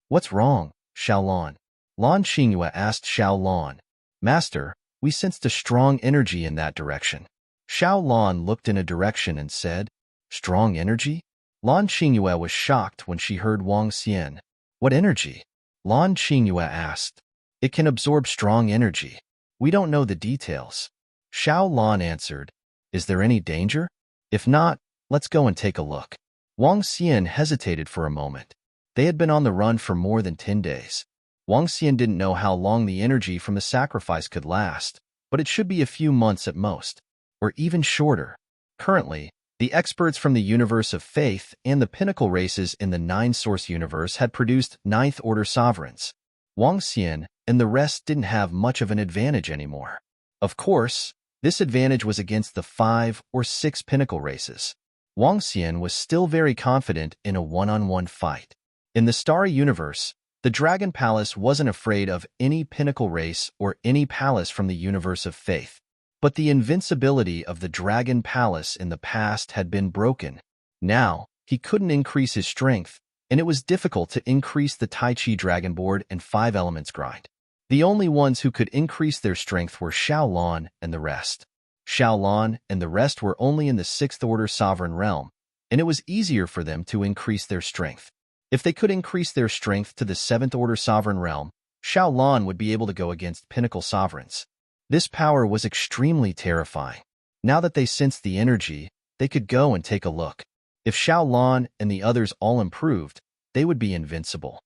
What's wrong, Xiaolan? Lan Qingyue asked Xiaolan. Master, we sensed a strong energy in that direction. Xiaolan looked in a direction and said, strong energy? Lan Qingyue was shocked when she heard Wang Xian. What energy? Lan Qingyue asked. It can absorb strong energy. We don't know the details. Xiaolan answered. Is there any danger? If not, let's go and take a look. Wang Xian hesitated for a moment. They had been on the run for more than 10 days. Wang Xian didn't know how long the energy from the sacrifice could last, but it should be a few months at most, or even shorter. Currently, the experts from the universe of faith and the pinnacle races in the 9-source universe had produced 9th-order sovereigns. Wang Xian and the rest didn't have much of an advantage anymore. Of course, this advantage was against the 5 or 6 pinnacle races. Wang Xian was still very confident in a one-on-one fight. In the starry universe, the Dragon Palace wasn't afraid of any pinnacle race or any palace from the universe of faith. But the invincibility of the Dragon Palace in the past had been broken. Now, he couldn't increase his strength, and it was difficult to increase the Tai Chi Dragon Board and 5 Elements grind. The only ones who could increase their strength were Xiaolan and the rest. Xiaolan and the rest were only in the 6th-order sovereign realm, and it was easier for them to increase their strength. If they could increase their strength to the 7th-order sovereign realm, Xiaolan would be able to go against pinnacle sovereigns. This power was extremely terrifying. Now that they sensed the energy, they could go and take a look. If Xiaolan and the others all improved, they would be invincible.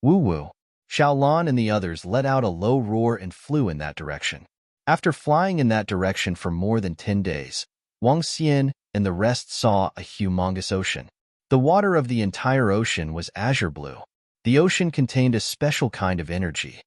Woo-woo. Xiaolan and the others let out a low roar and flew in that direction. After flying in that direction for more than 10 days, Wang Xian and the rest saw a humongous ocean. The water of the entire ocean was azure blue. The ocean contained a special kind of energy.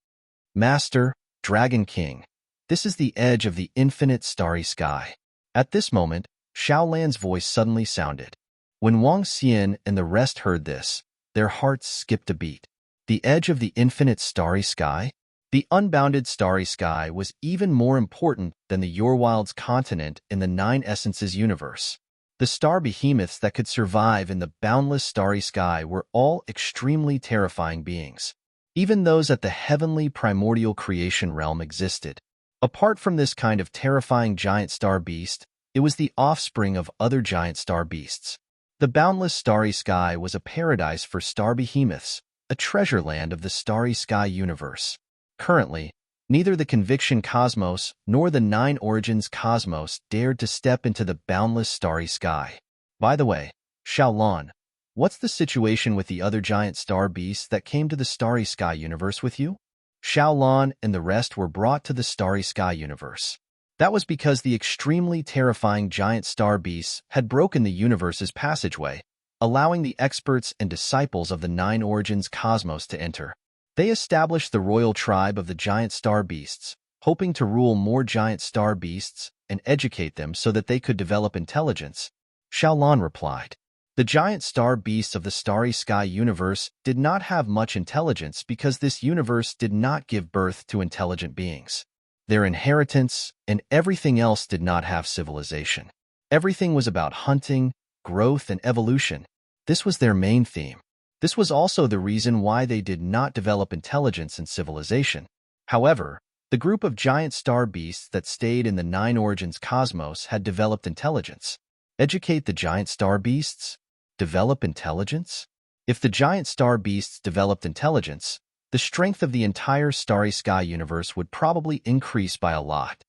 Master, Dragon King, this is the edge of the infinite starry sky. At this moment, Xiaolan's voice suddenly sounded. When Wang Xian and the rest heard this, their hearts skipped a beat. The edge of the infinite starry sky? The unbounded starry sky was even more important than the Yorwild's continent in the Nine Essences universe. The star behemoths that could survive in the boundless starry sky were all extremely terrifying beings. Even those at the heavenly primordial creation realm existed. Apart from this kind of terrifying giant star beast, it was the offspring of other giant star beasts. The boundless starry sky was a paradise for star behemoths, a treasure land of the starry sky universe. Currently, neither the Conviction Cosmos nor the Nine Origins Cosmos dared to step into the boundless starry sky. By the way, Xiaolan, what's the situation with the other giant star beasts that came to the starry sky universe with you? Xiaolan and the rest were brought to the starry sky universe. That was because the extremely terrifying giant star beasts had broken the universe's passageway, allowing the experts and disciples of the Nine Origins Cosmos to enter. They established the royal tribe of the giant star beasts, hoping to rule more giant star beasts and educate them so that they could develop intelligence. Xiaolan replied. The giant star beasts of the starry sky universe did not have much intelligence because this universe did not give birth to intelligent beings. Their inheritance and everything else did not have civilization. Everything was about hunting, growth, and evolution. This was their main theme. This was also the reason why they did not develop intelligence and civilization. However, the group of giant star beasts that stayed in the Nine Origins Cosmos had developed intelligence. Educate the giant star beasts? Develop intelligence? If the giant star beasts developed intelligence, the strength of the entire starry sky universe would probably increase by a lot.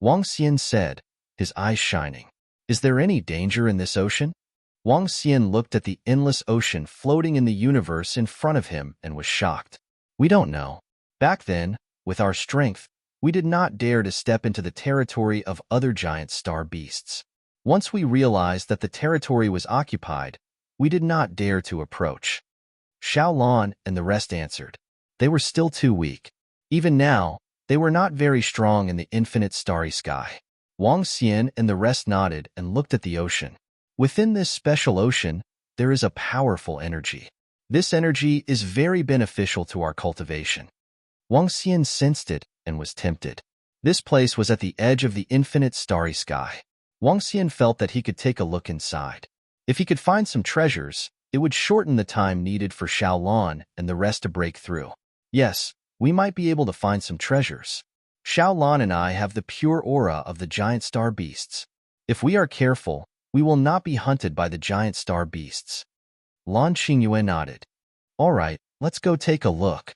Wang Xian said, his eyes shining. Is there any danger in this ocean? Wang Xian looked at the endless ocean floating in the universe in front of him and was shocked. We don't know. Back then, with our strength, we did not dare to step into the territory of other giant star beasts. Once we realized that the territory was occupied, we did not dare to approach. Xiaolan and the rest answered. They were still too weak. Even now, they were not very strong in the infinite starry sky. Wang Xian and the rest nodded and looked at the ocean. Within this special ocean, there is a powerful energy. This energy is very beneficial to our cultivation. Wang Xian sensed it and was tempted. This place was at the edge of the infinite starry sky. Wang Xian felt that he could take a look inside. If he could find some treasures, it would shorten the time needed for Xiaolan and the rest to break through. Yes, we might be able to find some treasures. Xiaolan and I have the pure aura of the giant star beasts. If we are careful, we will not be hunted by the giant star beasts. Lan Xingyue nodded. All right, let's go take a look.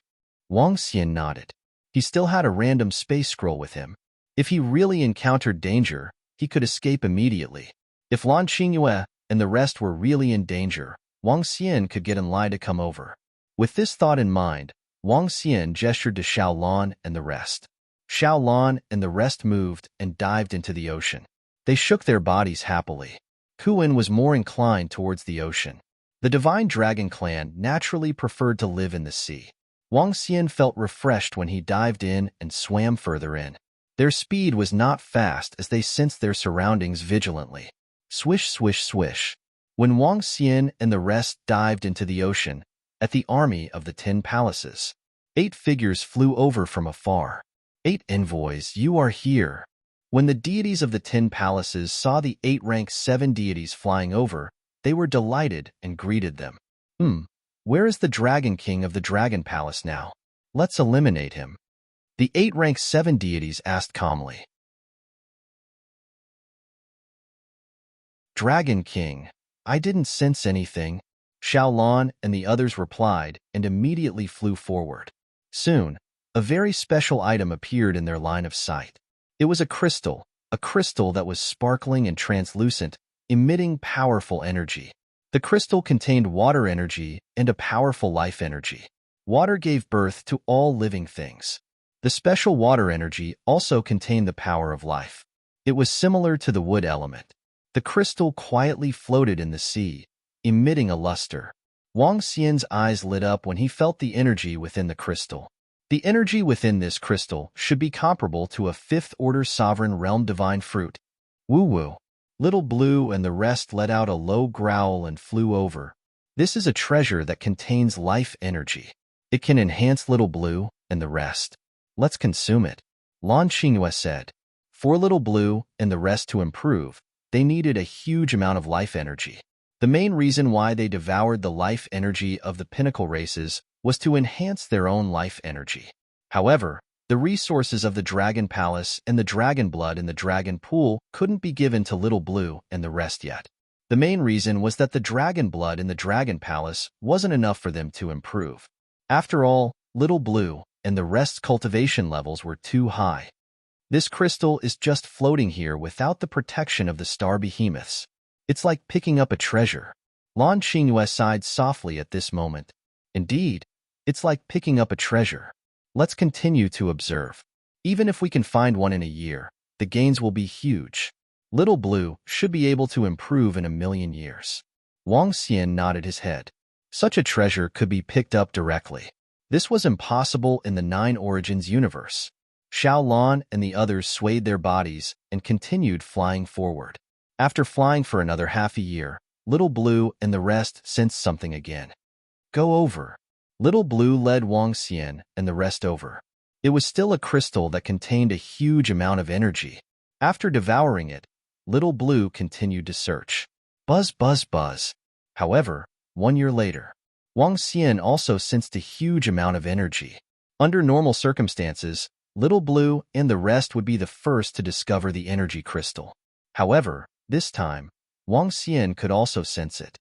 Wang Xian nodded. He still had a random space scroll with him. If he really encountered danger, he could escape immediately. If Lan Xingyue and the rest were really in danger, Wang Xian could get in line to come over. With this thought in mind, Wang Xian gestured to Xiaolan and the rest. Xiaolan and the rest moved and dived into the ocean. They shook their bodies happily. Kuan was more inclined towards the ocean. The Divine Dragon clan naturally preferred to live in the sea. Wang Xian felt refreshed when he dived in and swam further in. Their speed was not fast as they sensed their surroundings vigilantly. Swish, swish, swish. When Wang Xian and the rest dived into the ocean, at the army of the 10 palaces, 8 figures flew over from afar. 8 envoys, you are here. When the deities of the 10 palaces saw the 8 rank 7 deities flying over, they were delighted and greeted them. Where is the Dragon King of the Dragon Palace now? Let's eliminate him. The 8 rank 7 deities asked calmly. Dragon King, I didn't sense anything. Xiaolan and the others replied and immediately flew forward. Soon, a very special item appeared in their line of sight. It was a crystal that was sparkling and translucent, emitting powerful energy. The crystal contained water energy and a powerful life energy. Water gave birth to all living things. The special water energy also contained the power of life. It was similar to the wood element. The crystal quietly floated in the sea, emitting a luster. Wang Xian's eyes lit up when he felt the energy within the crystal. The energy within this crystal should be comparable to a 5th-order sovereign realm divine fruit. Woo-woo. Little Blue and the rest let out a low growl and flew over. This is a treasure that contains life energy. It can enhance Little Blue and the rest. Let's consume it. Lan Xingyue said. For Little Blue and the rest to improve, they needed a huge amount of life energy. The main reason why they devoured the life energy of the pinnacle races was to enhance their own life energy. However, the resources of the Dragon Palace and the dragon blood in the dragon pool couldn't be given to Little Blue and the rest yet. The main reason was that the dragon blood in the Dragon Palace wasn't enough for them to improve. After all, Little Blue and the rest's cultivation levels were too high. This crystal is just floating here without the protection of the star behemoths. It's like picking up a treasure. Lan Xingyue sighed softly at this moment. Indeed, it's like picking up a treasure. Let's continue to observe. Even if we can find one in a year, the gains will be huge. Little Blue should be able to improve in 1,000,000 years. Wang Xian nodded his head. Such a treasure could be picked up directly. This was impossible in the Nine Origins universe. Xiao Lan and the others swayed their bodies and continued flying forward. After flying for another half a year, Little Blue and the rest sensed something again. Go over. Little Blue led Wang Xian and the rest over. It was still a crystal that contained a huge amount of energy. After devouring it, Little Blue continued to search. Buzz, buzz, buzz. However, 1 year later, Wang Xian also sensed a huge amount of energy. Under normal circumstances, Little Blue and the rest would be the first to discover the energy crystal. However, this time, Wang Xian could also sense it.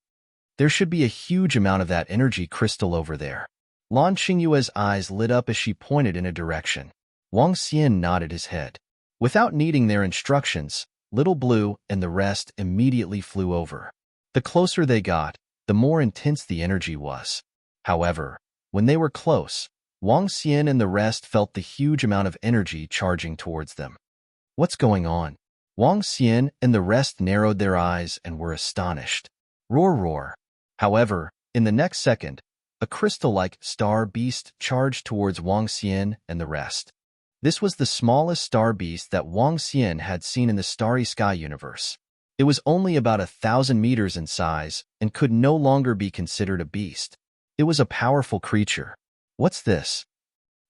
There should be a huge amount of that energy crystal over there. Lan Xingyue's eyes lit up as she pointed in a direction. Wang Xian nodded his head. Without needing their instructions, Little Blue and the rest immediately flew over. The closer they got, the more intense the energy was. However, when they were close, Wang Xian and the rest felt the huge amount of energy charging towards them. What's going on? Wang Xian and the rest narrowed their eyes and were astonished. Roar, roar. However, in the next second, a crystal-like star beast charged towards Wang Xian and the rest. This was the smallest star beast that Wang Xian had seen in the Starry Sky universe. It was only about 1,000 meters in size and could no longer be considered a beast. It was a powerful creature. What's this?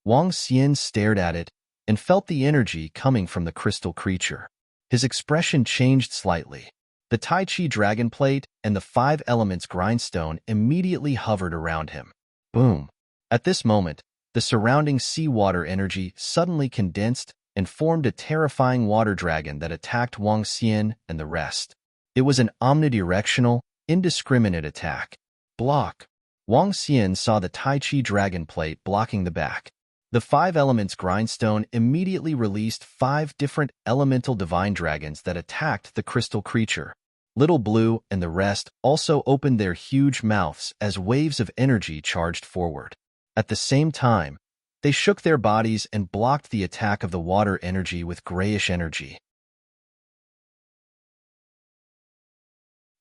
Wang Xian stared at it and felt the energy coming from the crystal creature. His expression changed slightly. The Tai Chi dragon plate and the 5 elements grindstone immediately hovered around him. Boom! At this moment, the surrounding seawater energy suddenly condensed and formed a terrifying water dragon that attacked Wang Xian and the rest. It was an omnidirectional, indiscriminate attack. Block! Wang Xian saw the Tai Chi dragon plate blocking the back. The 5 elements grindstone immediately released 5 different elemental divine dragons that attacked the crystal creature. Little Blue and the rest also opened their huge mouths as waves of energy charged forward. At the same time, they shook their bodies and blocked the attack of the water energy with grayish energy.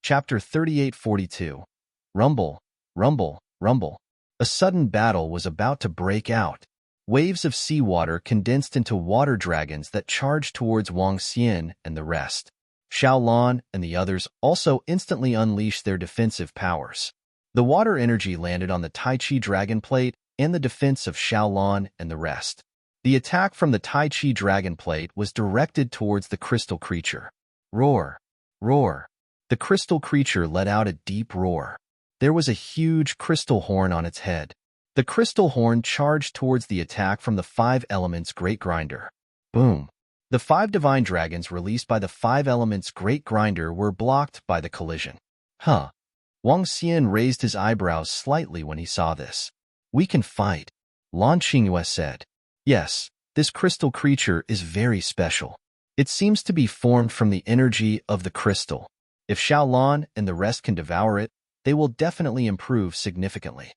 Chapter 3842. Rumble, rumble, rumble. A sudden battle was about to break out. Waves of seawater condensed into water dragons that charged towards Wang Xian and the rest. Xiao Lan and the others also instantly unleashed their defensive powers. The water energy landed on the Tai Chi dragon plate and the defense of Xiao Lan and the rest. The attack from the Tai Chi dragon plate was directed towards the crystal creature. Roar! Roar! The crystal creature let out a deep roar. There was a huge crystal horn on its head. The crystal horn charged towards the attack from the 5 elements Great Grinder. Boom! The 5 divine dragons released by the 5 elements Great Grinder were blocked by the collision. Huh! Wang Xian raised his eyebrows slightly when he saw this. We can fight, Lan Xingyue said. Yes, this crystal creature is very special. It seems to be formed from the energy of the crystal. If Xiao Lan and the rest can devour it, they will definitely improve significantly.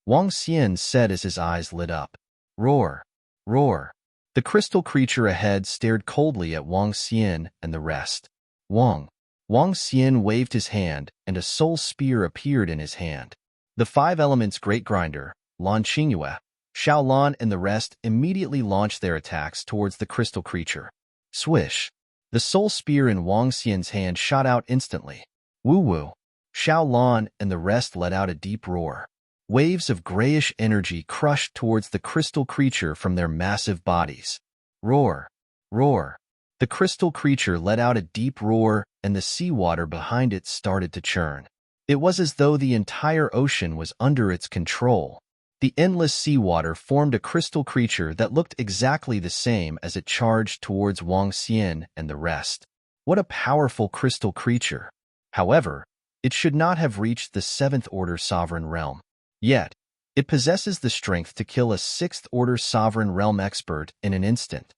Wang Xian said as his eyes lit up. Roar! Roar! The crystal creature ahead stared coldly at Wang Xian and the rest. Wang Xian waved his hand and a soul spear appeared in his hand. The 5 elements Great Grinder, Lan Xingyue, Xiao Lan and the rest immediately launched their attacks towards the crystal creature. Swish! The soul spear in Wang Xian's hand shot out instantly. Woo-woo! Xiao Lan and the rest let out a deep roar. Waves of grayish energy crushed towards the crystal creature from their massive bodies. Roar! Roar! The crystal creature let out a deep roar, and the seawater behind it started to churn. It was as though the entire ocean was under its control. The endless seawater formed a crystal creature that looked exactly the same as it charged towards Wang Xian and the rest. What a powerful crystal creature! However, it should not have reached the 7th-order sovereign realm. Yet, it possesses the strength to kill a 6th-order sovereign realm expert in an instant.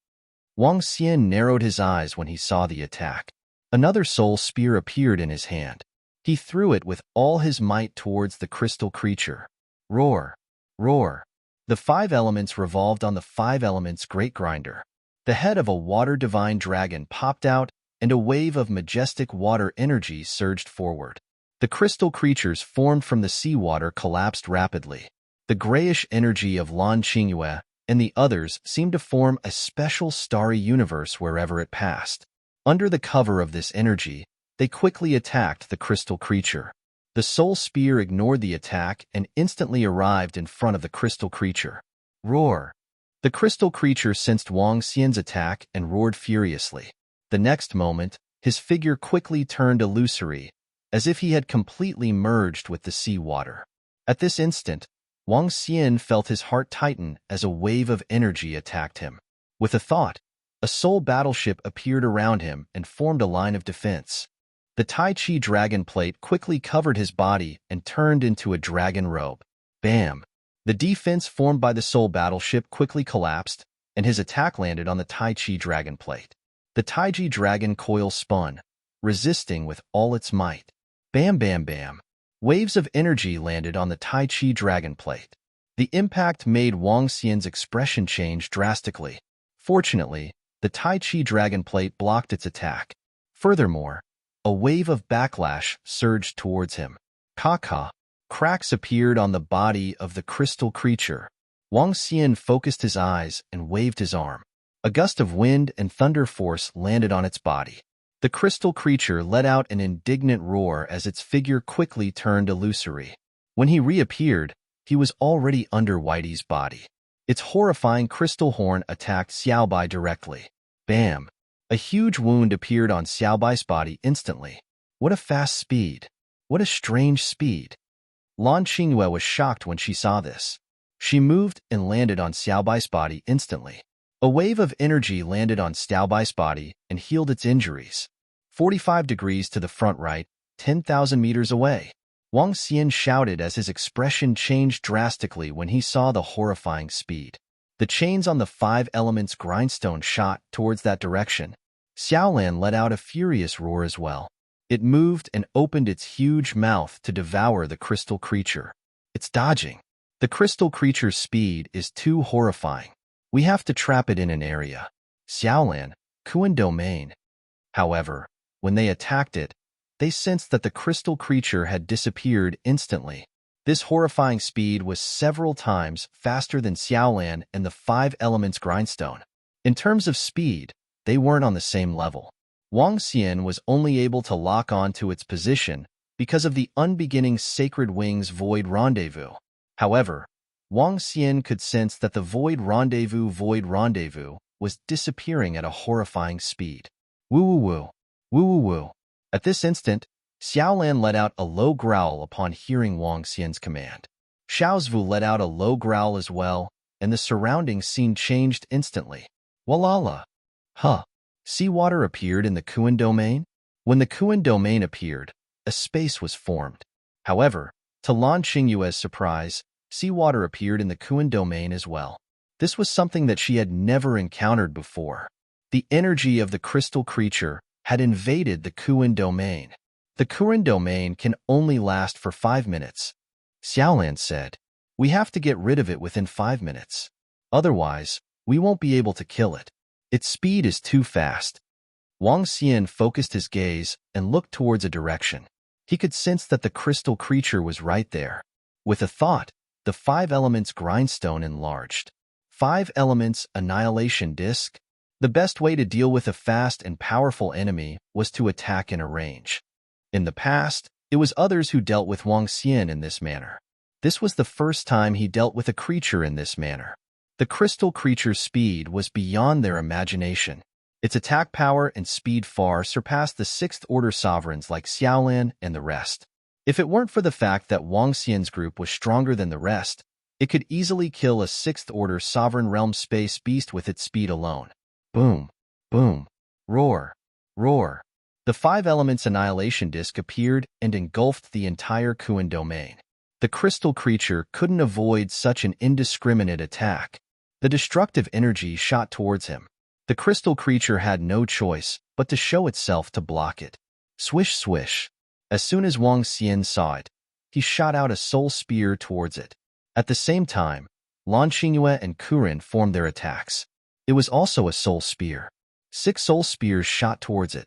Wang Xian narrowed his eyes when he saw the attack. Another soul spear appeared in his hand. He threw it with all his might towards the crystal creature. Roar! Roar! The 5 elements revolved on the 5 elements great grinder. The head of a water divine dragon popped out, and a wave of majestic water energy surged forward. The crystal creatures formed from the seawater collapsed rapidly. The grayish energy of Lan Qingyue and the others seemed to form a special starry universe wherever it passed. Under the cover of this energy, they quickly attacked the crystal creature. The soul spear ignored the attack and instantly arrived in front of the crystal creature. Roar! The crystal creature sensed Wang Xian's attack and roared furiously. The next moment, his figure quickly turned illusory, as if he had completely merged with the seawater. At this instant, Wang Xian felt his heart tighten as a wave of energy attacked him. With a thought, a soul battleship appeared around him and formed a line of defense. The Tai Chi dragon plate quickly covered his body and turned into a dragon robe. Bam! The defense formed by the soul battleship quickly collapsed, and his attack landed on the Tai Chi dragon plate. The Tai Chi dragon coil spun, resisting with all its might. Bam, bam, bam. Waves of energy landed on the Tai Chi dragon plate. The impact made Wang Xian's expression change drastically. Fortunately, the Tai Chi dragon plate blocked its attack. Furthermore, a wave of backlash surged towards him. Ka-ka. Cracks appeared on the body of the crystal creature. Wang Xian focused his eyes and waved his arm. A gust of wind and thunder force landed on its body. The crystal creature let out an indignant roar as its figure quickly turned illusory. When he reappeared, he was already under Whitey's body. Its horrifying crystal horn attacked Xiaobai directly. Bam! A huge wound appeared on Xiaobai's body instantly. What a fast speed! What a strange speed! Lan Qingyue was shocked when she saw this. She moved and landed on Xiaobai's body instantly. A wave of energy landed on Xiaobai's body and healed its injuries. 45 degrees to the front right, 10,000 meters away. Wang Xian shouted as his expression changed drastically when he saw the horrifying speed. The chains on the 5 elements grindstone shot towards that direction. Xiaolan let out a furious roar as well. It moved and opened its huge mouth to devour the crystal creature. It's dodging. The crystal creature's speed is too horrifying. We have to trap it in an area. Xiaolan, Kuan domain. However, when they attacked it, they sensed that the crystal creature had disappeared instantly. This horrifying speed was several times faster than Xiaolan and the 5 elements grindstone. In terms of speed, they weren't on the same level. Wang Xian was only able to lock on to its position because of the unbeginning Sacred Wings Void Rendezvous. However, Wang Xian could sense that the Void Rendezvous was disappearing at a horrifying speed. Woo-woo-woo, woo-woo-woo. At this instant, Xiaolan let out a low growl upon hearing Wang Xian's command. Xiaozvu let out a low growl as well, and the surrounding scene changed instantly. Walala! Huh! Seawater appeared in the Kuan domain? When the Kuan domain appeared, a space was formed. However, to Lan Qingyue's surprise, seawater appeared in the Kuan domain as well. This was something that she had never encountered before. The energy of the crystal creature had invaded the Kuan domain. The Kuan domain can only last for 5 minutes. Xiaolan said, "We have to get rid of it within 5 minutes. Otherwise, we won't be able to kill it. Its speed is too fast." Wang Xian focused his gaze and looked towards a direction. He could sense that the crystal creature was right there. With a thought, the 5 elements grindstone enlarged. 5 elements annihilation disc. The best way to deal with a fast and powerful enemy was to attack in a range. In the past, it was others who dealt with Wang Xian in this manner. This was the first time he dealt with a creature in this manner. The crystal creature's speed was beyond their imagination. Its attack power and speed far surpassed the sixth-order sovereigns like Xiaolan and the rest. If it weren't for the fact that Wang Xian's group was stronger than the rest, it could easily kill a sixth-order sovereign realm space beast with its speed alone. Boom, boom, roar, roar. The five elements annihilation disk appeared and engulfed the entire Kuan domain. The crystal creature couldn't avoid such an indiscriminate attack. The destructive energy shot towards him. The crystal creature had no choice but to show itself to block it. Swish, swish. As soon as Wang Xian saw it, he shot out a soul spear towards it. At the same time, Lan Xingyue and Kuren formed their attacks. It was also a soul spear. 6 soul spears shot towards it.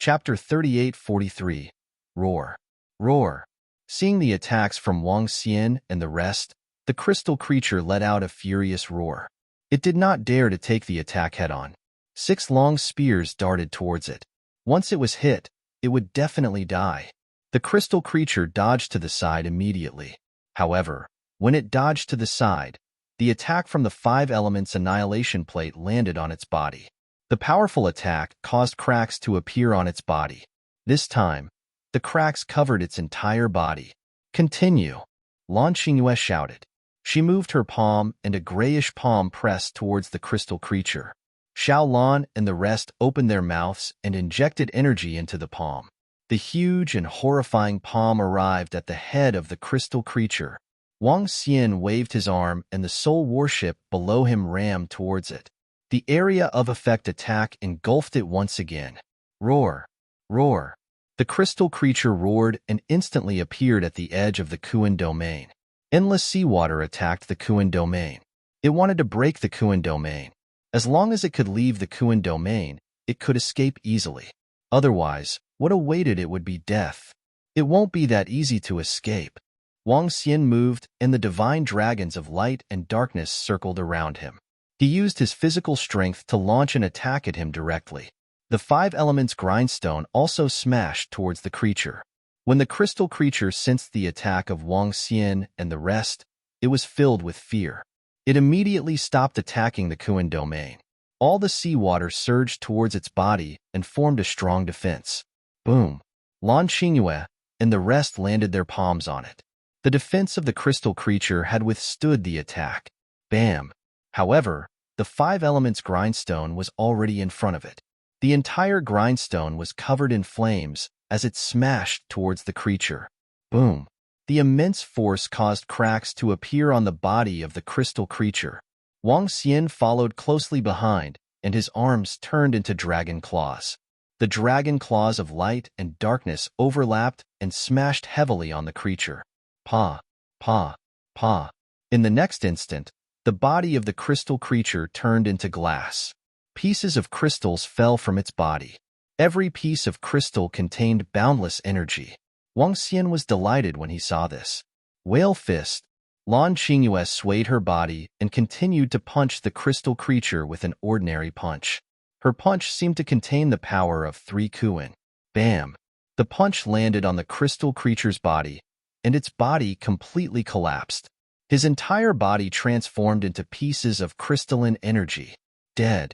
Chapter 38-43. Roar. Roar. Seeing the attacks from Wang Xian and the rest, the crystal creature let out a furious roar. It did not dare to take the attack head-on. 6 long spears darted towards it. Once it was hit, it would definitely die. The crystal creature dodged to the side immediately. However, when it dodged to the side, the attack from the 5 elements annihilation plate landed on its body. The powerful attack caused cracks to appear on its body. This time, the cracks covered its entire body. Continue, Lan Xingyue shouted. She moved her palm and a grayish palm pressed towards the crystal creature. Xiao Lan and the rest opened their mouths and injected energy into the palm. The huge and horrifying palm arrived at the head of the crystal creature. Wang Xian waved his arm and the soul warship below him rammed towards it. The area of effect attack engulfed it once again. Roar, roar. The crystal creature roared and instantly appeared at the edge of the Kuan domain. Endless seawater attacked the Kuan domain. It wanted to break the Kuan domain. As long as it could leave the Kuan domain, it could escape easily. Otherwise, what awaited it would be death. It won't be that easy to escape. Wang Xian moved, and the divine dragons of light and darkness circled around him. He used his physical strength to launch an attack at him directly. The 5 elements grindstone also smashed towards the creature. When the crystal creature sensed the attack of Wang Xian and the rest, it was filled with fear. It immediately stopped attacking the Kuan domain. All the seawater surged towards its body and formed a strong defense. Boom! Lan Xingyue and the rest landed their palms on it. The defense of the crystal creature had withstood the attack. Bam! However, the 5 elements grindstone was already in front of it. The entire grindstone was covered in flames as it smashed towards the creature. Boom! The immense force caused cracks to appear on the body of the crystal creature. Wang Xian followed closely behind, and his arms turned into dragon claws. The dragon claws of light and darkness overlapped and smashed heavily on the creature. Pa, pa, pa. In the next instant, the body of the crystal creature turned into glass. Pieces of crystals fell from its body. Every piece of crystal contained boundless energy. Wang Xian was delighted when he saw this. Whale fist. Lan Xingyue swayed her body and continued to punch the crystal creature with an ordinary punch. Her punch seemed to contain the power of 3 Kuan. Bam! The punch landed on the crystal creature's body, and its body completely collapsed. His entire body transformed into pieces of crystalline energy. Dead.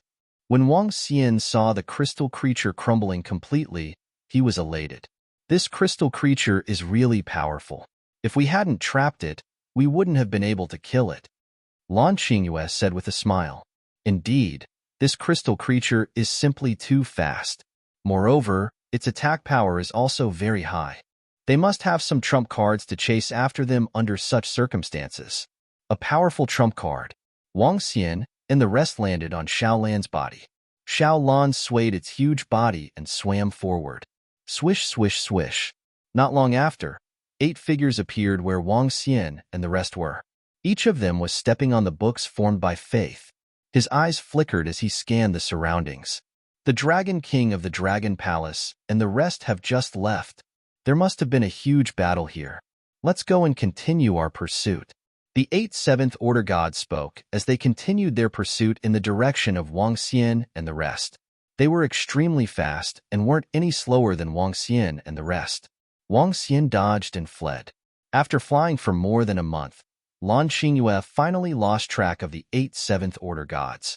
When Wang Xian saw the crystal creature crumbling completely, he was elated. This crystal creature is really powerful. If we hadn't trapped it, we wouldn't have been able to kill it. Lan Xingyue said with a smile. Indeed, this crystal creature is simply too fast. Moreover, its attack power is also very high. They must have some trump cards to chase after them under such circumstances. A powerful trump card. Wang Xian and the rest landed on Xiao Lan's body. Xiao Lan swayed its huge body and swam forward. Swish, swish, swish. Not long after, 8 figures appeared where Wang Xian and the rest were. Each of them was stepping on the books formed by faith. His eyes flickered as he scanned the surroundings. The Dragon King of the Dragon Palace and the rest have just left. There must have been a huge battle here. Let's go and continue our pursuit. The 8 seventh-order gods spoke as they continued their pursuit in the direction of Wang Xian and the rest. They were extremely fast and weren't any slower than Wang Xian and the rest. Wang Xian dodged and fled. After flying for more than a month, Lan Xingyue finally lost track of the 8 Seventh Order gods.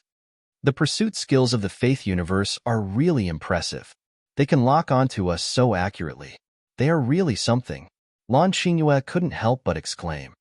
The pursuit skills of the Faith universe are really impressive. They can lock onto us so accurately. They are really something. Lan Xingyue couldn't help but exclaim.